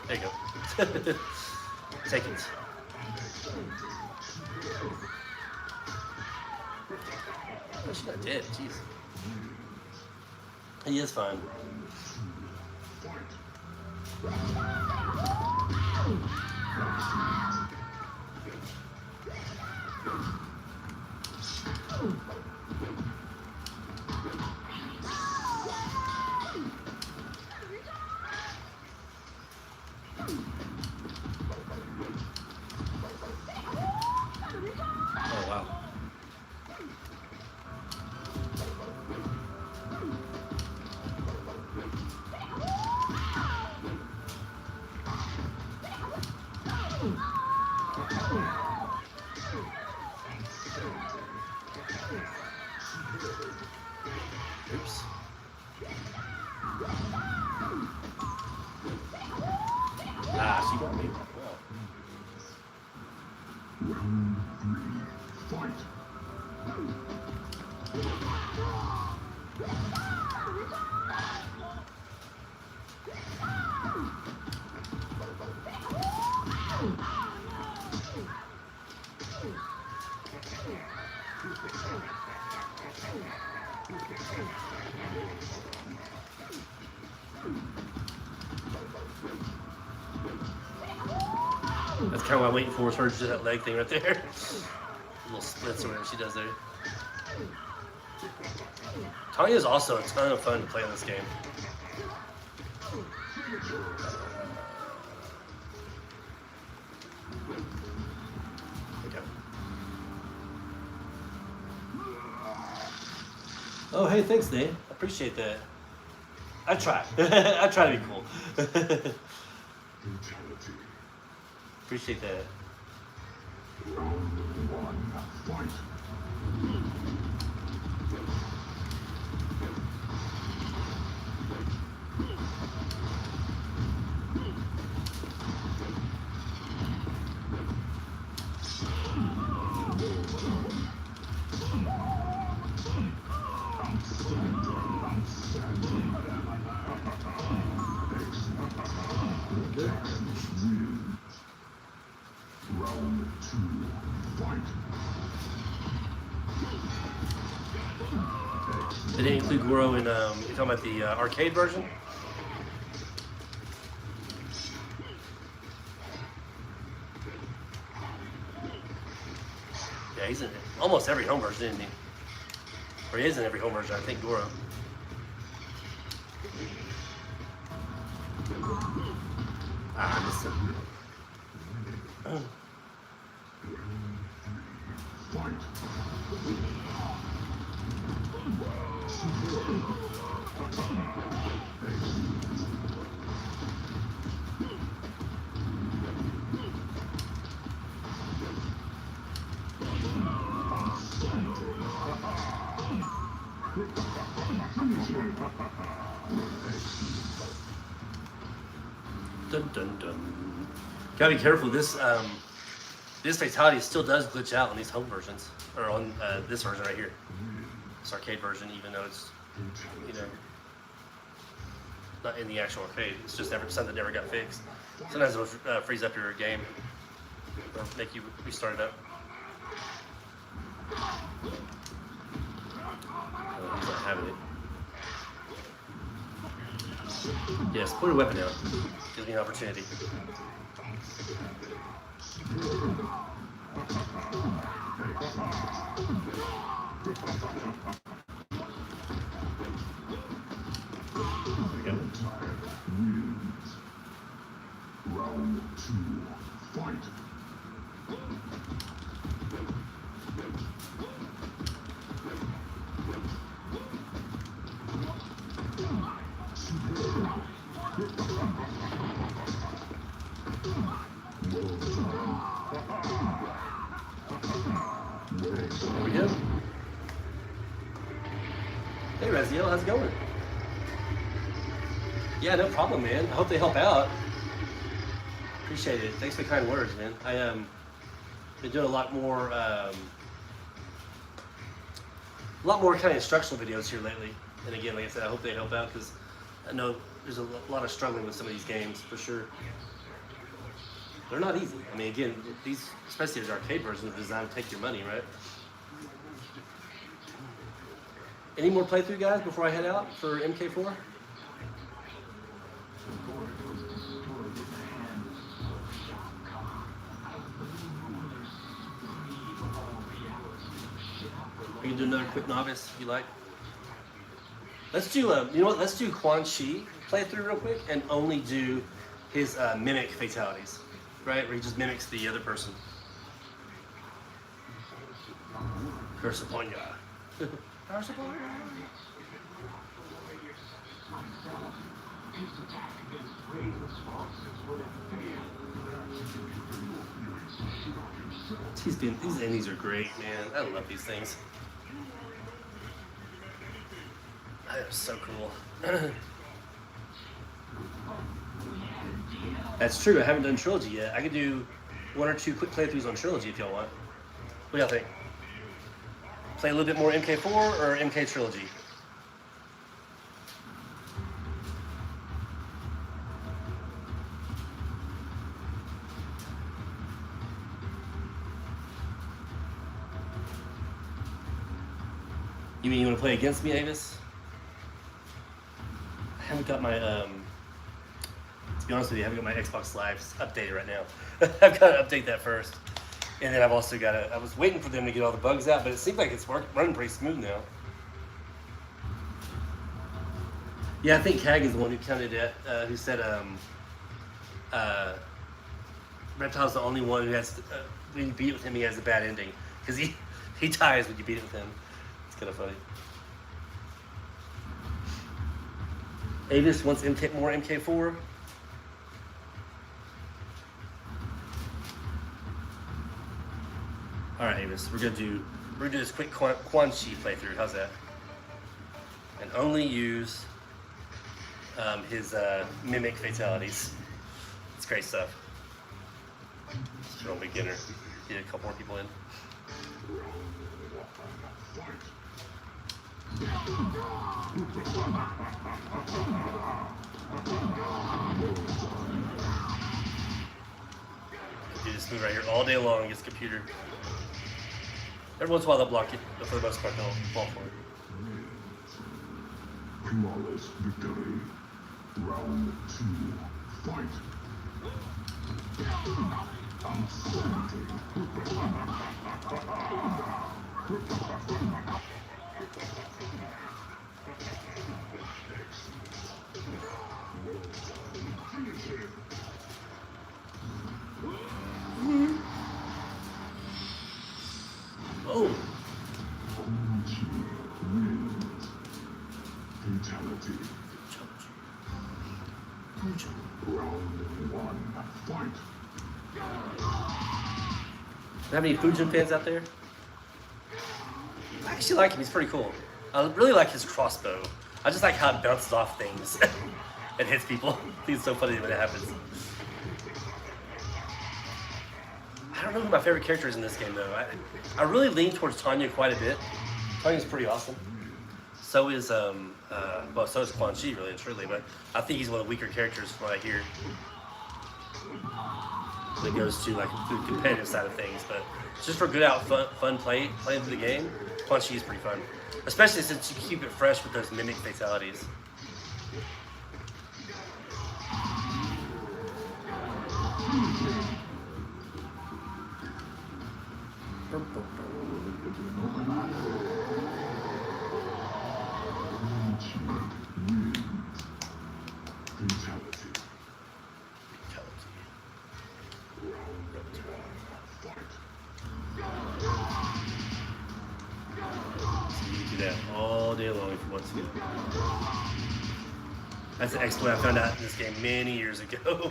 There you go. Take it. Oh, she's not dead. Jeez. He is fine. Oh, wow. Oops. Ah, she got me. Wow. Round three, fight. That's kind of what I'm waiting for, her to do that leg thing right there. Little splits or whatever she does there. Tanya is also a ton of fun to play in this game. Okay. Oh, hey, thanks, Dave. I appreciate that. I try. I try to be cool. Brutality. Appreciate that. Round one, fight. Round two, fight. They didn't include Goro in, you're talking about the arcade version? Yeah, he's in almost every home version, isn't he? Or he is in every home version, I think, Goro. Ah, I missed him. Fight. Dun dun dun. Gotta be careful. This fatality still does glitch out on these home versions, or on this version right here. This arcade version, even though it's, you know, not in the actual arcade. It's just something that never got fixed. Sometimes it'll freeze up your game or make you restart it up. Oh, he's not having it. Yes, put a weapon out. Gives me an opportunity. There we go. Round 2, fight. There we go. Hey Raziel, how's it going? Yeah, no problem, man. I hope they help out. Appreciate it. Thanks for the kind words, man. I been doing a lot more kind of instructional videos here lately. And again, like I said, I hope they help out because I know there's a lot of struggling with some of these games for sure. They're not easy. I mean, again, these, especially the arcade versions, are designed to take your money, right? Any more playthrough, guys, before I head out for MK4? We can do another quick novice if you like. Let's do you know what? Let's do Quan Chi playthrough real quick and only do his mimic fatalities, right? Where he just mimics the other person. Curse upon ya. Curse upon ya. These indies are great, man. I love these things. That is so cool. That's true. I haven't done Trilogy yet. I could do 1 or 2 quick playthroughs on Trilogy if y'all want. What do y'all think? Play a little bit more MK4 or MK Trilogy? You mean you want to play against me, Avis? I haven't got my, to be honest with you, I haven't got my Xbox Live updated right now. I've got to update that first. And then I've also got to, I was waiting for them to get all the bugs out, but it seems like it's running pretty smooth now. Yeah, I think Kag is the one who counted it, who said Reptile's the only one who has, when you beat with him, he has a bad ending. Because he dies when you beat it with him. It's kind of funny. Avis wants more MK4. All right, Avis, we're gonna do this quick Quan Chi playthrough. How's that? And only use his mimic fatalities. It's great stuff. It's real beginner. Get a couple more people in. Do this move right here all day long against the computer. Every once in a while they'll block it, but for the most part they'll fall for it. Flawless victory. Round 2, fight. Oh! Fatality. Round 1, fight. Have any Fujin fans out there? I actually like him, he's pretty cool. I really like his crossbow. I just like how it bounces off things and hits people. I think it's so funny when it happens. I don't know who my favorite character is in this game though. I really lean towards Tanya quite a bit. Tanya's pretty awesome. So is well, so is Quan Chi, really and truly. But I think he's one of the weaker characters from what I hear. When it goes to like the competitive side of things, but just for good fun playing through the game, Quan Chi is pretty fun, especially since you keep it fresh with those mimic fatalities. Fatality. So you can do that all day long if you want to. That's an exploit I found out in this game many years ago.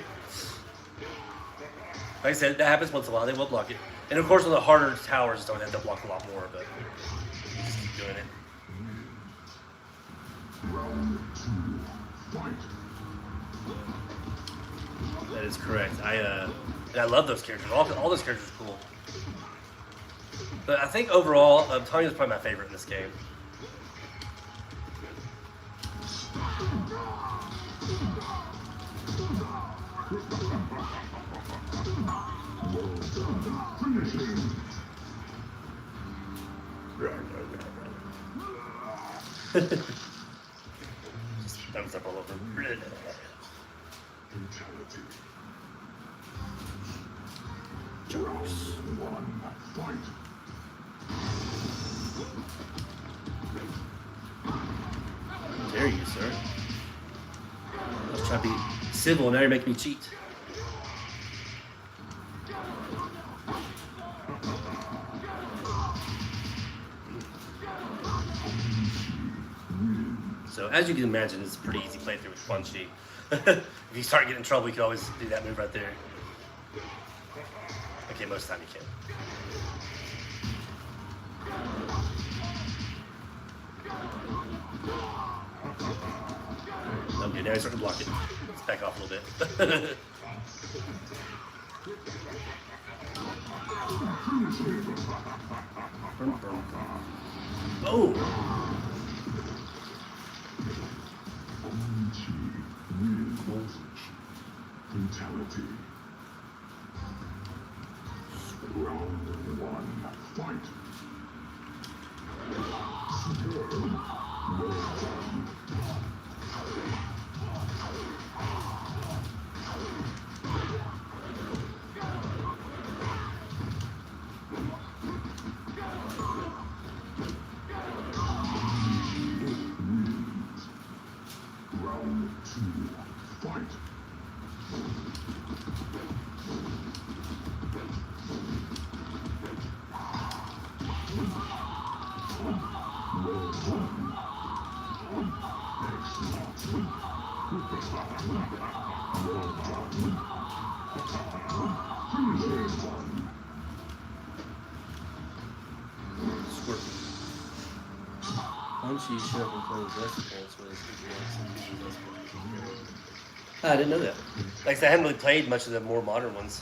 Like I said, that happens once in a while. They will block it. And of course, on the harder towers, don't have to block a lot more, but you just keep doing it. Round 2. Fight. That is correct. And I love those characters. All those characters are cool. But I think overall, Tanya's probably my favorite in this game. Just thumbs up all over. Fatality. Round 1. Fight. Dare you, sir? I was trying to be civil, now you're making me cheat. So as you can imagine, it's a pretty easy playthrough with Quan Chi. If you start getting in trouble, you can always do that move right there. Okay, most of the time you can. Okay, now he's starting to block it. Let's back off a little bit. Oh! Fatality. Round 1. Fight. Round 2. Fight. Quan Chi showed up and played his wrestling dance with I didn't know that. Like I said, I haven't really played much of the more modern ones.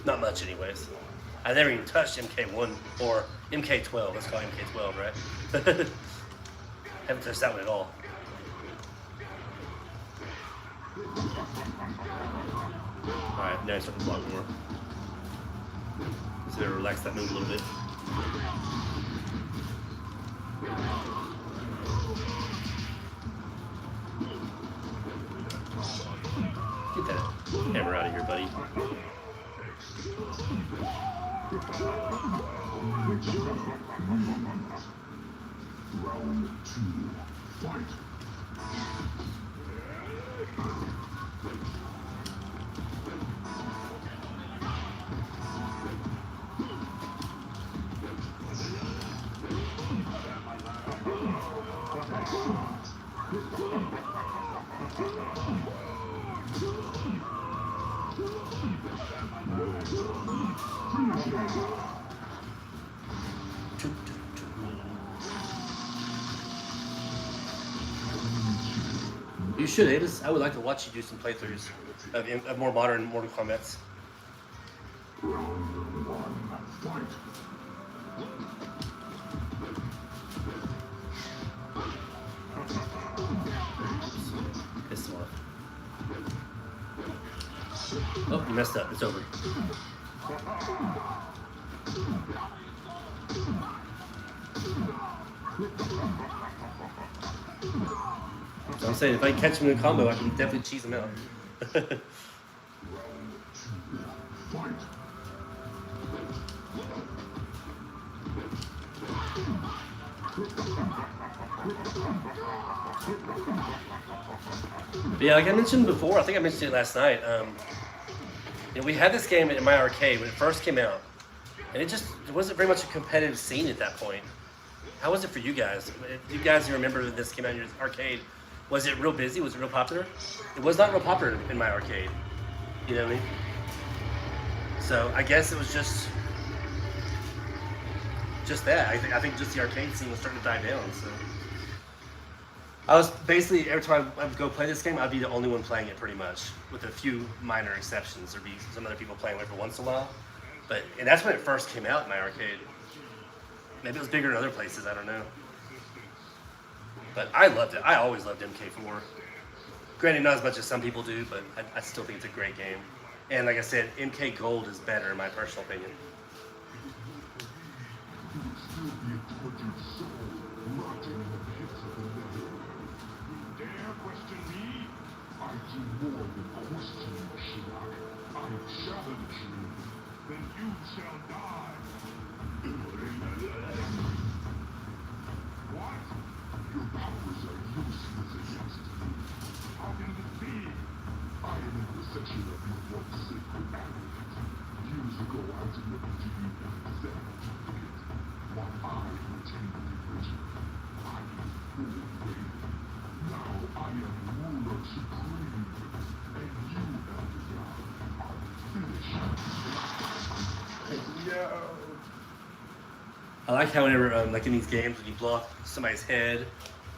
Not much, anyways. I never even touched MK1 or MK12. Let's call it MK12, right? Haven't touched that one at all. Alright, now I start to block more. Just gonna relax that move a little bit. Get that hammer out of here, buddy. Round 2. Fight. You should, Avis. I would like to watch you do some playthroughs of more modern Mortal Kombat's. Round 1. Fight. You messed up. It's over. So I'm saying if I catch him in a combo, I can definitely cheese him out. Fight. But yeah, like I mentioned before, I think I mentioned it last night. We had this game in my arcade when it first came out, and it wasn't very much a competitive scene at that point. How was it for you guys? If you guys remember when this came out in your arcade, was it real busy? Was it real popular? It was not real popular in my arcade. You know what I mean? So I guess it was just that. I think just the arcade scene was starting to die down. So I was basically, every time I would go play this game, I'd be the only one playing it pretty much, with a few minor exceptions. There'd be some other people playing it for once in a while. And that's when it first came out in my arcade. Maybe it was bigger in other places, I don't know. But I loved it. I always loved MK4. Granted, not as much as some people do, but I still think it's a great game. And like I said, MK Gold is better in my personal opinion. Dare question me? I do more than question you, Shirak. I challenge you. Then you shall die. What? Your powers are useless against me. How can this be? I am in possession of your once sacred amulet. Years ago, I delivered to you an exact duplicate. While I retained the original, I am full reign. Now I am ruler supreme, and you, Elder God, are finished. No. I like how whenever, like in these games, when you blow off somebody's head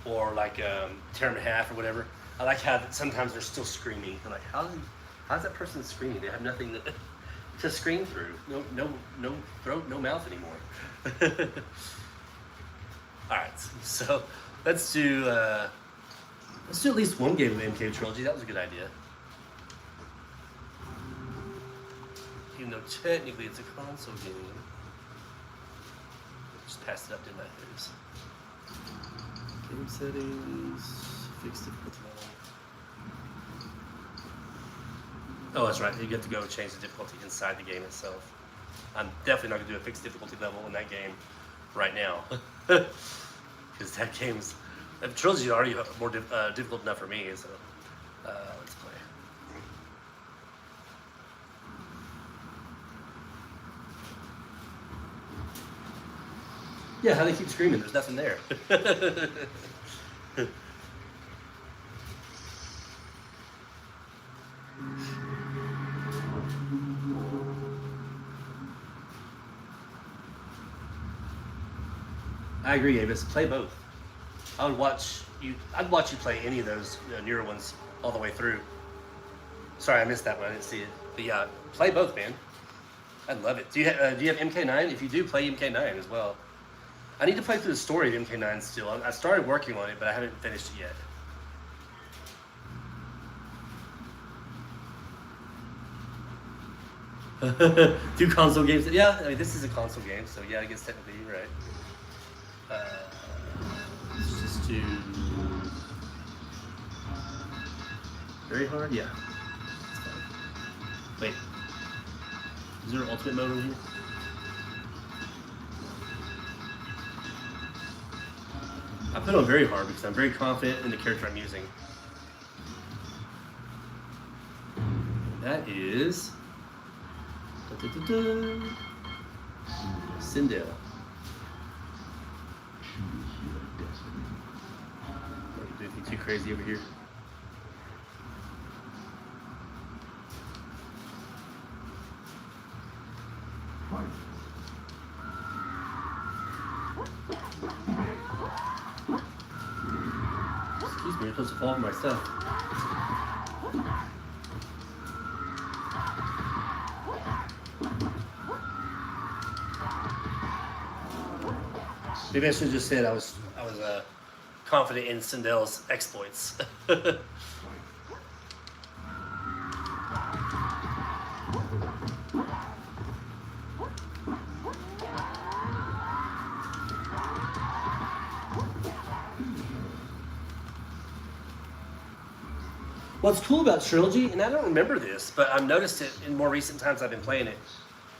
or like tear them in half or whatever, I like how sometimes they're still screaming. I'm like, how's that person screaming? They have nothing to scream through. No throat, no mouth anymore. All right, so let's do at least one game of MK Trilogy. That was a good idea. Even though technically it's a console game. Just passed it up, didn't I? There it is. Game settings, fixed difficulty level. Oh, that's right. You get to go change the difficulty inside the game itself. I'm definitely not going to do a fixed difficulty level in that game right now. Because that game's... The trilogy is already more difficult enough for me, so let's play. Yeah, how they keep screaming, there's nothing there. I agree, Avis. Play both. I'd watch you play any of those newer ones all the way through. Sorry, I missed that one. I didn't see it. But yeah, play both, man. I love it. Do you have MK9? If you do, play MK9 as well. I need to play through the story of MK9 still. I started working on it, but I haven't finished it yet. Do console games? Yeah, I mean this is a console game, so yeah, I guess technically you're right. Let's just do very hard. Yeah. That's fine. Wait, is there an ultimate mode in here? I put on very hard because I'm very confident in the character I'm using. That is Sindel. Don't do anything too crazy over here. Excuse me, you're supposed to fall for my stuff. Maybe I should have just said I was confident in Sindel's exploits. What's cool about Trilogy, and I don't remember this, but I've noticed it in more recent times I've been playing it,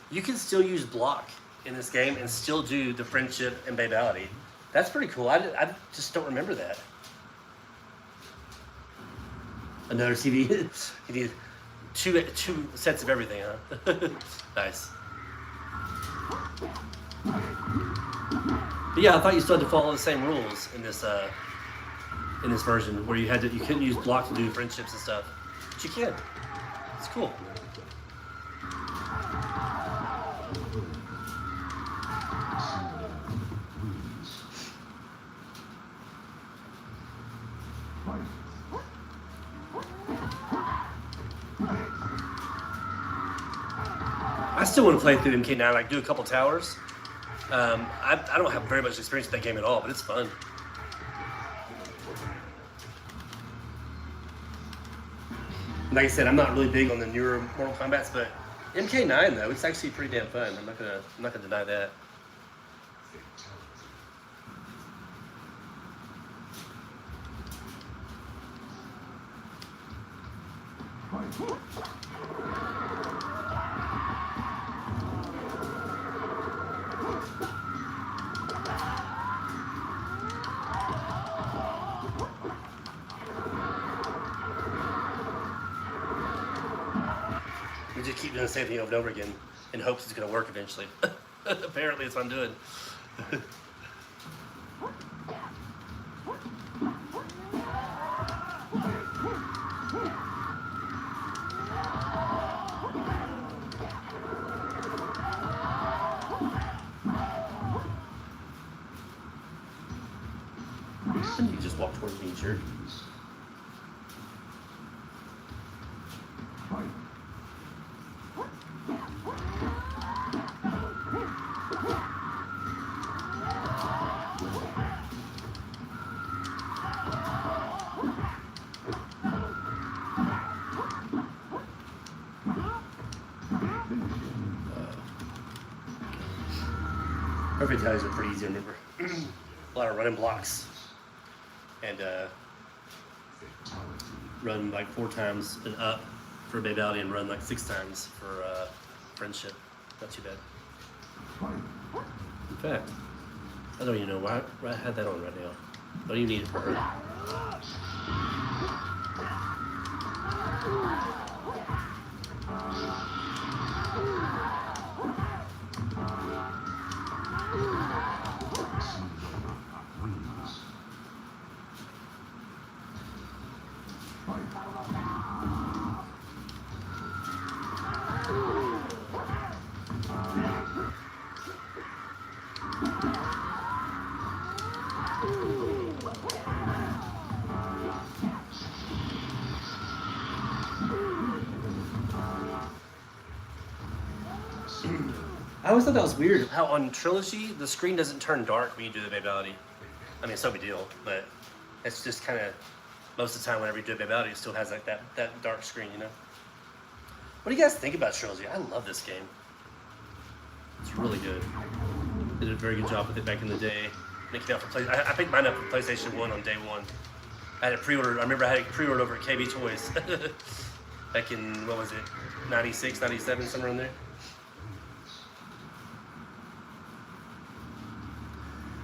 you can still use block in this game and still do the friendship and babality. That's pretty cool. I just don't remember that. Another TV. You need two sets of everything, huh? Nice. But yeah, I thought you still had to follow the same rules in this version, where you couldn't use block to do friendships and stuff. But you can. It's cool. I still want to play through MK9, like do a couple towers. I don't have very much experience with that game at all, but it's fun. Like I said, I'm not really big on the newer Mortal Kombats, but MK9 though, it's actually pretty damn fun. I'm not gonna deny that. We just keep doing the same thing over and over again in hopes it's going to work eventually. Apparently, that's what I'm doing. You just walk towards me, jerk. Her fatalities are pretty easy to remember. A lot of running blocks. And run like 4 times and up for babality and run like 6 times for friendship. Not too bad. In fact, I don't even know why I had that on right now. What do you need it for her? I always thought that was weird how on Trilogy the screen doesn't turn dark when you do the babality. I mean, it's no big deal, but it's just kind of most of the time whenever you do a babality, it still has like that dark screen, you know. What do you guys think about Trilogy? I love this game. It's really good. Did a very good job with it back in the day. Making it out for I picked mine up for PlayStation 1 on day 1. I had it pre-ordered. I remember I had it pre-ordered over at KB Toys back in, what was it, 96, 97, somewhere in there.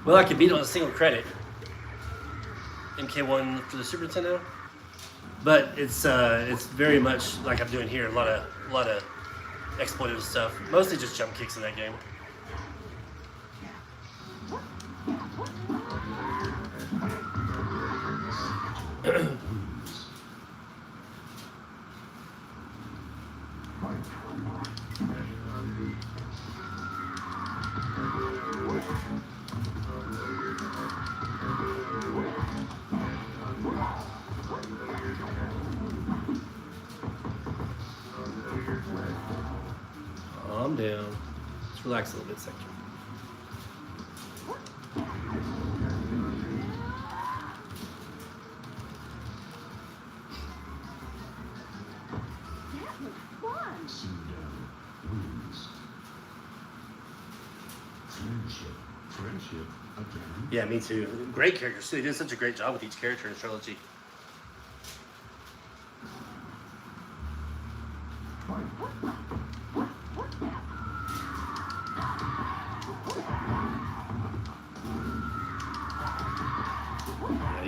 Well, I could beat it on a single credit. MK1 for the Super Nintendo, but it's very much like I'm doing here. A lot of exploitative stuff. Mostly just jump kicks in that game. Calm down. Let's relax a little bit, Sector. Friendship again. Yeah, me too. Great characters too. They did such a great job with each character in Trilogy.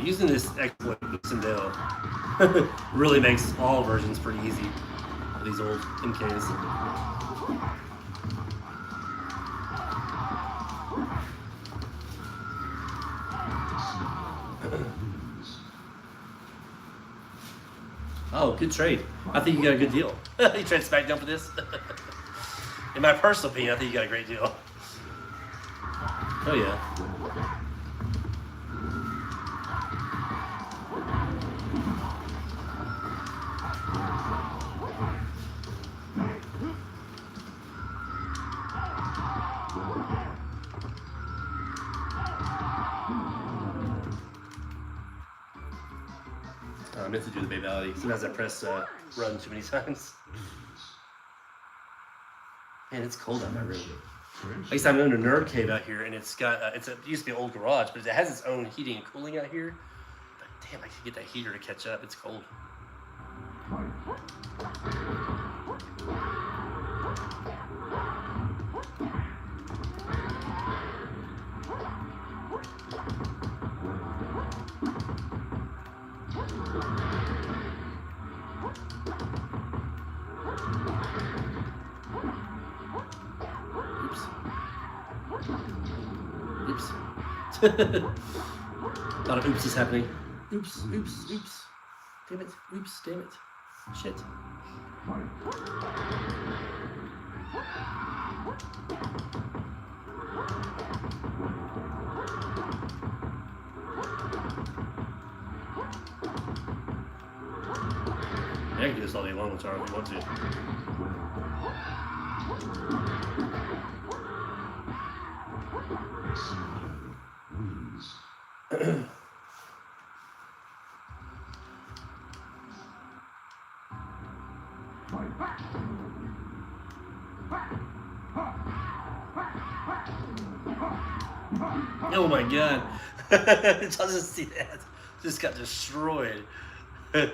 using this exploit Sindel really makes all versions pretty easy of these old MKs. Oh, good trade. I think you got a good deal. You trade SmackDown for this? In my personal opinion, I think you got a great deal. Oh yeah. I meant to do the Babality. Sometimes I press run too many times. Man, it's cold out in my room. Like I said, I'm in a nerd cave out here, and it's got it used to be an old garage, but it has its own heating and cooling out here. But damn, I can get that heater to catch up. It's cold. Oops. A lot of oops is happening. Oops. Damn it. Oops, damn it. Shit. Yeah, I can do this all day long with Tara if you want to. Oh my god. I'll just see that. Just got destroyed. I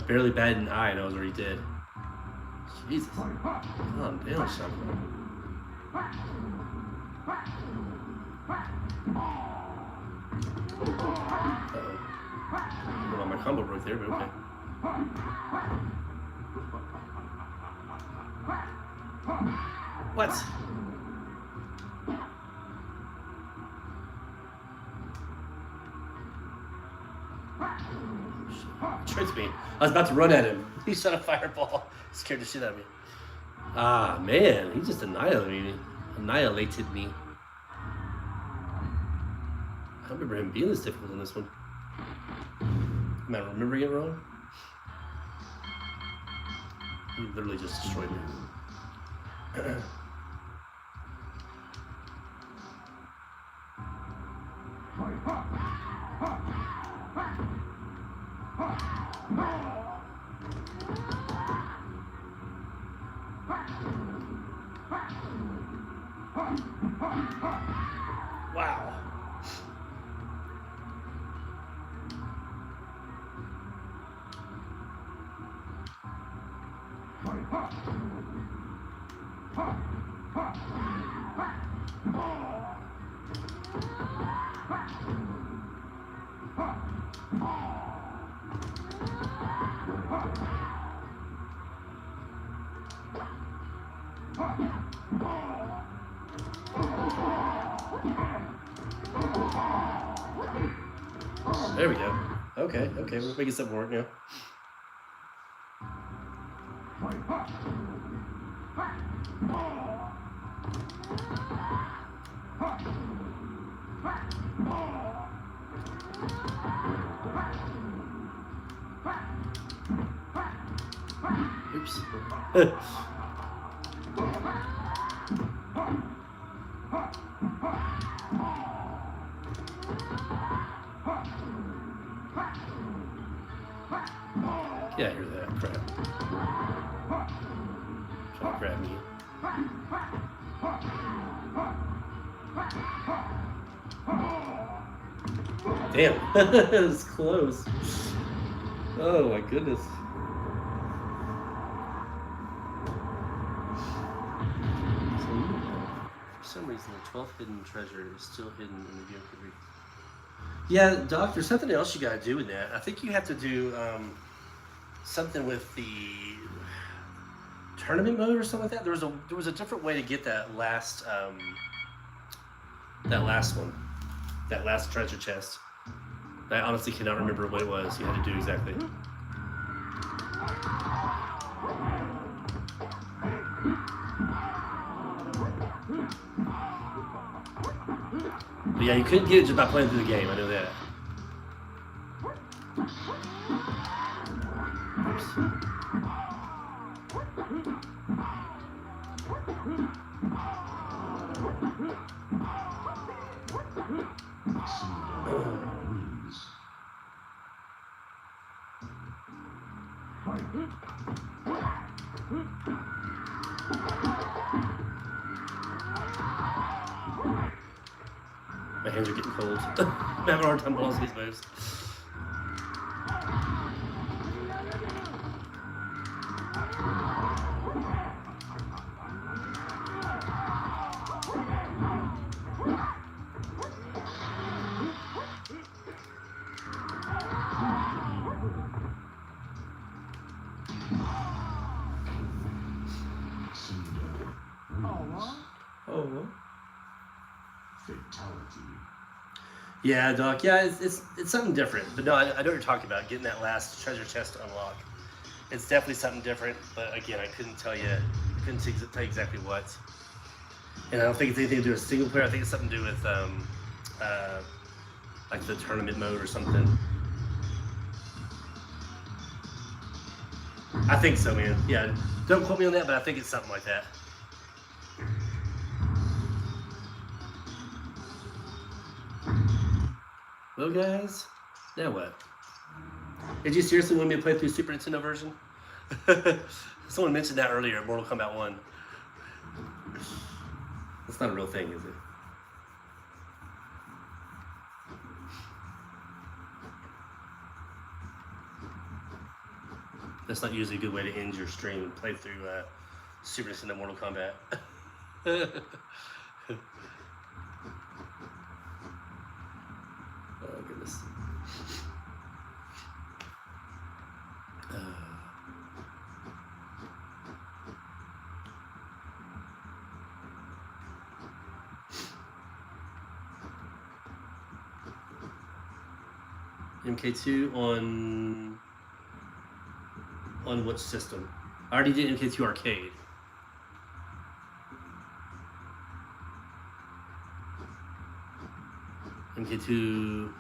barely batted an eye and I was already dead. Jesus. Calm down, son. Uh-oh. Well, my combo broke there, but okay. What? Tricked me. I was about to run at him. He shot a fireball. Scared the shit out of me. Ah, man. He just annihilated me. I don't remember him being this difficult in this one. Am I remembering it wrong? He literally just destroyed me. Wow. There we go. Okay, we're making something work now. Oops. Yeah, I hear that crap. Trying to grab me. Damn, that was close. Oh my goodness. For some reason, the 12th hidden treasure is still hidden in the game. Yeah, Doc, there's something else you gotta do with that. I think you have to do something with the tournament mode or something like that. There was a different way to get that last one, that last treasure chest. I honestly cannot remember what it was you had to do exactly. But yeah, you couldn't get it just by playing through the game. I know that. My hands are getting cold. I'm having a hard time balancing these moves. Oh. Fatality. Yeah, Doc. Yeah, it's something different. But no, I know what you're talking about. Getting that last treasure chest to unlock. It's definitely something different. But again, I couldn't tell you. I couldn't tell you exactly what. And I don't think it's anything to do with single player. I think it's something to do with like the tournament mode or something. I think so, man. Yeah, don't quote me on that, but I think it's something like that. Well, guys, now what? Did you seriously want me to play through Super Nintendo version? Someone mentioned that earlier, Mortal Kombat 1. That's not a real thing, is it? That's not usually a good way to end your stream and play through Super Nintendo Mortal Kombat. Oh, goodness. MK2 on which system? I already did MK2 Arcade. MK2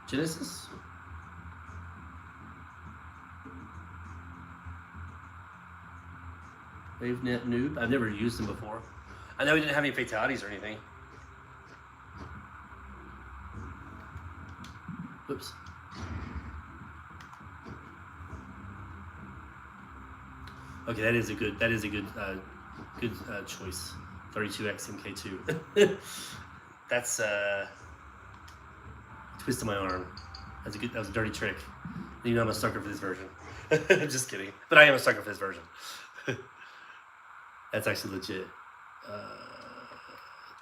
Genesis? WaveNet Noob? I've never used them before. I know we didn't have any fatalities or anything. Whoops. Okay, that is a good choice. 32X MK2. That's twist of my arm. That was a dirty trick. You know I'm a sucker for this version. Just kidding. But I am a sucker for this version. That's actually legit.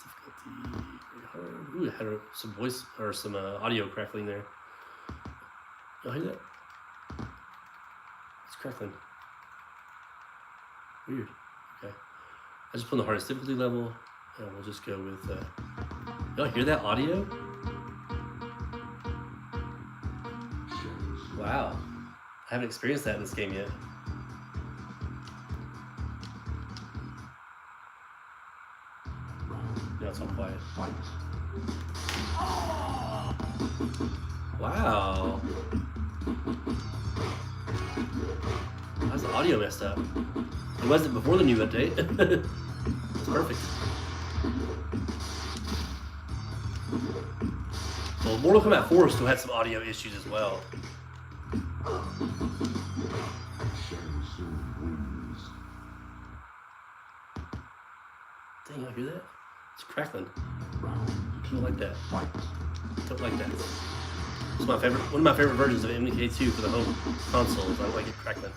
Difficulty very hard. Ooh, I had some voice or some audio crackling there. Y'all hear that? It's crackling. Weird. Okay. I just put on the hardest difficulty level, and we'll just go with. Y'all hear that audio? Wow. I haven't experienced that in this game yet. No, it's all quiet. Wow. How's the audio messed up? It wasn't before the new update. It's perfect. Well, Mortal Kombat 4 still had some audio issues as well. Dang, y'all hear that? It's crackling. I don't like that. Don't like that. It's my favorite. One of my favorite versions of MK2 for the home console. I don't like it crackling.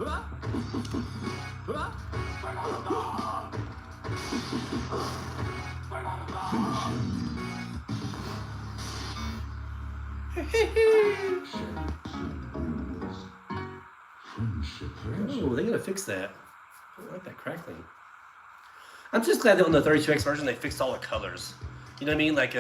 Oh, they gotta fix that. I don't like that crackling. I'm just glad that on the 32X version they fixed all the colors. You know what I mean? Like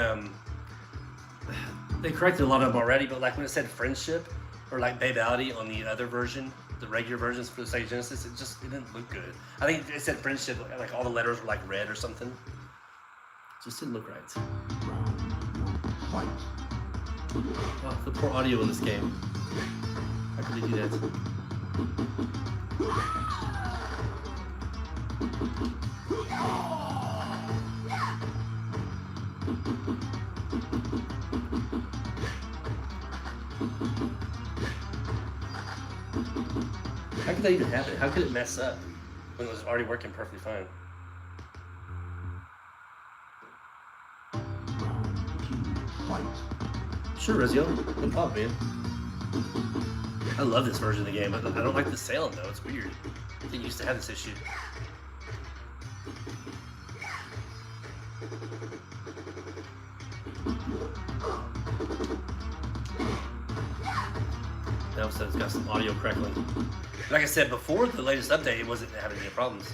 they corrected a lot of them already, but like when it said friendship or like babality on the other version, the regular versions for the Sega Genesis, it didn't look good. I think it said friendship, like all the letters were like red or something. It just didn't look right. Oh, the poor audio in this game. How could they do that? How could that even happen? How could it mess up when it was already working perfectly fine? Sure, Rezio. No problem, man. I love this version of the game. I don't like the sound, though. It's weird. I didn't used to have this issue. Now so it's got some audio crackling. Like I said before, the latest update, it wasn't having any problems.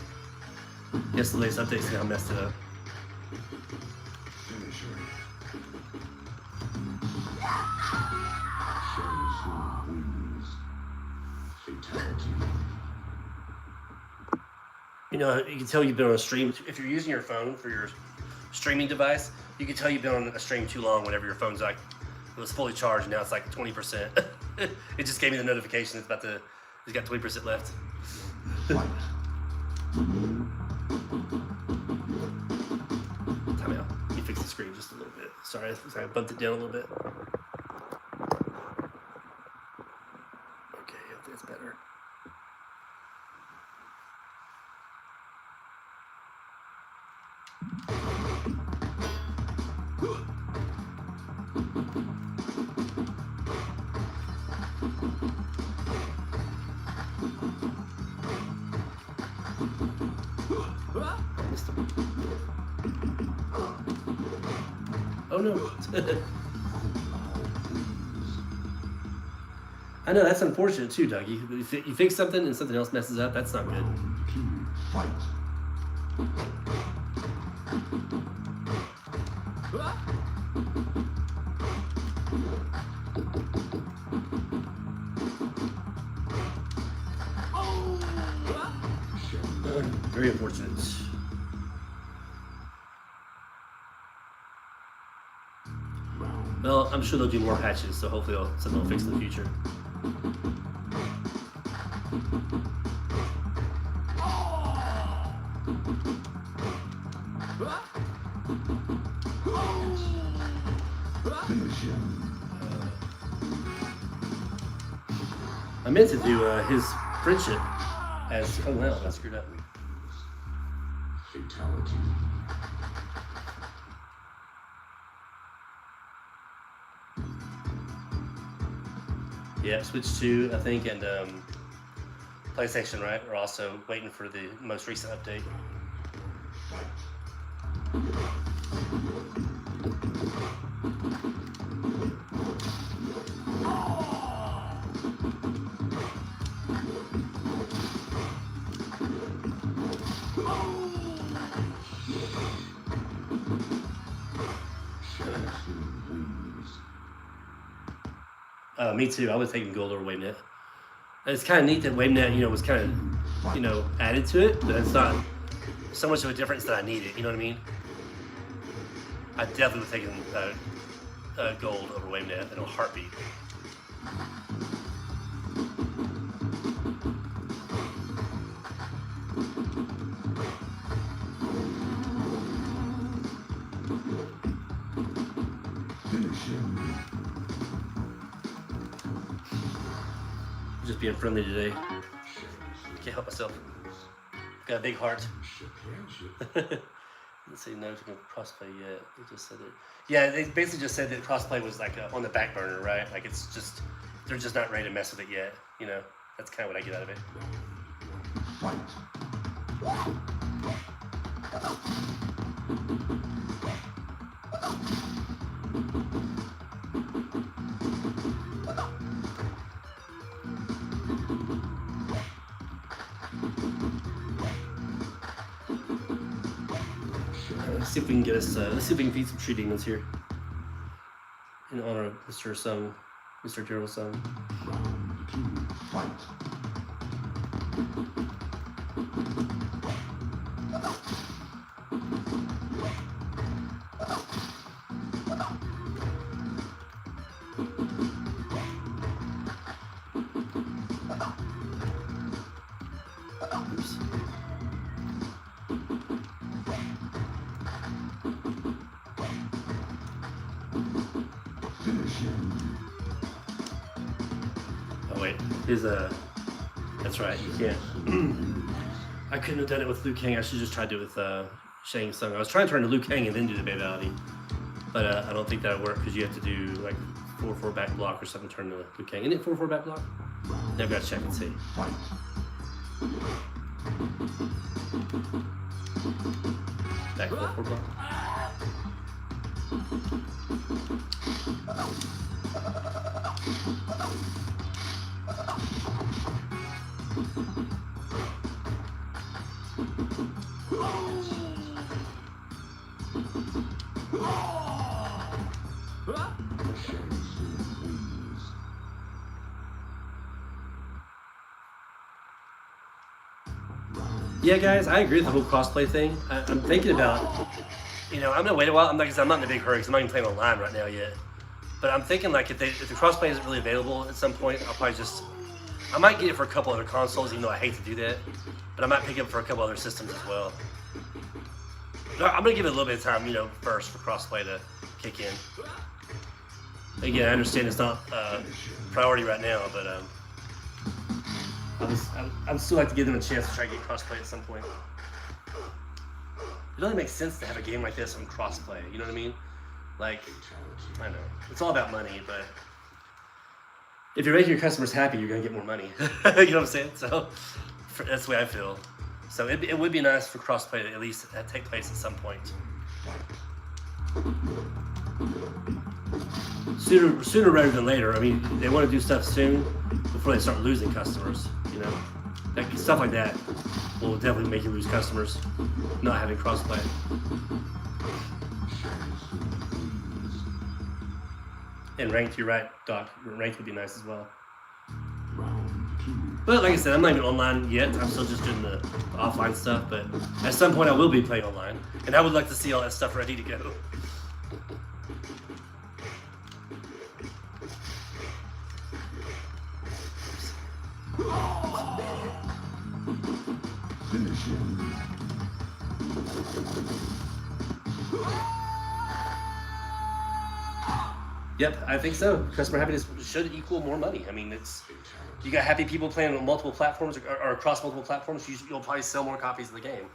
I guess the latest update's now messed it up. You know, you can tell you've been on a stream. If you're using your phone for your streaming device, you can tell you've been on a stream too long whenever your phone's like, it was fully charged, now it's like 20%. It just gave me the notification it's got 20% left. Time out. Let me fix the screen just a little bit. Sorry, I bumped it down a little bit. Okay, I think it's better. Oh no. I know, that's unfortunate too, Doug. You fix something and something else messes up, that's not good. Very unfortunate. Well, I'm sure they'll do more patches, so hopefully something will fix in the future. I meant to do his friendship as... Oh wow, I screwed up. Fatality. Yeah, Switch 2, I think, and PlayStation, right? We're also waiting for the most recent update. Me too. I was taking gold over WaveNet. And it's kind of neat that WaveNet, was kind of, added to it, but it's not so much of a difference that I need it. You know what I mean? I definitely would have taken gold over WaveNet in a heartbeat. Just being friendly today. Can't help myself. Got a big heart. Let's see, no crossplay yet. They just said that. Yeah, they basically just said that crossplay was like on the back burner, right? Like they're just not ready to mess with it yet, That's kind of what I get out of it. Let's see if we can get us. Let's see if we can feed some tree demons here in honor of Mr. Sung, Mr. Gerald Sung. Round 2, fight. Oops. Oh wait, his that's right, you can't. I couldn't have done it with Liu Kang. I should just try to do it with Shang Tsung. I was trying to turn to Liu Kang and then do the Babality, but I don't think that'll work because you have to do like 4/4 back block or something. Turn to Liu Kang. Isn't it 4/4 back block? Never got to check and see. Back 4/4 block. Yeah, guys, I agree with the whole crossplay thing. I'm thinking about, I'm gonna wait a while. I'm not in a big hurry because I'm not even playing online right now yet. But I'm thinking like if the crossplay isn't really available at some point, I might get it for a couple other consoles, even though I hate to do that. But I might pick it up for a couple other systems as well. I'm gonna give it a little bit of time, first for crossplay to kick in. Again, I understand it's not priority right now, but I'd still like to give them a chance to try to get crossplay at some point. It only makes sense to have a game like this on crossplay. You know what I mean? Like, I know it's all about money, but if you're making your customers happy, you're gonna get more money. You know what I'm saying? So that's the way I feel. So it would be nice for crossplay to at least take place at some point. Sooner rather than later. I mean, they want to do stuff soon before they start losing customers. Stuff like that will definitely make you lose customers. Not having crossplay. And ranked, you're right, Doc. Ranked would be nice as well. But like I said, I'm not even online yet. I'm still just doing the offline stuff. But at some point, I will be playing online, and I would like to see all that stuff ready to go. Finish him. Yep, I think so. Customer happiness should equal more money. I mean, you got happy people playing on multiple platforms or across multiple platforms, you'll probably sell more copies of the game.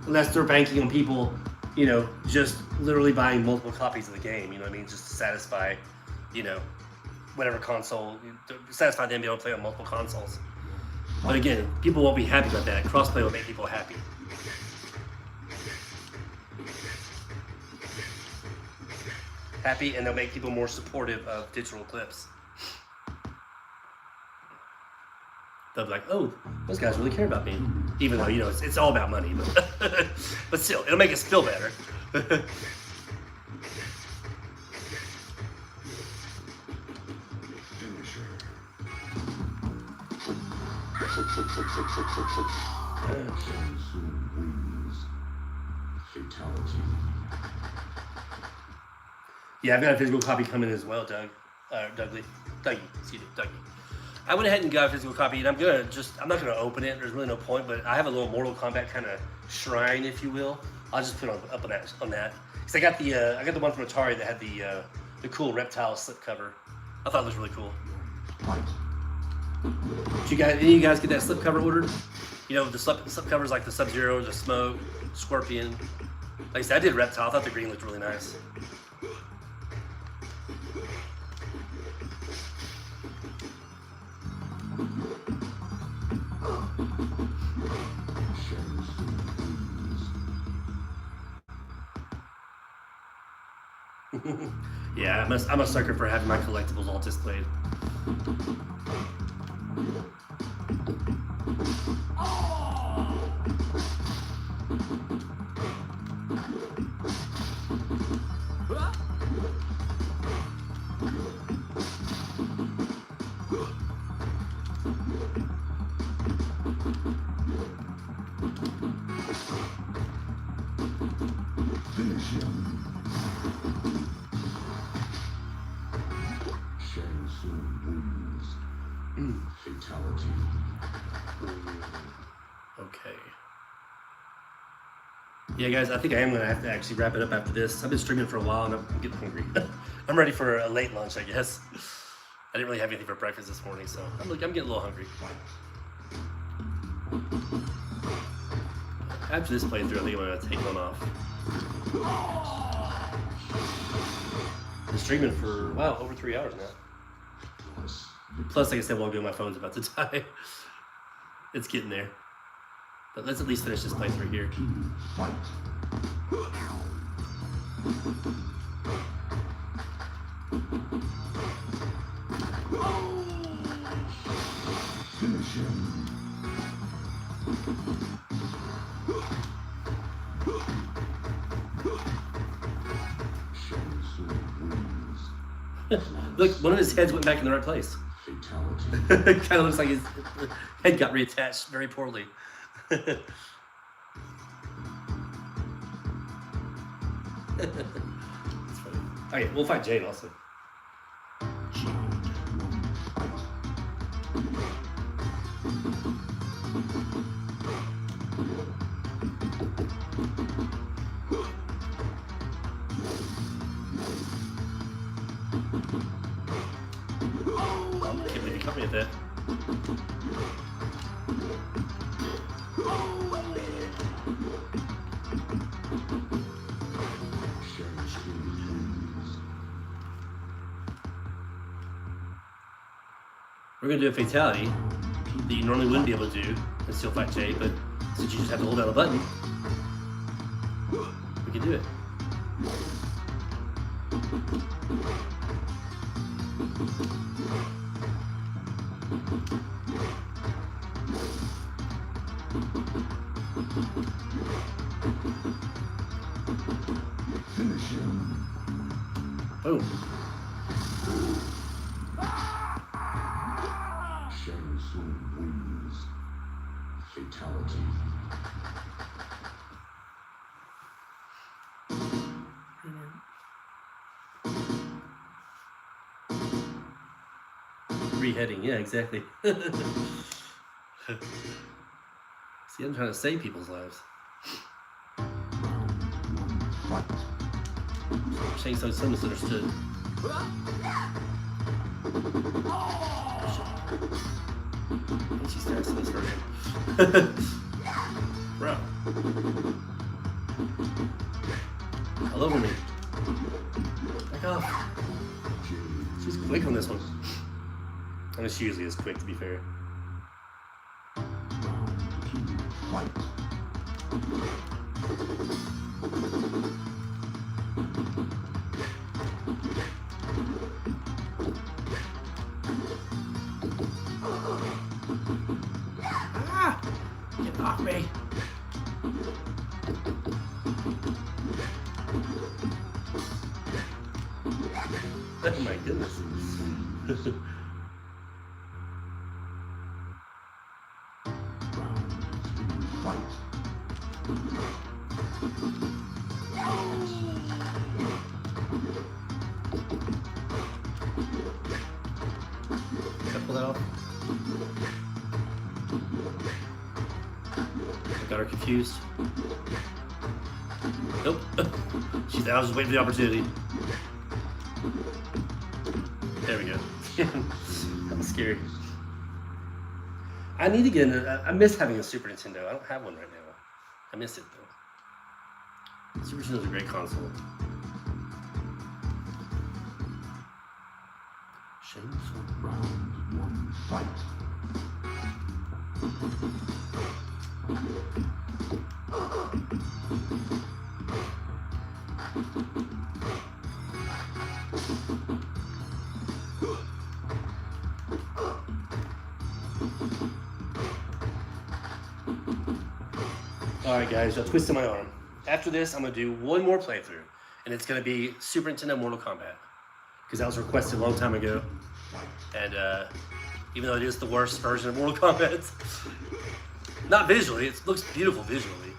Unless they're banking on people, just literally buying multiple copies of the game, you know what I mean? Just to satisfy, whatever console, satisfy them being able to play on multiple consoles. But again, people won't be happy about that. Crossplay will make people happy. And they'll make people more supportive of digital clips. They'll be like, oh, those guys really care about me. Even though, it's all about money. But, but still, it'll make us feel better. Fatality. Yeah, I've got a physical copy coming as well, Dougie. I went ahead and got a physical copy, and I'm not gonna open it. There's really no point, but I have a little Mortal Kombat kind of shrine, if you will. I'll just put it up on that. Cause I got the one from Atari that had the cool reptile slipcover. I thought it was really cool. Did any of you guys get that slipcover ordered? The slipcovers like the Sub-Zero, the Smoke, Scorpion. Like I said, I did reptile. I thought the green looked really nice. Yeah, I'm a sucker for having my collectibles all displayed. Finish him. Shang Tsung wins. Fatality. Okay. Yeah, guys, I think I am gonna have to actually wrap it up after this. I've been streaming for a while and I'm getting hungry. I'm ready for a late lunch, I guess. I didn't really have anything for breakfast this morning, so I'm getting a little hungry. After this playthrough, I think I'm gonna take one off. Been streaming for, wow, over 3 hours now. Plus, like I said, while ago, my phone's about to die. It's getting there. But let's at least finish this playthrough here. Finish him. Shang Tsung wins. Look, one of his heads went back in the right place. Fatality. It kind of looks like his head got reattached very poorly. That's funny. Okay, we'll fight Jade also. I can't believe you caught me at that. We're gonna do a fatality that you normally wouldn't be able to do and still fight Jade, but since you just have to hold down a button, we can do it. Finish him. Boom. Shang Tsung wins. Fatality. Reheading, yeah, exactly. See, I'm trying to save people's lives. Shang Tsung so misunderstood. She's staring so this version. Bro. All over me. Back off. She's quick on this one. I mean, she usually is quick, to be fair. Fight. Ah! Get off me! Oh my goodness. Can I pull that off? I got her confused. Nope. I was just waiting for the opportunity. There we go. That was scary. I need to get I miss having a Super Nintendo. I don't have one right now. I miss it though. Super Nintendo's a great console. Shang Tsung. Round one. Fight. Alright guys, I twisted my arm. After this, I'm going to do one more playthrough. And it's going to be Super Nintendo Mortal Kombat. Because that was requested a long time ago. And even though it is the worst version of Mortal Kombat, not visually, it looks beautiful visually.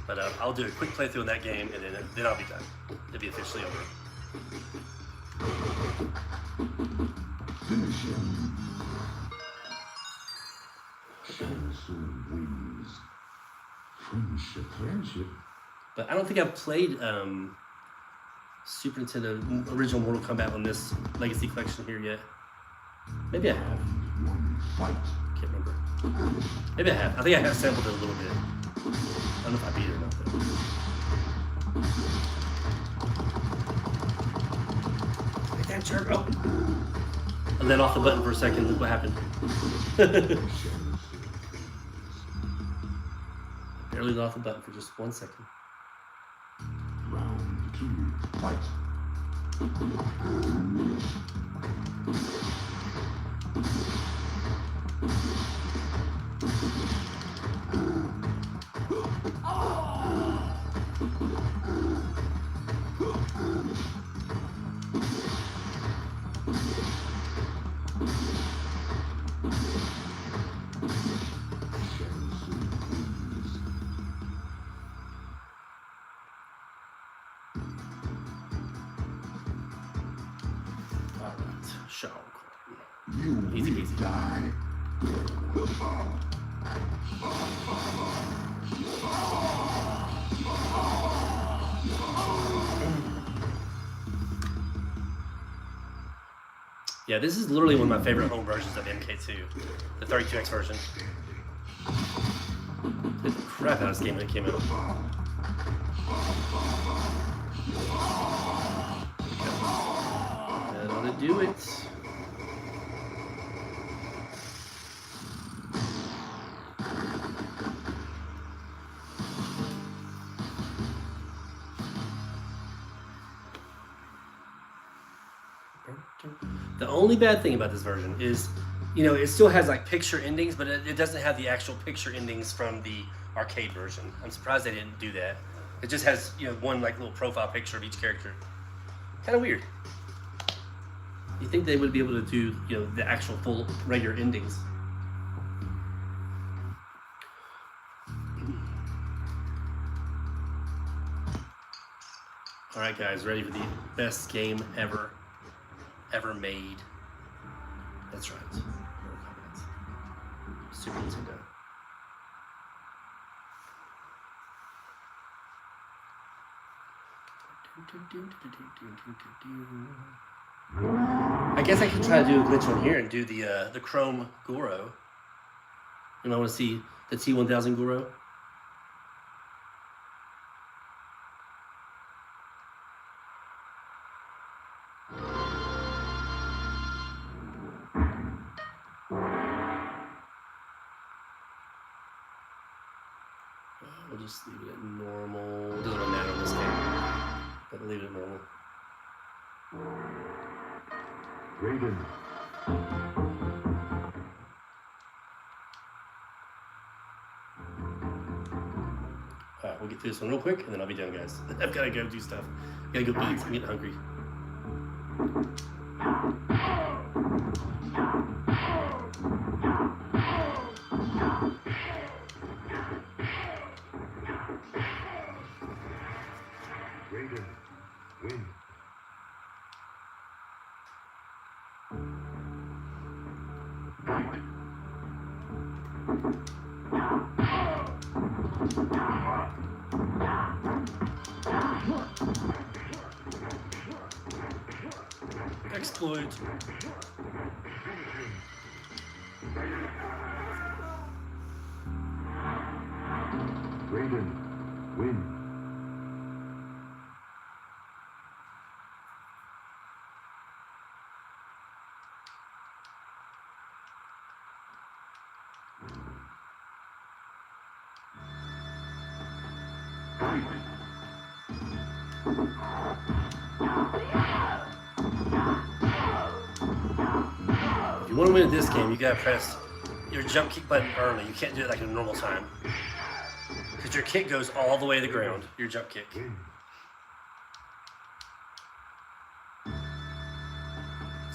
But I'll do a quick playthrough in that game, and then I'll be done. It'll be officially over. Finish him. Shang Tsung wins. Friendship. But I don't think I've played Super Nintendo original Mortal Kombat on this Legacy Collection here yet. Maybe I have. One fight. Can't remember. Maybe I have. I think I have sampled it a little bit. I don't know if I beat it or not though. Like that jerk. Oh. I let off the button for a second. Look what happened. Barely let off the button for just 1 second. Round 2. Fight. Shao Kahn. You Easy will peasy. die. Yeah, this is literally one of my favorite home versions of MK2, the 32X version. Played the crap out of this game when it came out. That ought to do it. The only bad thing about this version is, you know, it still has like picture endings, but it doesn't have the actual picture endings from the arcade version. I'm surprised they didn't do that. It just has, you know, one like little profile picture of each character. Kind of weird. You think they would be able to do, you know, the actual full regular endings? All right, guys, ready for the best game ever made? That's right. Mortal Kombat. Super Nintendo. I guess I could try to do a glitch on here and do the Chrome Goro. And I want to see the T1000 Goro. We'll just leave it at normal. It doesn't really matter in this game, but we'll leave it at normal. Raiden. Alright, we'll get through this one real quick, and then I'll be done, guys. I've got to go do stuff. Gotta go eat. I'm getting hungry. Raiden. Win. Fight. Exploit. Raiden. Win. Fight. If you want to win this game, you gotta press your jump kick button early. You can't do it like in a normal time. Because your kick goes all the way to the ground, your jump kick.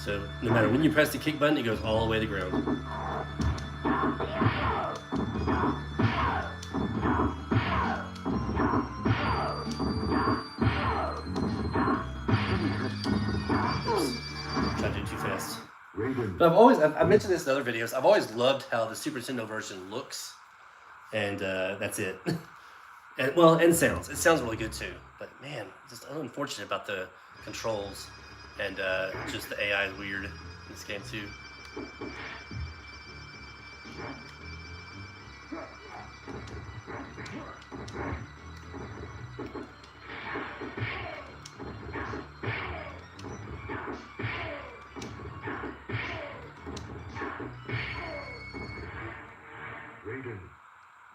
So no matter when you press the kick button, it goes all the way to the ground. Trying to do too fast. But I've mentioned this in other videos, I've always loved how the Super Nintendo version looks, and that's it. and sounds. It sounds really good too. But man, just unfortunate about the controls, and just the AI is weird in this game too.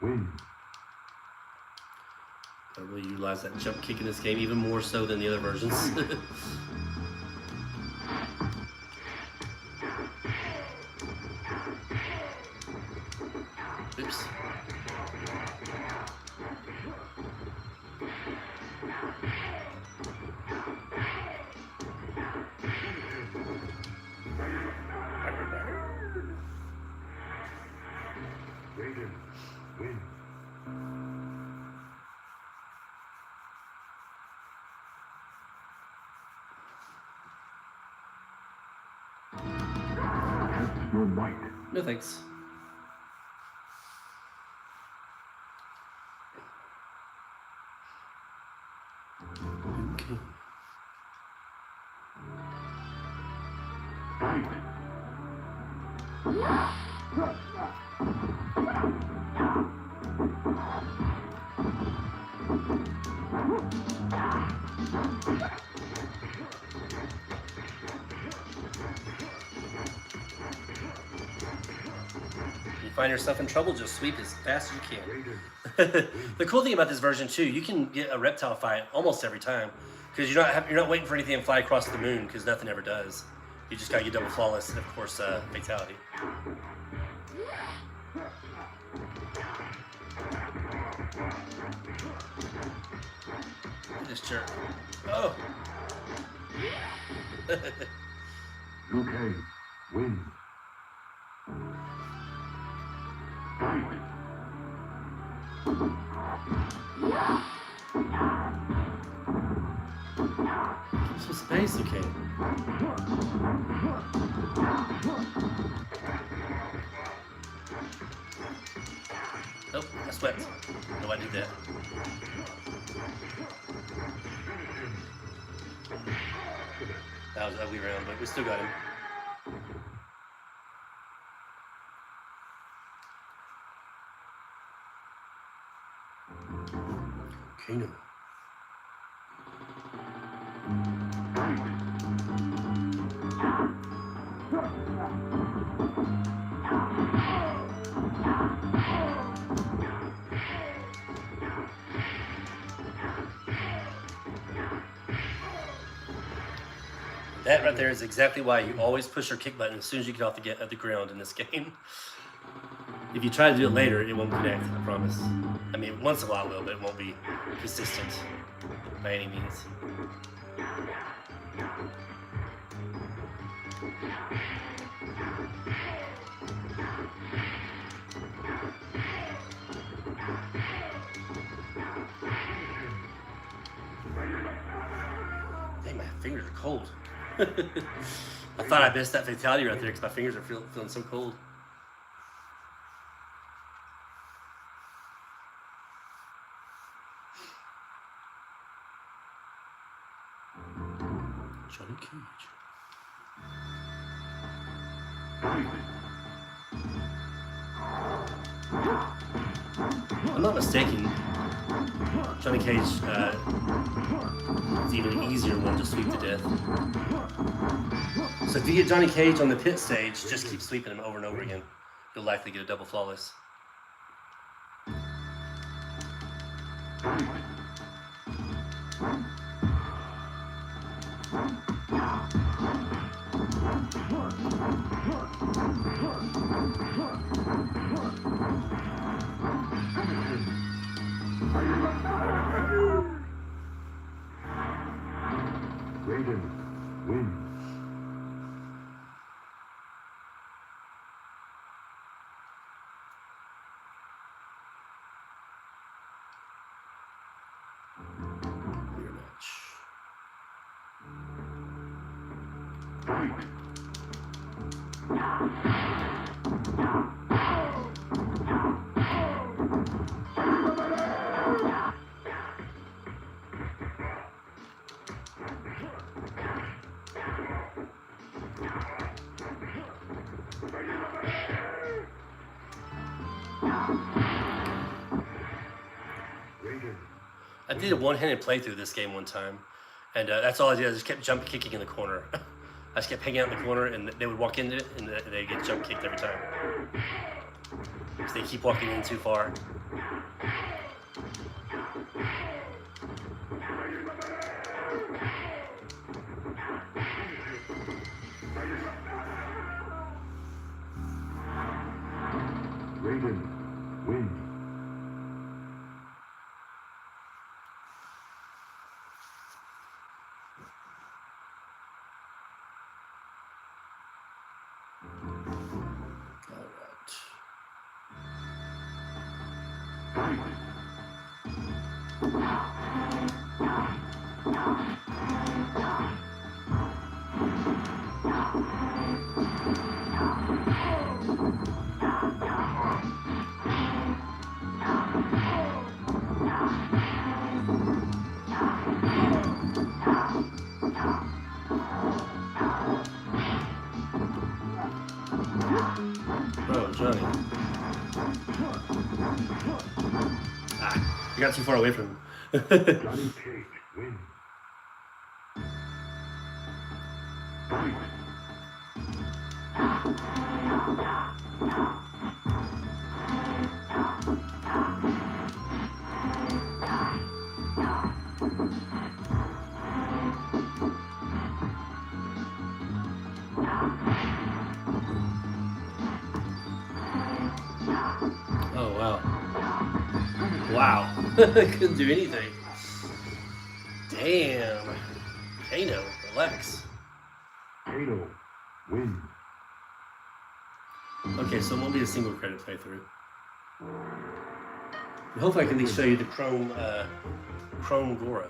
Win. I really utilize that jump kick in this game even more so than the other versions. Oops. Raiden, win. Test your might. No thanks. Okay. Fight. You find yourself in trouble, just sweep as fast as you can. The cool thing about this version too, you can get a reptile fight almost every time, because you're not waiting for anything to fly across the moon, because nothing ever does. You just gotta get double flawless and of course fatality. Look at this jerk. Oh. Okay, win. Fight. Some space, okay. Nope, I swept. No, I did that. That was an ugly round, but we still got him. Kano. That right there is exactly why you always push your kick button as soon as you get off the ground in this game. If you try to do it later, it won't connect, I promise. I mean, once in a while it will, but it won't be consistent by any means. Dang, my fingers are cold. I thought I missed that fatality right there because my fingers are feeling so cold. Johnny Cage. I'm not mistaken, Johnny Cage is even an easier one to sweep to death. So if you get Johnny Cage on the pit stage, just keep sweeping him over and over again. You'll likely get a double flawless. I did a one-handed playthrough this game one time, and that's all I did. I just kept jump kicking in the corner. I just kept hanging out in the corner, and they would walk into it, and they get jump kicked every time. Because they keep walking in too far. Raiden, win. Bro, Johnny. Ah, you got too far away from him. Johnny Cage, win. Oh, wow. Wow. Couldn't do anything. Damn. Kano, relax. Kano, win. Okay, so it won't be a single credit playthrough. Hopefully I can at least show you the Chrome Goro.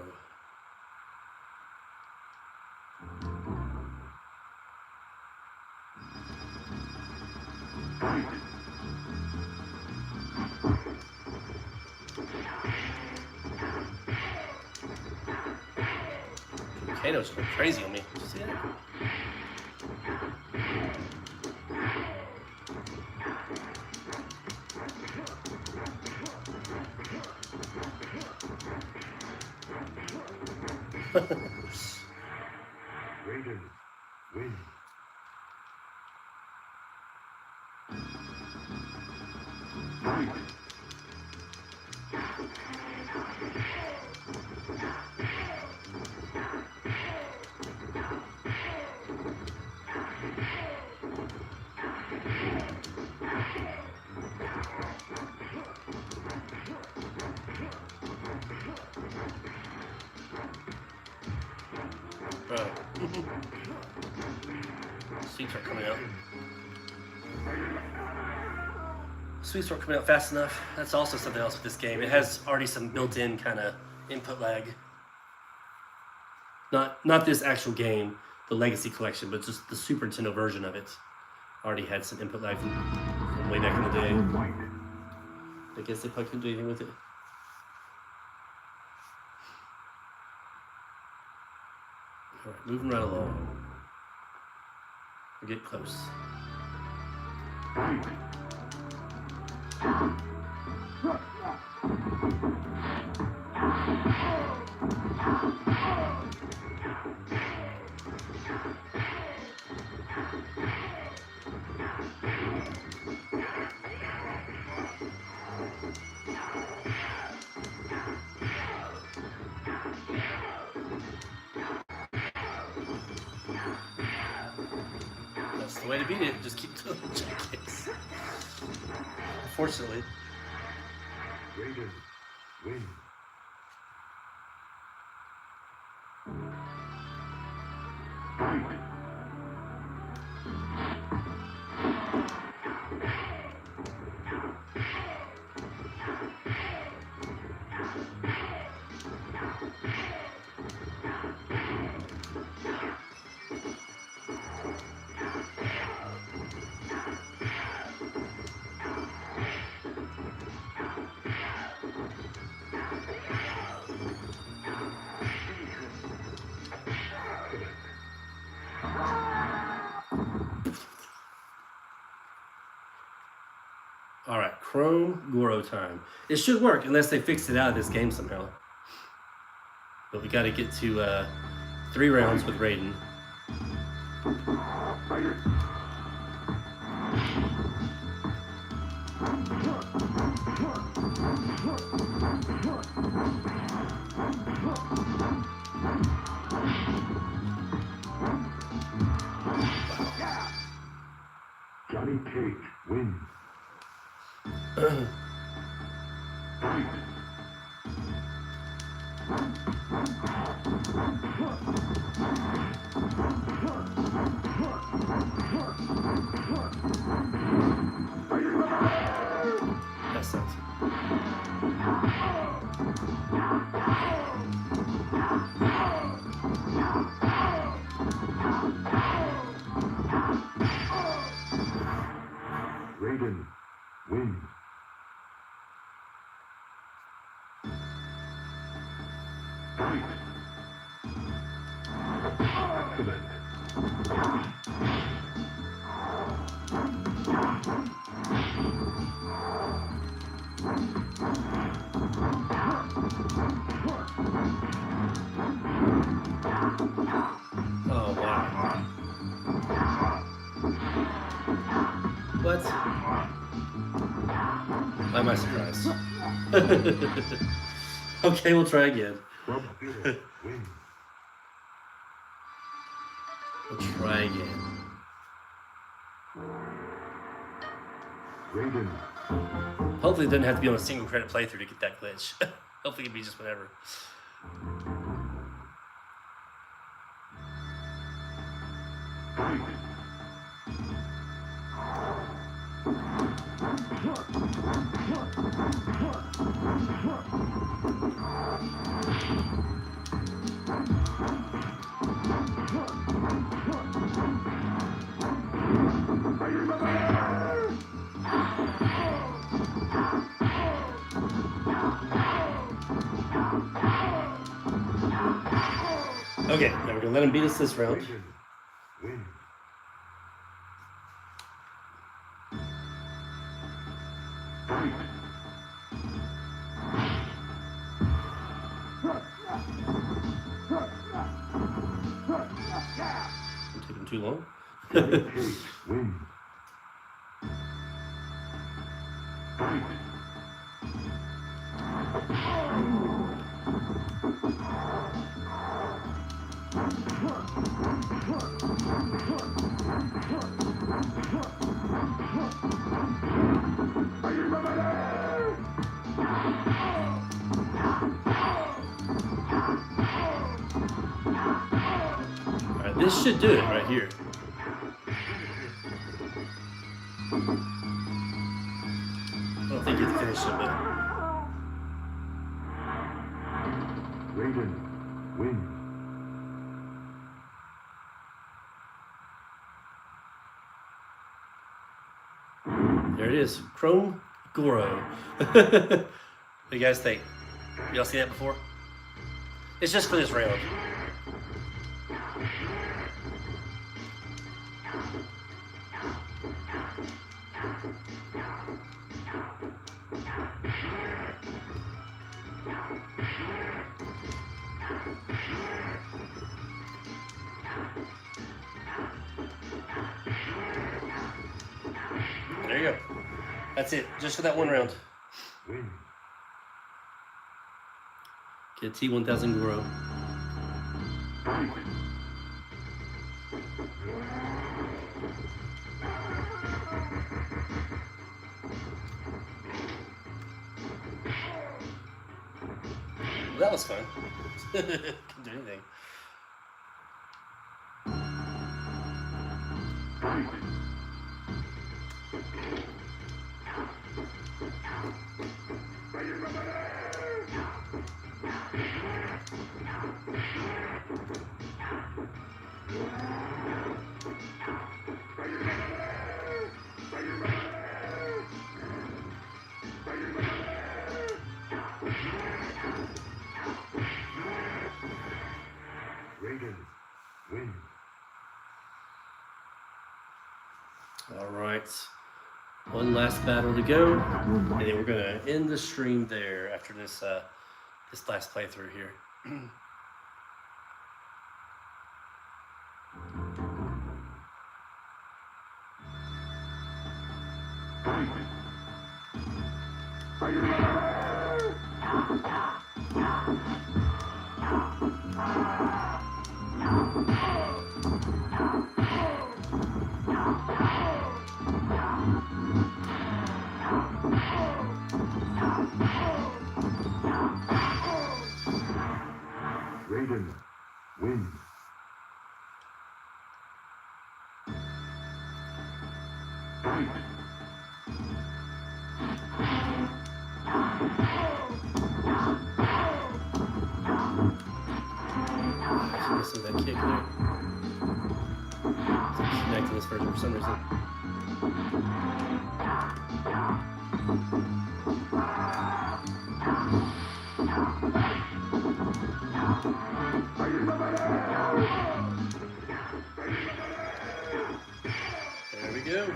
Kano's going crazy on me. Did you see that? Raiden, win. Bro. Sweets aren't coming out. Sweets aren't coming out fast enough. That's also something else with this game. It has already some built-in kind of input lag. Not this actual game, the Legacy Collection, but just the Super Nintendo version of it already had some input lag from way back in the day. I guess they probably couldn't do anything with it. Alright, moving right along. We're getting close. That's the way to beat it. Just keep doing the jump kicks. Unfortunately. Raiden, win. All right, Chrome Goro time. It should work unless they fixed it out of this game somehow. But we got to get to 3 rounds with Raiden. Johnny Cage wins. That sucks. Raiden wins. Excellent. Oh, wow. What? Why am I surprised? Okay, we'll try again. Sub-Zero wins. We'll try again. Raiden Hopefully it doesn't have to be on a single credit playthrough to get that glitch. Hopefully it can be just whatever. Okay, now we're gonna let him beat us this round. Raiden wins. I'm taking too long. Johnny Cage wins. Alright, this should do it right here. I don't think you have to finish it, but Raiden wins. there it is. Chrome Goro. What do you guys think? Y'all seen that before? It's just for this round. There you go. That's it. Just for that one round. Wins. Get T1000 Goro. Well, that was fun. Couldn't do anything. Raiden wins. All right. One last battle to go, and then we're gonna end the stream there after this this last playthrough here. Raiden, win. Fight. Missing that kick there. It's connecting this version for some reason. There we go.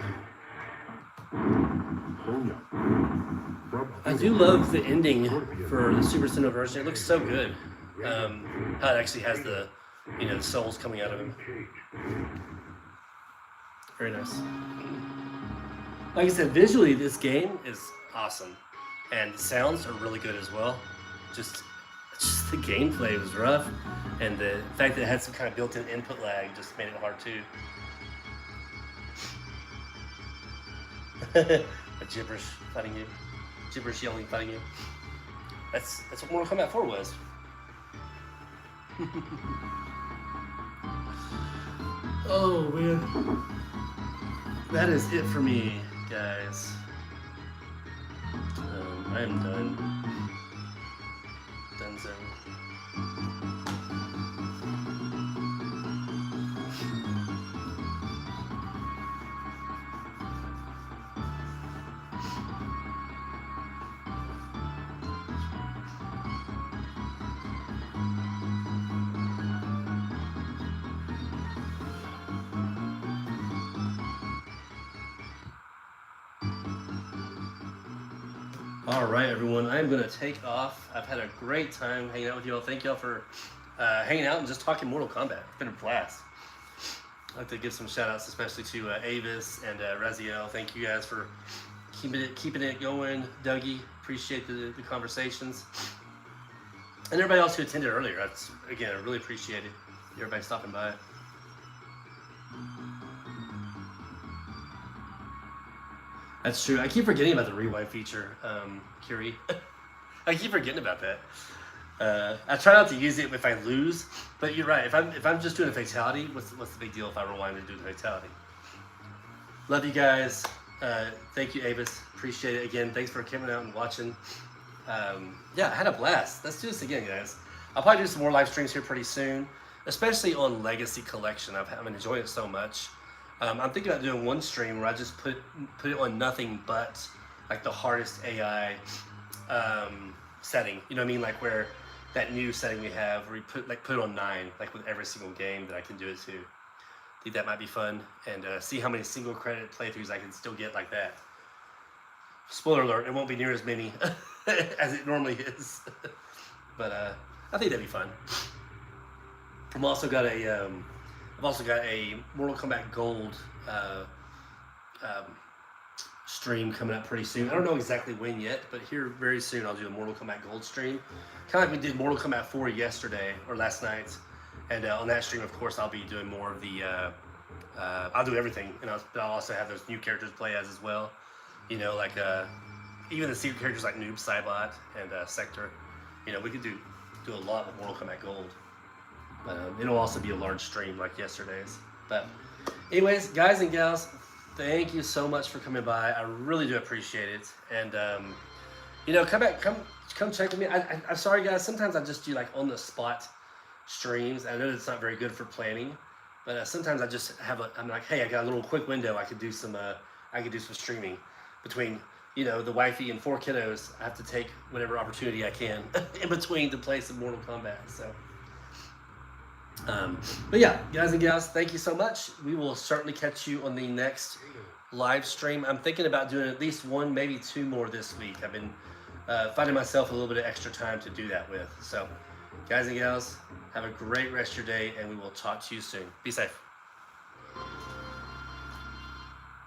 I do love the ending for the Super Nintendo version. It looks so good. How it actually has the, the souls coming out of him. Very nice. Like I said, visually this game is awesome, and the sounds are really good as well. Just the gameplay was rough, and the fact that it had some kind of built-in input lag just made it hard too. A gibberish fighting you, gibberish yelling fighting you. That's what Mortal Kombat 4 was. Oh man, that is it for me, guys. I am done. Donezo. All right, everyone, I'm going to take off. I've had a great time hanging out with you all. Thank you all for hanging out and just talking Mortal Kombat. It's been a blast. I'd like to give some shout outs, especially to Avis and Raziel. Thank you guys for keeping it going. Dougie, appreciate the conversations. And everybody else who attended earlier. That's, again, I really appreciate it. Everybody stopping by. That's true. I keep forgetting about the rewind feature, Curie. I keep forgetting about that. I try not to use it if I lose, but you're right. If I'm just doing a fatality, what's the big deal if I rewind and do the fatality? Love you guys. Thank you, Avis. Appreciate it again. Thanks for coming out and watching. Yeah, I had a blast. Let's do this again, guys. I'll probably do some more live streams here pretty soon, especially on Legacy Collection. I'm enjoying it so much. I'm thinking about doing one stream where I just put it on nothing but like the hardest AI setting. You know what I mean? Like where that new setting we have where we put it on 9, like with every single game that I can do it to. I think that might be fun, and see how many single credit playthroughs I can still get like that. Spoiler alert, it won't be near as many as it normally is. But I think that'd be fun. I've also got a Mortal Kombat Gold stream coming up pretty soon. I don't know exactly when yet, but here very soon I'll do a Mortal Kombat Gold stream. Kind of like we did Mortal Kombat 4 yesterday, or last night. And on that stream, of course, I'll be doing more of the, I'll do everything. And I'll also have those new characters to play as well. You know, like even the secret characters like Noob Saibot and Sector. You know, we could do a lot with Mortal Kombat Gold. It'll also be a large stream like yesterday's. But anyways, guys and gals, thank you so much for coming by. I really do appreciate it. And you know, come check with me. I'm sorry, guys. Sometimes I just do like on the spot streams. I know it's not very good for planning, but sometimes I just I'm like, hey, I got a little quick window. I could do some streaming between, you know, the wifey and 4 kiddos. I have to take whatever opportunity I can in between to play some Mortal Kombat. So. But yeah, guys and gals, thank you so much. We will certainly catch you on the next live stream. I'm thinking about doing at least one, maybe two more this week. I've been finding myself a little bit of extra time to do that with. So, guys and gals, have a great rest of your day, and we will talk to you soon. Be safe.